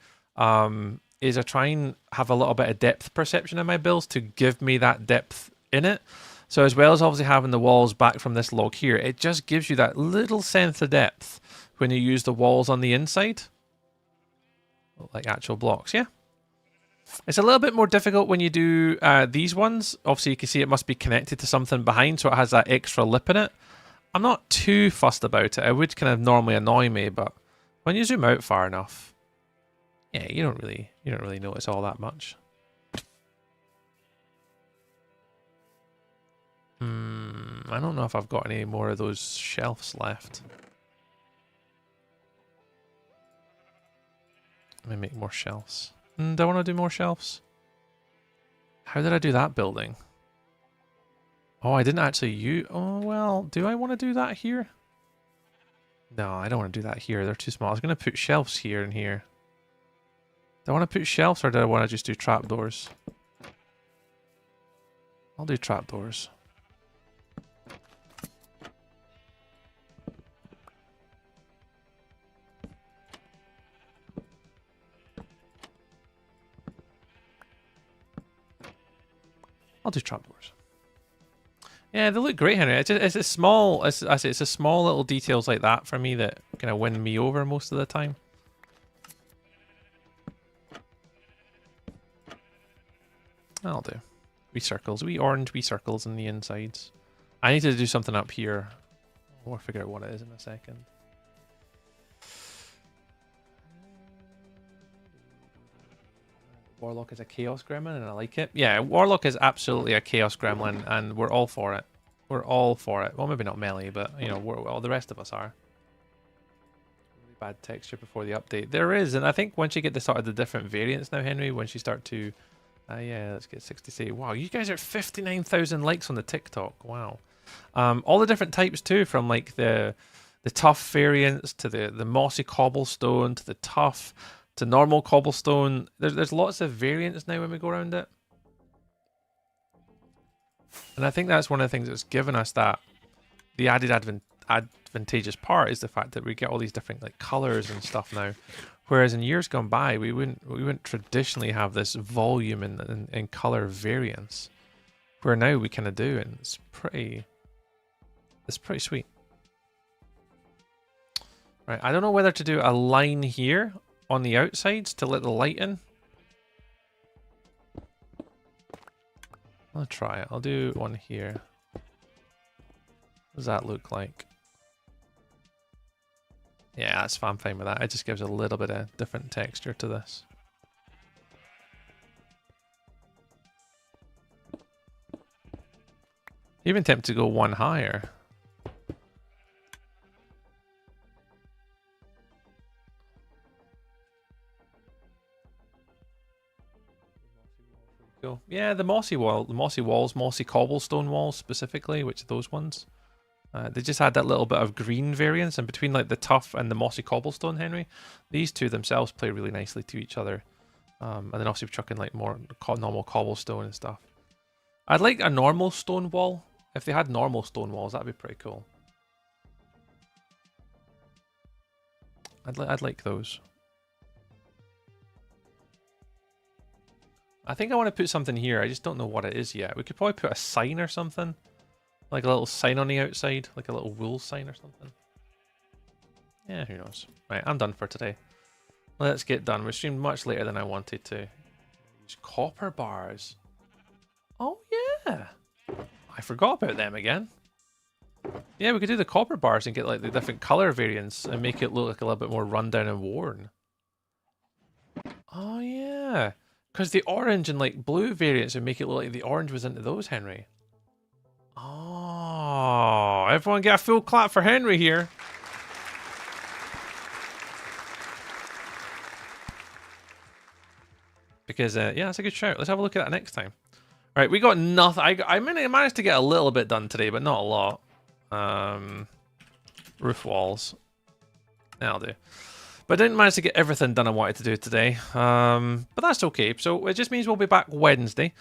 is I try and have a little bit of depth perception in my builds to give me that depth in it. So as well as obviously having the walls back from this log here, it just gives you that little sense of depth when you use the walls on the inside. Like actual blocks, yeah. It's a little bit more difficult when you do these ones. Obviously you can see it must be connected to something behind, so it has that extra lip in it. I'm not too fussed about it. It would kind of normally annoy me, but when you zoom out far enough, yeah, you don't really notice all that much. I don't know if I've got any more of those shelves left. Let me make more shelves. Do I want to do more shelves? How did I do that building? Oh, I didn't actually use... Oh, well, do I want to do that here? No, I don't want to do that here. They're too small. I was going to put shelves here and here. Do I want to put shelves or do I want to just do trapdoors? I'll do trapdoors. I'll do trapdoors. Yeah, they look great, Henry. It's a small, it's a small little details like that for me that kind of win me over most of the time. That'll do. Wee circles, wee orange wee circles in the insides. I need to do something up here. I'll figure out what it is in a second. Warlock is a chaos gremlin and I like it. Yeah, Warlock is absolutely a chaos gremlin and we're all for it. We're all for it. Well, maybe not Melee, but you know, well, the rest of us are. Really bad texture before the update. There is, and I think once you get the sort of the different variants now, Henry, once you start to, yeah, let's get 60. Wow, you guys are 59,000 likes on the TikTok. Wow. All the different types too, from like the tough variants to the mossy cobblestone to the tough to normal cobblestone. There's lots of variants now when we go around it. And I think that's one of the things that's given us that the added advantageous part is the fact that we get all these different like colors and stuff now. Whereas in years gone by, we wouldn't traditionally have this volume in color variance. Where now we kind of do, and it's pretty sweet. Right, I don't know whether to do a line here on the outsides to let the light in. I'll try it. I'll do one here. What does that look like? Yeah, that's fine. I'm fine with that. It just gives a little bit of different texture to this. Even tempted to go one higher. Cool. Yeah, the mossy walls, mossy cobblestone walls specifically, which are those ones. They just had that little bit of green variance, and between like the tough and the mossy cobblestone, Henry, these two themselves play really nicely to each other. And then obviously we chuck in like more normal cobblestone and stuff. I'd like a normal stone wall. If they had normal stone walls, that'd be pretty cool. I'd like those. I think I want to put something here. I just don't know what it is yet. We could probably put a sign or something. Like a little sign on the outside. Like a little wool sign or something. Yeah, who knows. Right, I'm done for today. Let's get done. We streamed much later than I wanted to. Use copper bars. Oh, yeah. I forgot about them again. Yeah, we could do the copper bars and get like the different color variants and make it look like a little bit more rundown and worn. Oh, yeah. Because the orange and like blue variants would make it look like the orange was into those, Henry. Oh, everyone get a full clap for Henry here. Because, yeah, that's a good shout. Let's have a look at that next time. All right, we got nothing. I managed to get a little bit done today, but not a lot. Roof walls. That'll do. But I didn't manage to get everything done I wanted to do today. But that's okay. So it just means we'll be back Wednesday.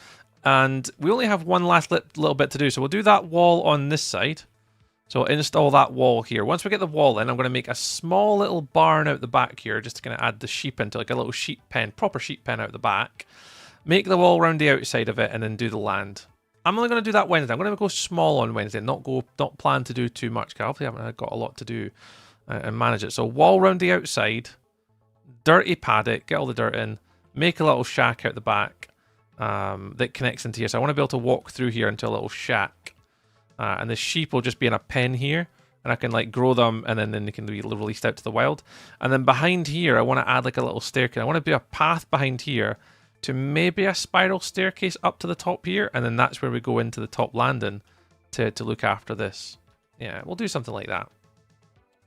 And we only have one last little bit to do. So we'll do that wall on this side. So we'll install that wall here. Once we get the wall in, I'm going to make a small little barn out the back here. Just to kind of add the sheep into like a little sheep pen. Proper sheep pen out the back. Make the wall around the outside of it and then do the land. I'm only going to do that Wednesday. I'm going to go small on Wednesday. Not plan to do too much. Because I haven't got a lot to do and manage it. So wall around the outside. Dirty paddock. Get all the dirt in. Make a little shack out the back. That connects into here. So I want to be able to walk through here into a little shack. And the sheep will just be in a pen here. And I can like grow them and then they can be released out to the wild. And then behind here, I want to add like a little staircase. I want to do a path behind here to maybe a spiral staircase up to the top here. And then that's where we go into the top landing to look after this. Yeah, we'll do something like that.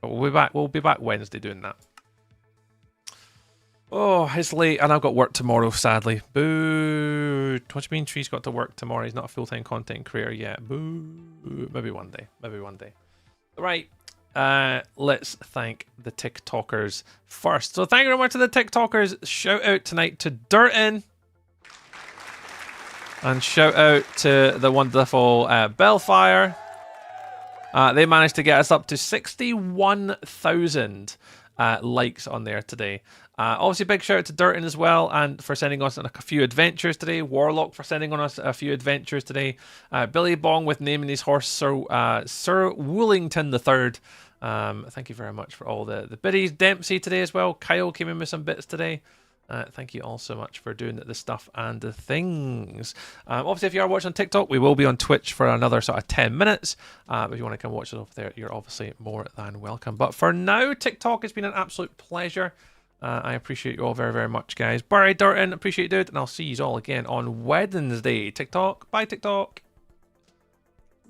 But we'll be back Wednesday doing that. Oh, it's late and I've got work tomorrow, sadly. Boo. What do you mean Tree's got to work tomorrow? He's not a full-time content creator yet. Boo. Maybe one day. Maybe one day. Right. Let's thank the TikTokers first. So thank you very much to the TikTokers. Shout out tonight to Dirtin. And shout out to the wonderful Bellfire. They managed to get us up to 61,000 likes on there today. Obviously, big shout out to Dirtin as well, and for sending us a few adventures today. Warlock for sending on us a few adventures today. Billy Bong with naming his horse Sir Woolington III. Thank you very much for all the biddies. Dempsey today as well. Kyle came in with some bits today. Thank you all so much for doing the stuff and the things. Obviously, if you are watching on TikTok, we will be on Twitch for another sort of 10 minutes. If you want to come watch it over there, you're obviously more than welcome. But for now, TikTok has been an absolute pleasure. I appreciate you all very, very much, guys. Barry Durton, appreciate you, dude. And I'll see you all again on Wednesday. TikTok. Bye, TikTok.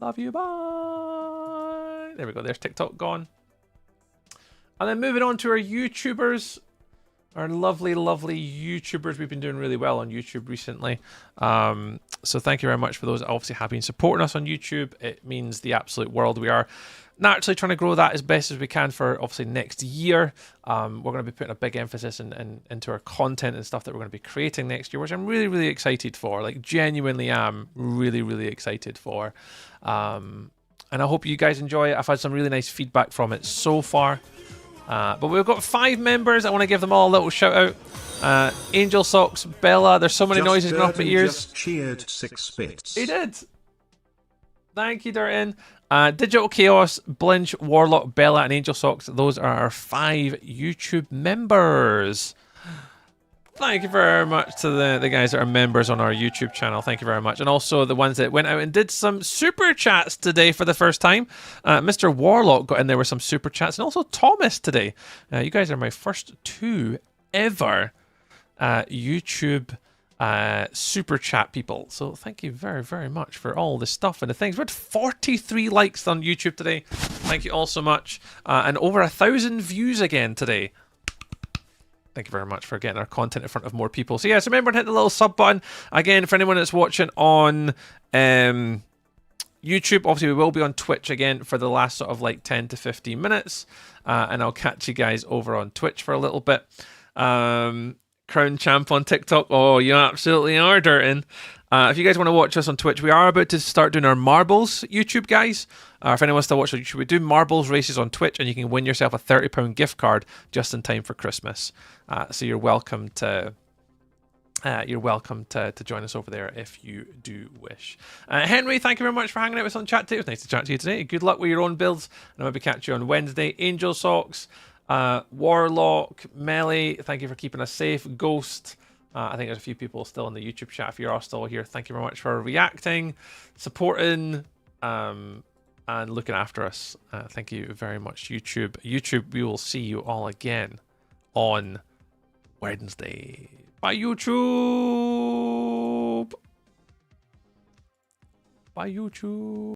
Love you. Bye. There we go. There's TikTok gone. And then moving on to our YouTubers. Our lovely, lovely YouTubers. We've been doing really well on YouTube recently. So thank you very much for those that obviously have been supporting us on YouTube. It means the absolute world. We are naturally trying to grow that as best as we can for obviously next year. We're going to be putting a big emphasis into our content and stuff that we're going to be creating next year, which I'm really, really excited for. Like, genuinely am really, really excited for. And I hope you guys enjoy it. I've had some really nice feedback from it so far. But we've got 5 members. I want to give them all a little shout out. Angel Socks, Bella. There's so many noises going off my ears. Just cheered 6 bits. He did. Thank you, Dirtin. Digital Chaos, Blinch, Warlock, Bella, and Angel Socks. Those are our 5 YouTube members. Thank you very much to the guys that are members on our YouTube channel. Thank you very much. And also the ones that went out and did some super chats today for the first time. Mr. Warlock got in there with some super chats. And also Thomas today. You guys are my first 2 ever YouTube super chat people. So thank you very, very much for all the stuff and the things. We had 43 likes on YouTube today. Thank you all so much. And over 1,000 views again today. Thank you very much for getting our content in front of more people. So yes, remember to hit the little sub button. Again, for anyone that's watching on YouTube. Obviously, we will be on Twitch again for the last sort of like 10 to 15 minutes. And I'll catch you guys over on Twitch for a little bit. Crown Champ on TikTok. Oh, you absolutely are, Dirtin. If you guys want to watch us on Twitch, we are about to start doing our marbles YouTube, guys. If anyone wants to watch on YouTube, we do marbles races on Twitch, and you can win yourself a £30 gift card just in time for Christmas. So you're welcome to join us over there if you do wish. Henry, thank you very much for hanging out with us on chat today. It was nice to chat to you today. Good luck with your own builds, and I'll maybe catch you on Wednesday. Angel Socks, Warlock, Melee, thank you for keeping us safe. Ghost, I think there's a few people still in the YouTube chat. If you're all still here, thank you very much for reacting, supporting, and looking after us. Thank you very much, YouTube. YouTube, we will see you all again on Wednesday. Bye, YouTube. Bye, YouTube.